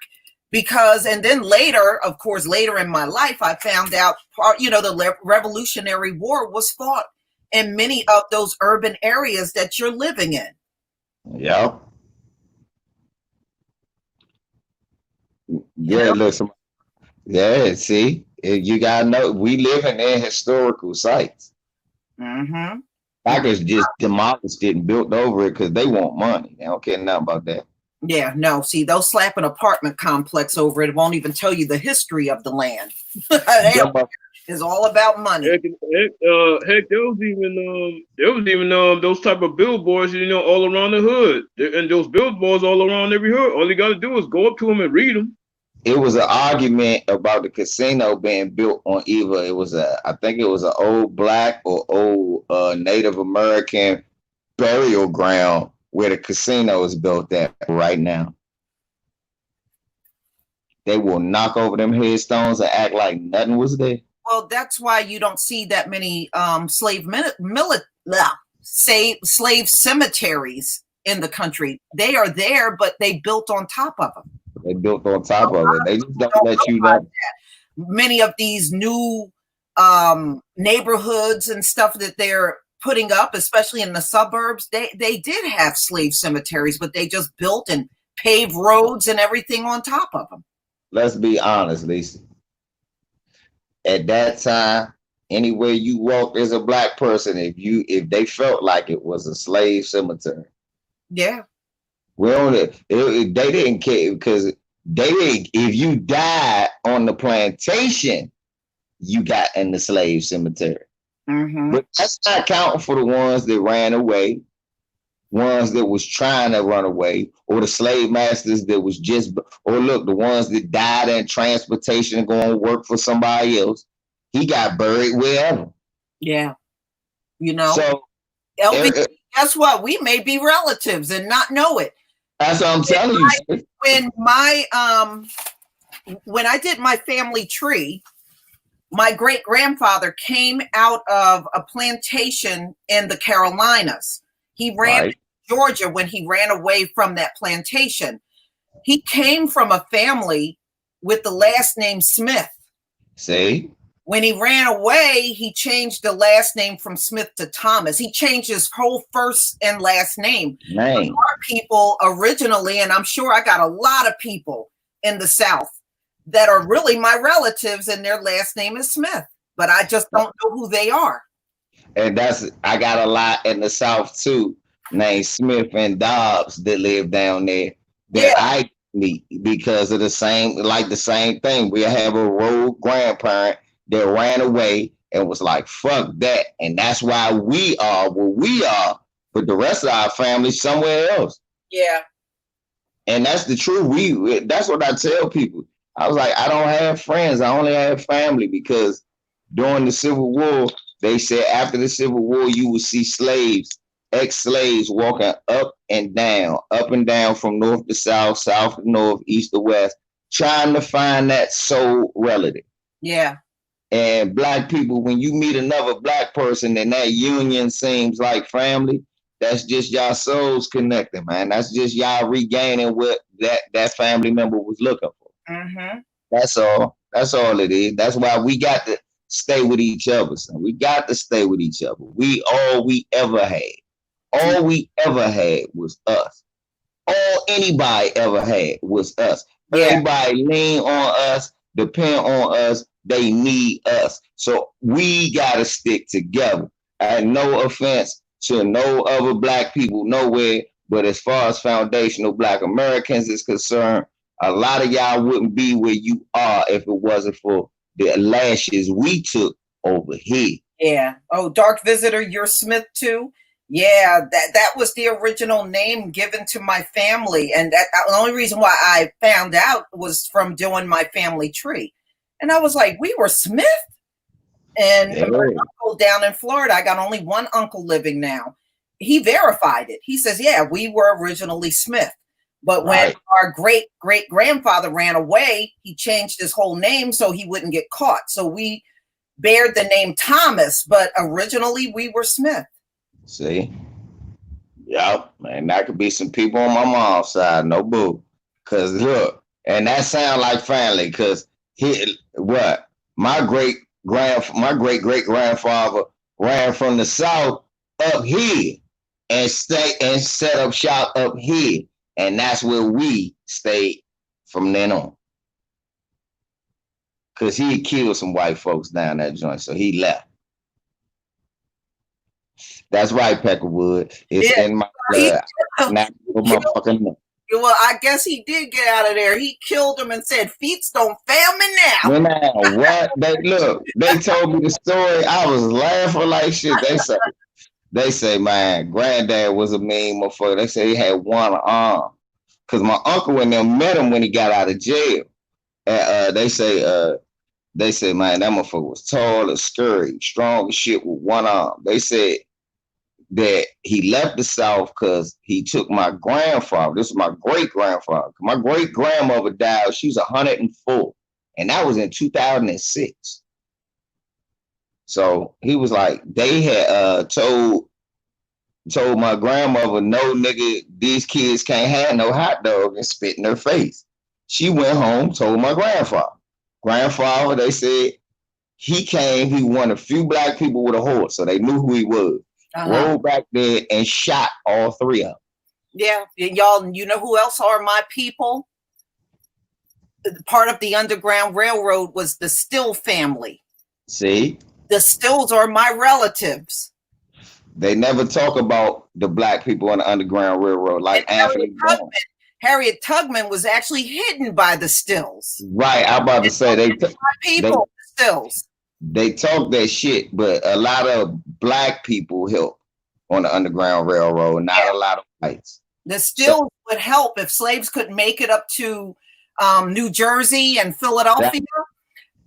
because, and then later, of course, later in my life, I found out, the Revolutionary War was fought in many of those urban areas that you're living in. Yeah. Yeah, listen. Yeah, see, you gotta know we live in historical sites. Mm-hmm. Packers just demolished it and built over it because they want money. They don't care nothing about that. Yeah, no. See, they'll slap an apartment complex over it. It won't even tell you the history of the land. It's all about money. Heck, there was even those type of billboards, all around the hood, and those billboards all around every hood. All you got to do is go up to them and read them. It was an argument about the casino being built on either I think it was an old black or old Native American burial ground where the casino is built at right now. They will knock over them headstones and act like nothing was there. Well, that's why you don't see that many slave cemeteries in the country. They are there, but they built on top of them. They built on top of it. They just don't let you know. Many of these new neighborhoods and stuff that they're putting up, especially in the suburbs, they did have slave cemeteries, but they just built and paved roads and everything on top of them. Let's be honest, Lisa. At that time, anywhere you walked as a black person, if they felt like it was a slave cemetery. Yeah. Well, they didn't care because they didn't. If you died on the plantation, you got in the slave cemetery. Mm-hmm. But that's not counting for the ones that ran away, ones that was trying to run away, or the slave masters that was or look, the ones that died in transportation and going to work for somebody else. He got buried wherever. Yeah. You know, so LB, guess what? We may be relatives and not know it. That's what I'm telling you. When I did my family tree, my great grandfather came out of a plantation in the Carolinas. He ran to Georgia when he ran away from that plantation. He came from a family with the last name Smith. See? When he ran away, he changed the last name from Smith to Thomas. He changed his whole first and last name. Our people originally, and I'm sure I got a lot of people in the South that are really my relatives and their last name is Smith, but I just don't know who they are. And I got a lot in the South too, named Smith and Dobbs that live down there that I meet because of the same thing. We have a rogue grandparent that ran away and was like, fuck that. And that's why we are where we are, but the rest of our family somewhere else. Yeah. And that's the truth. That's what I tell people. I was like, I don't have friends. I only have family because during the Civil War, they said after the Civil War, you would see ex-slaves walking up and down from north to south, south to north, east to west, trying to find that soul relative. Yeah. And black people, when you meet another black person and that union seems like family, that's just y'all souls connecting, man. That's just y'all regaining what that family member was looking for. Mm-hmm. That's all. That's all it is. That's why we got to stay with each other, son. We got to stay with each other. All we ever had was us. All anybody ever had was us. Yeah. Everybody lean on us, depend on us. They need us. So we got to stick together. And no offense to no other black people nowhere, but as far as foundational black Americans is concerned, a lot of y'all wouldn't be where you are if it wasn't for the lashes we took over here. Yeah. Oh, Dark Visitor, you're Smith too? Yeah, that was the original name given to my family. And the only reason why I found out was from doing my family tree. And I was like, we were Smith? And my uncle down in Florida, I got only one uncle living now. He verified it. He says, yeah, we were originally Smith. But when our great-great-grandfather ran away, he changed his whole name so he wouldn't get caught. So we bared the name Thomas, but originally we were Smith. See? Yep, man, that could be some people on my mom's side, no boo. Because look, and that sound like family, because my great-great-grandfather ran from the South up here and set up shop up here. And that's where we stayed from then on. Because he had killed some white folks down that joint, so he left. That's right, Peckerwood. It's in my blood. Well, I guess he did get out of there. He killed him and said, "Feets don't fail me now." Now, what? They told me the story. I was laughing like shit. They say, man, granddad was a mean motherfucker. They say he had one arm. Because my uncle and them met him when he got out of jail. And they say, man, that motherfucker was tall and scurry, strong as shit with one arm. They said that he left the South because he took my grandfather. This is my great-grandfather. My great-grandmother died. She was 104. And that was in 2006. So he was like, they had told told my grandmother, no nigga, these kids can't have no hot dog, and spit in her face. She went home, told my grandfather. Grandfather, they said, he came, he won a few black people with a horse, so they knew who he was. Rolled back there and shot all three of them. Yeah, y'all, you know who else are my people? Part of the Underground Railroad was the Still family. See? The Stills are my relatives. They never talk about the black people on the Underground Railroad, like Anthony Brown. Harriet Tubman was actually hidden by the Stills. Right, I'm about to say the Stills. They talk that shit, but a lot of black people help on the Underground Railroad, not a lot of whites. The Stills would help if slaves could make it up to New Jersey and Philadelphia.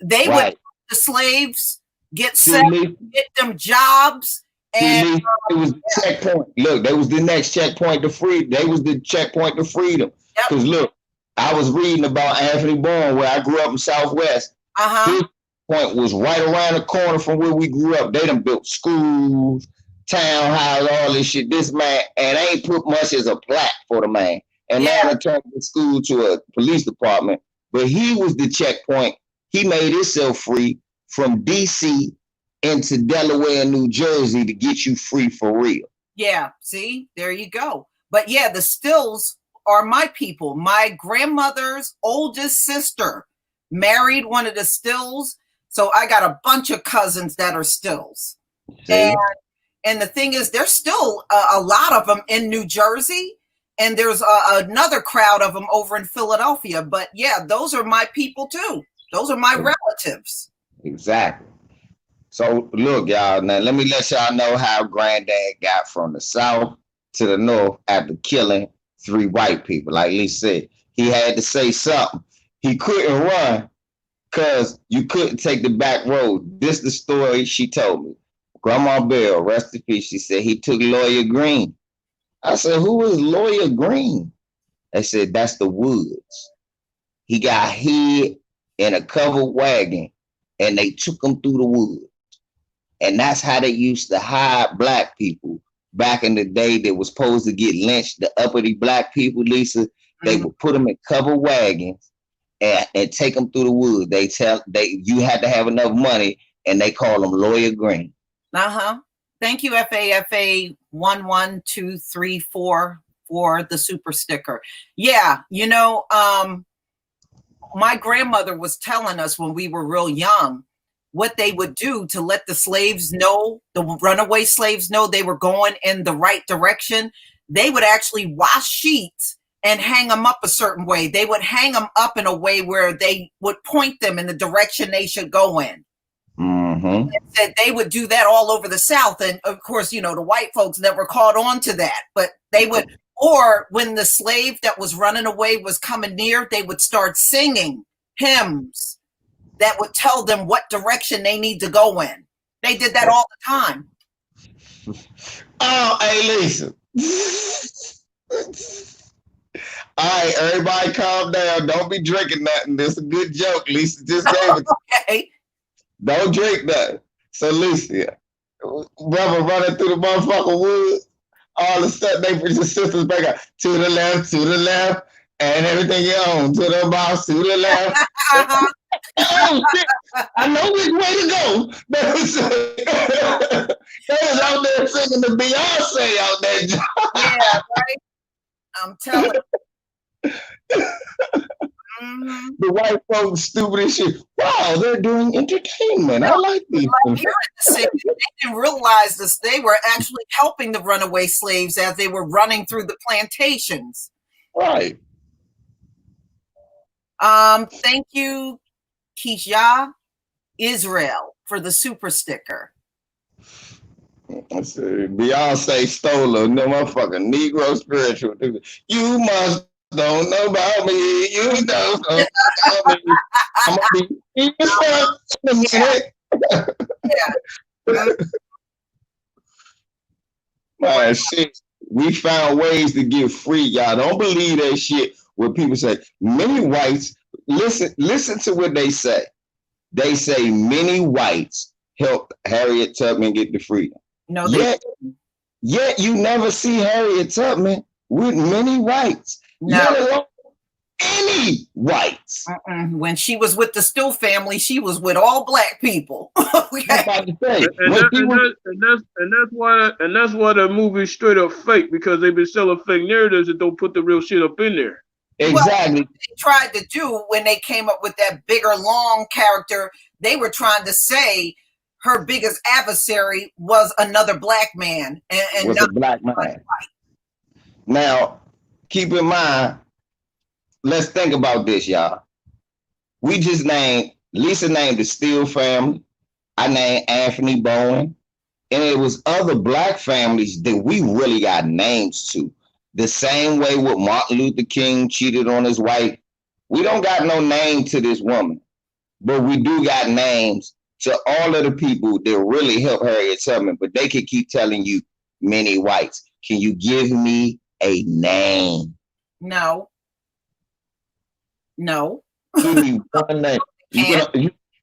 They would help the slaves get set, get them jobs. And it was the checkpoint. Look, that was the next checkpoint to freedom. They was the checkpoint to freedom. Because look, I was reading about Anthony Bourne, where I grew up in Southwest. His point was right around the corner from where we grew up. They done built schools, townhouses, all this shit. This man, and they ain't put much as a plaque for the man. And now they turned the school to a police department. But he was the checkpoint. He made himself free from DC into Delaware and New Jersey to get you free for real. Yeah, see, there you go. But yeah, the Stills are my people. My grandmother's oldest sister married one of the Stills. So I got a bunch of cousins that are Stills. And the thing is, there's still a lot of them in New Jersey. And there's another crowd of them over in Philadelphia. But yeah, those are my people too. Those are my relatives. Exactly. So look, y'all, now let me let y'all know how Granddad got from the South to the North after killing 3 white people. Like Lee said, he had to say something. He couldn't run because you couldn't take the back road. This is the story she told me. Grandma Bell, rest in peace, she said he took Lawyer Green. I said, who is Lawyer Green? They said, that's the Woods. He got hid in a covered wagon and they took him through the woods. And that's how they used to hide black people back in the day. They were supposed to get lynched, the uppity black people, Lisa. They would put them in covered wagons and take them through the woods. You had to have enough money, and they call them Lawyer Green. Thank you, FAFA 11234 for the super sticker. Yeah, you know, my grandmother was telling us when we were real young what they would do to let the slaves know, the runaway slaves know they were going in the right direction. They would actually wash sheets and hang them up a certain way. They would hang them up in a way where they would point them in the direction they should go in. And said they would do that all over the South. And of course, you know, the white folks never caught on to that, but they would, or when the slave that was running away was coming near, they would start singing hymns that would tell them what direction they need to go in. They did that all the time. Oh, hey, Lisa. All right, everybody calm down. Don't be drinking nothing. This is a good joke. Lisa just gave it. Okay. Don't drink nothing. So, Lisa, brother running through the motherfucking woods, all of a sudden they put the sisters back up to the left, and everything you own, to the boss, to the left. Oh, shit. I know which way to go. They was out there singing the Beyonce out there. Yeah, right? I'm telling you. The white folks stupid as shit. Wow, they're doing entertainment. I like these things. They didn't realize this. They were actually helping the runaway slaves as they were running through the plantations. Right. Thank you, Keisha Israel, for the super sticker. I said, Beyonce stole a motherfucking Negro spiritual. You must don't know about me. You don't know about me. I'm gonna be in a minute. Man, shit. We found ways to get free, y'all. Don't believe that shit where people say many whites. Listen to what they say. They say many whites helped Harriet Tubman get the freedom. No, yet Yet you never see Harriet Tubman with many whites, let alone any whites. When she was with the Still family, she was with all black people. Okay. And that's why the movie's straight up fake, because they've been selling fake narratives that don't put the real shit up in there. Exactly. Well, they tried to do when they came up with that bigger long character, they were trying to say her biggest adversary was another black man and was not a black man. Now, keep in mind, let's think about this, y'all. We just Lisa named the Steele family. I named Anthony Bowen. And it was other black families that we really got names to. The same way with Martin Luther King cheated on his wife. We don't got no name to this woman, but we do got names to all of the people that really helped Harriet Tubman, but they can keep telling you many whites. Can you give me a name? No. Give me one name.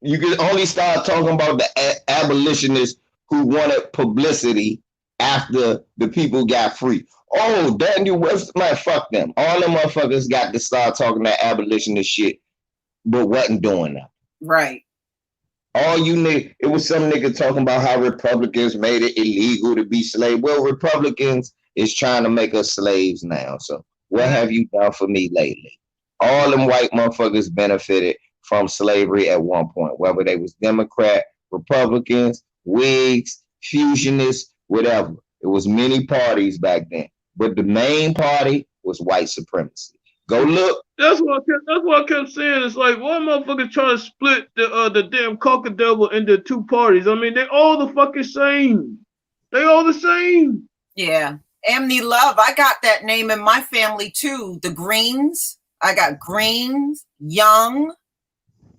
You can only start talking about the abolitionists who wanted publicity after the people got free. Oh, Daniel Webster, man, fuck them. All them motherfuckers got to start talking that abolitionist shit, but wasn't doing that. Right. All you need, it was some nigga talking about how Republicans made it illegal to be slave. Well, Republicans is trying to make us slaves now. So what have you done for me lately? All them white motherfuckers benefited from slavery at one point, whether they was Democrat, Republicans, Whigs, Fusionists, whatever. It was many parties back then, but the main party was white supremacy. Go look. That's what I kept saying. It's like, why motherfuckers trying to split the damn cocker devil into two parties? I mean, they all the fucking same. They all the same. Yeah. Amity Love, I got that name in my family too. The Greens. I got Greens, Young,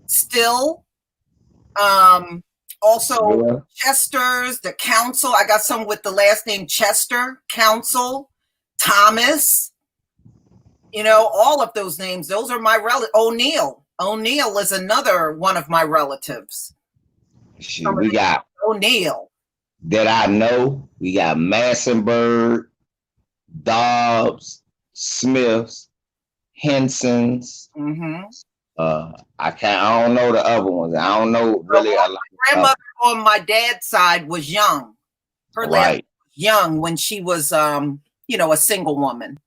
Still. Also Chester's, the Council. I got some with the last name Chester, Council, Thomas. You know, all of those names. Those are my relatives. O'Neill is another one of my relatives. Shit, we got O'Neill. That I know. We got Massenburg, Dobbs, Smiths, Hensons. I don't know the other ones. I don't know really. My grandmother on my dad's side was Young. Her last name was Young when she was a single woman.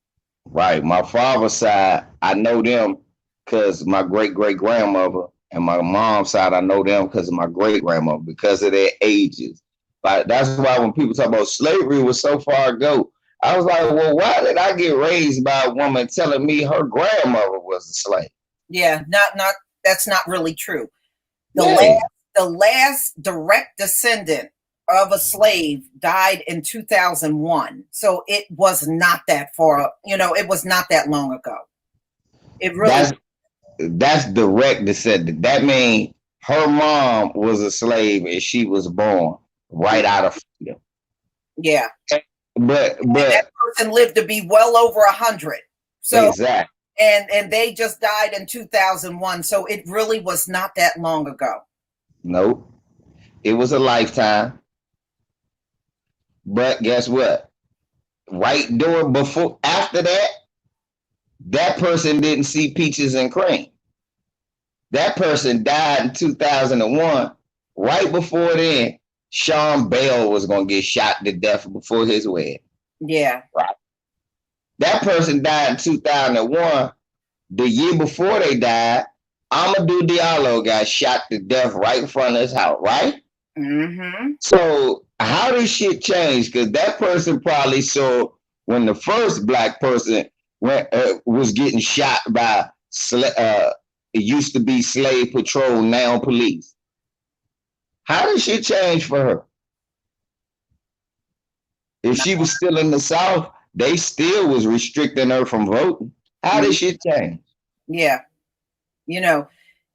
Right. My father's side, I know them because my great-great-grandmother, and my mom's side, I know them because of my great-grandmother, because of their ages. But that's why when people talk about slavery was so far ago, I was like, well, why did I get raised by a woman telling me her grandmother was a slave? Yeah, that's not really true. The last direct descendant of a slave died in 2001. So it was not that far, it was not that long ago. It really that's direct descendant. That means her mom was a slave and she was born right out of freedom. Yeah. But that person lived to be well over 100. So exactly. And they just died in 2001. So it really was not that long ago. Nope. It was a lifetime. But guess what? After that person didn't see peaches and cream. That person died in 2001. Right before then, Sean Bell was going to get shot to death before his wedding. Yeah. Right. That person died in 2001. The year before they died, Amadou Diallo got shot to death right in front of his house, right? So how did shit change? Because that person probably saw when the first black person was getting shot by it used to be slave patrol, now police. How did shit change for her? If she was still in the South, they still was restricting her from voting. How did shit change? Yeah.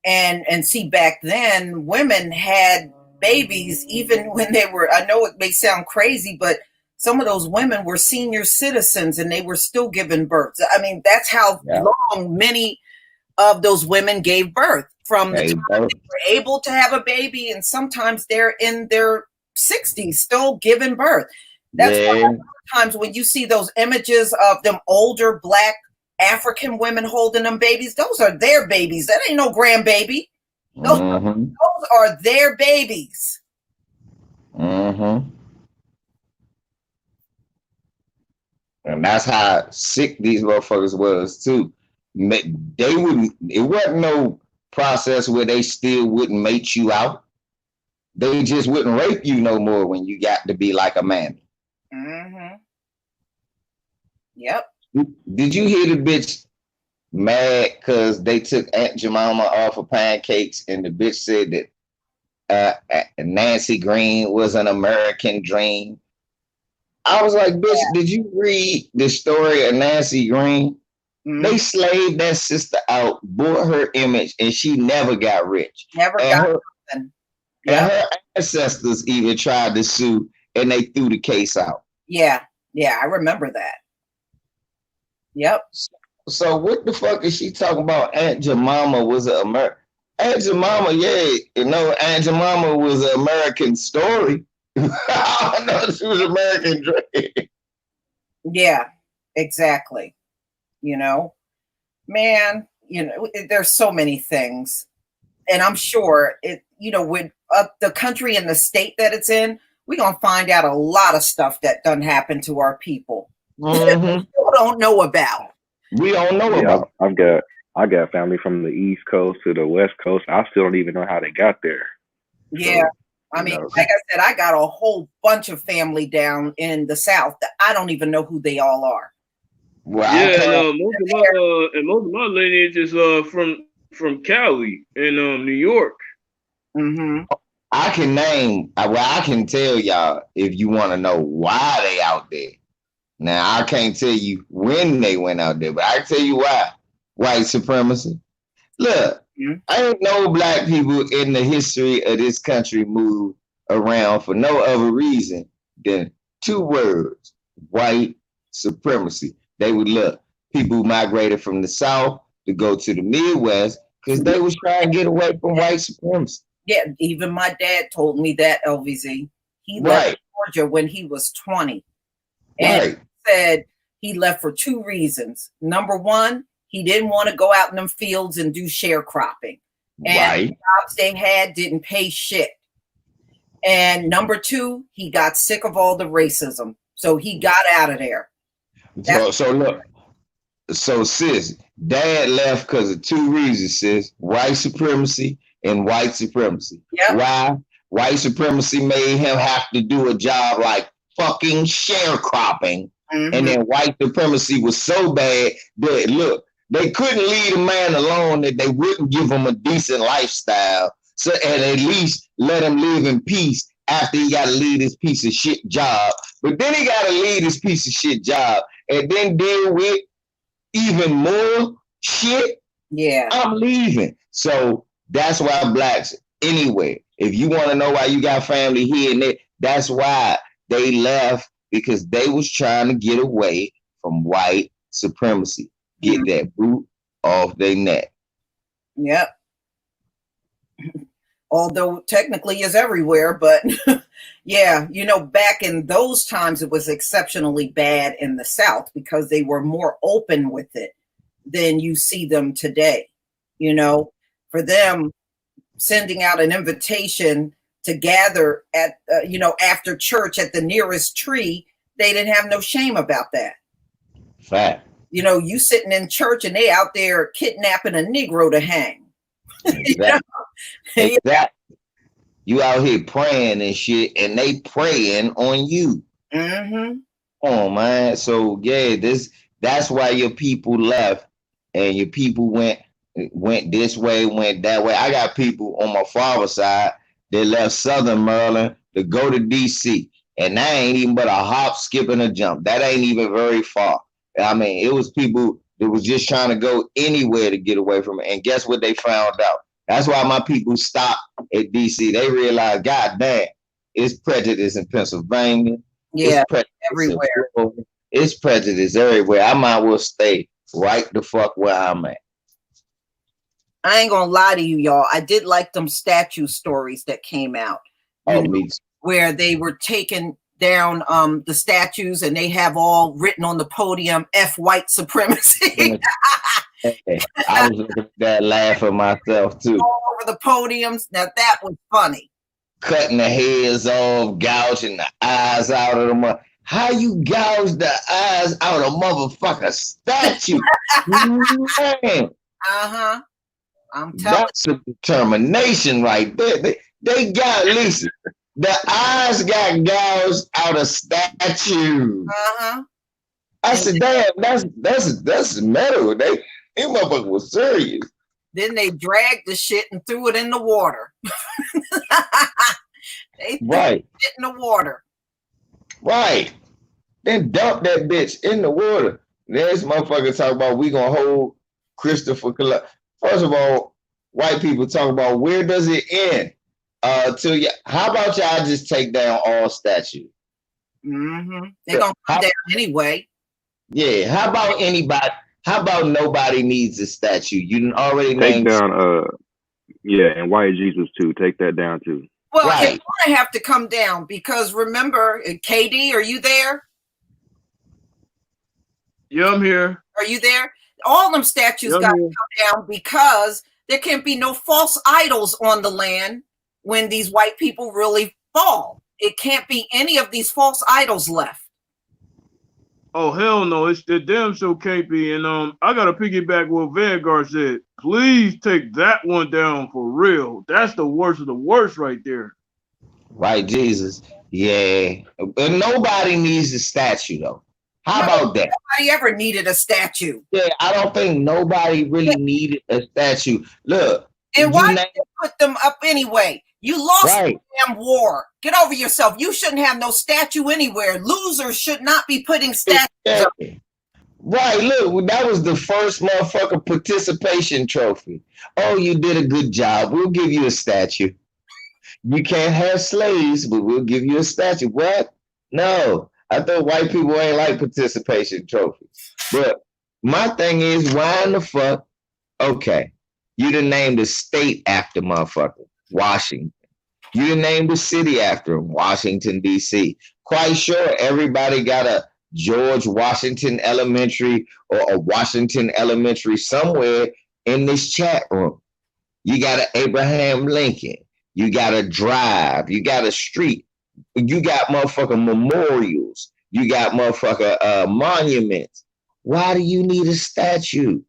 And see, back then women had babies even when they were, I know it may sound crazy, but some of those women were senior citizens and they were still giving birth. I mean, that's how long many of those women gave birth from the time they were able to have a baby, and sometimes they're in their 60s still giving birth. That's Yeah. why times when you see those images of them older Black African women holding them babies, those are their babies. That ain't no grandbaby. Those, those are their babies. And that's how sick these motherfuckers was too. They wouldn't. It wasn't no process where they still wouldn't mate you out. They just wouldn't rape you no more when you got to be like a man. Yep. Did you hear the bitch mad because they took Aunt Jemima off of Pancakes and the bitch said that Nancy Green was an American dream? I was like, bitch, did you read the story of Nancy Green? They slaved that sister out, bought her image, and she never got rich. Never got nothing. And her ancestors even tried to sue, and they threw the case out. Yeah, I remember that. Yep. So what the fuck is she talking about? Aunt Jemima was an American. Aunt Jemima, Aunt Jemima was an American story. I know she was American dream. Yeah, exactly. Man, there's so many things, and I'm sure it. With the country and the state that it's in, we're gonna find out a lot of stuff that done happened to our people. People don't know about. We don't know about. I got family from the East Coast to the West Coast. I still don't even know how they got there. Yeah. So, I mean, like I said, I got a whole bunch of family down in the South that I don't even know who they all are. Well, most of my lineage is from Cali and New York. I can name. I can tell y'all if you want to know why they out there. Now I can't tell you when they went out there, but I can tell you why. White supremacy. Look, ain't no Black people in the history of this country moved around for no other reason than two words: white supremacy. They would look. People migrated from the South to go to the Midwest because they was trying to get away from white supremacy. Yeah, even my dad told me that, LVZ. He left Georgia when he was 20. And he said he left for two reasons. Number one, he didn't want to go out in them fields and do sharecropping. And the jobs they had didn't pay shit. And number two, he got sick of all the racism. So he got out of there. So look, sis, dad left because of two reasons, sis. White supremacy and white supremacy. Yep. Why? White supremacy made him have to do a job like fucking sharecropping. And then white supremacy was so bad that, look, they couldn't leave a man alone that they wouldn't give him a decent lifestyle. So, and at least let him live in peace after he got to leave this piece of shit job. But then he got to leave this piece of shit job and then deal with even more shit. Yeah. I'm leaving. So that's why Blacks, anyway, if you want to know why you got family here and there, that's why they left, because they was trying to get away from white supremacy. Get that boot off their neck. Yep. Although technically is everywhere, but yeah, back in those times, it was exceptionally bad in the South because they were more open with it than you see them today. For them, sending out an invitation to gather at, after church at the nearest tree, they didn't have no shame about that. Fact. You sitting in church and they out there kidnapping a Negro to hang. Exactly. Exactly. You out here praying and shit, and they praying on you. Oh man. So yeah, that's why your people left, and your people went this way, went that way. I got people on my father's side that left Southern Maryland to go to DC, and that ain't even but a hop, skip, and a jump. That ain't even very far. I mean, it was people that was just trying to go anywhere to get away from it. And guess what they found out? That's why my people stopped at DC. They realized, God damn, it's prejudice in Pennsylvania. Yeah, it's everywhere. It's prejudice everywhere. I might as well stay right the fuck where I'm at. I ain't gonna lie to you, y'all. I did like them statue stories that came out. Me too. Where they were taking down the statues, and they have all written on the podium, F white supremacy. I was looking at that laughing myself too. All over the podiums. Now that was funny. Cutting the heads off, gouging the eyes out of them. How you gouge the eyes out of a motherfucking statue? Man. I'm telling That's a determination right there. They got, listen, the eyes got gouged out of statues. I said, damn, that's metal. They motherfuckers was serious. Then they dragged the shit and threw it in the water. They threw Right. it in the water. Right. Then dump that bitch in the water. This motherfucker talk about we gonna hold Christopher Columbus. First of all, white people talk about where does it end? How about y'all just take down all statues? They're gonna come down anyway. Yeah. How about anybody? How about nobody needs a statue? You didn't already Take named down and White Jesus too. Take that down too. Well, Right. it's gonna have to come down because remember, KD, are you there? Yeah, I'm here. Are you there? All them statues Yeah, got to come down because there can't be no false idols on the land when these white people really fall. It can't be any of these false idols left. Oh hell no! It's the damn show can't be. And I gotta piggyback what Vanguard said. Please take that one down for real. That's the worst of the worst right there. Right, Jesus. Yeah. And nobody needs a statue though. How about that? Nobody ever needed a statue. Yeah, I don't think nobody really needed a statue. Look. And why did you put them up anyway? You lost the damn war. Get over yourself. You shouldn't have no statue anywhere. Losers should not be putting statues up. Right, look, that was the first motherfucker participation trophy. Oh, you did a good job. We'll give you a statue. You can't have slaves, but we'll give you a statue. What? No. I thought white people ain't like participation trophies. But my thing is, why in the fuck? Okay, you done named the state after motherfucker, Washington. You done named the city after him, Washington, D.C. Quite sure everybody got a George Washington Elementary or a Washington Elementary somewhere in this chat room. You got an Abraham Lincoln. You got a drive. You got a street. You got motherfucking memorials. You got motherfucker monuments. Why do you need a statue?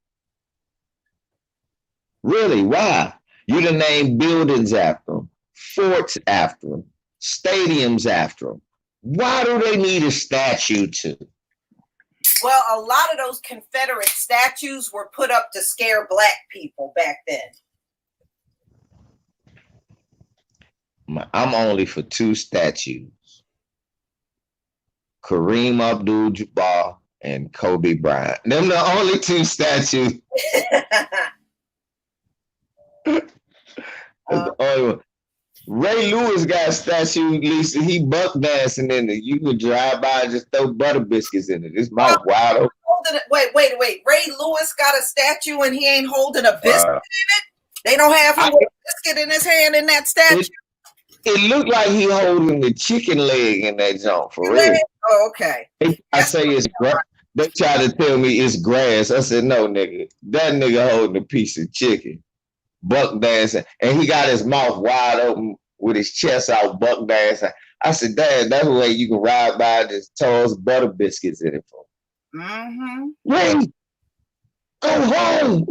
Really, why? You done name buildings after them, forts after them, stadiums after them. Why do they need a statue to? Well, a lot of those Confederate statues were put up to scare black people back then. I'm only for two statues. Kareem Abdul-Jabbar and Kobe Bryant. Them the only two statues. The only one. Ray Lewis got a statue, Lisa. He buck dancing in it. You could drive by and just throw butter biscuits in it. His mouth wide open. Wait. Ray Lewis got a statue and he ain't holding a biscuit in it? They don't have him with a biscuit in his hand in that statue? It looked like he holding the chicken leg in that junk, for real. Oh, okay. I say it's grass. They try to tell me it's grass. I said, no, nigga. That nigga holding a piece of chicken. Buck dancing. And he got his mouth wide open with his chest out, buck dancing. I said, Dad, that's the way you can ride by and just toss butter biscuits in it for. Wait. Go home.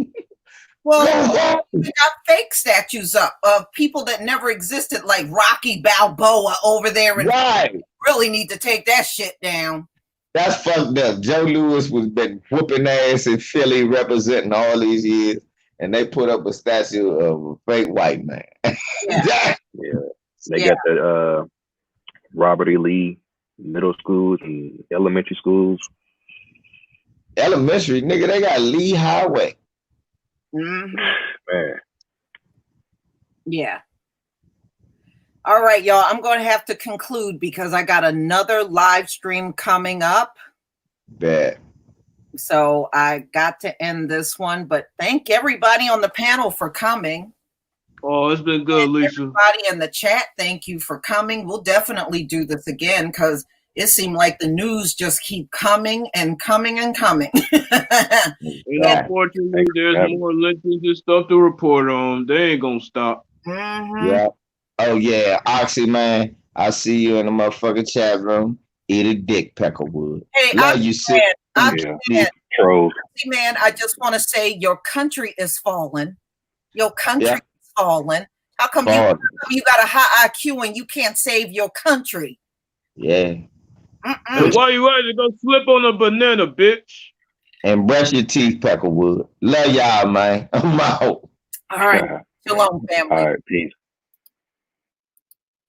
Well, we got fake statues up of people that never existed, like Rocky Balboa over there. And really need to take that shit down. That's fucked up. Joe Louis was been whooping ass in Philly representing all these years, and they put up a statue of a fake white man. Yeah. They got the Robert E. Lee middle schools and elementary schools. Elementary, nigga, they got Lee Highway. Man. Yeah. All right, y'all. I'm going to have to conclude because I got another live stream coming up. Bad. So I got to end this one, but thank everybody on the panel for coming. Oh, it's been good, Lisa. Everybody in the chat, thank you for coming. We'll definitely do this again because it seemed like the news just keep coming and coming and coming. And unfortunately, there's more lynchings and stuff to report on. They ain't gonna stop. Yeah. Oh yeah, Oxy man. I see you in the motherfucking chat room. Eat a dick, Peckerwood. Hey, Love you, sis. Man, I just want to say your country is falling. Your country is falling. How come you got a high IQ and you can't save your country? Yeah. Why you ready to go slip on a banana, bitch? And brush your teeth, Peckerwood. Love y'all, man. I'm out. All right. Shalom, family. All right, peace.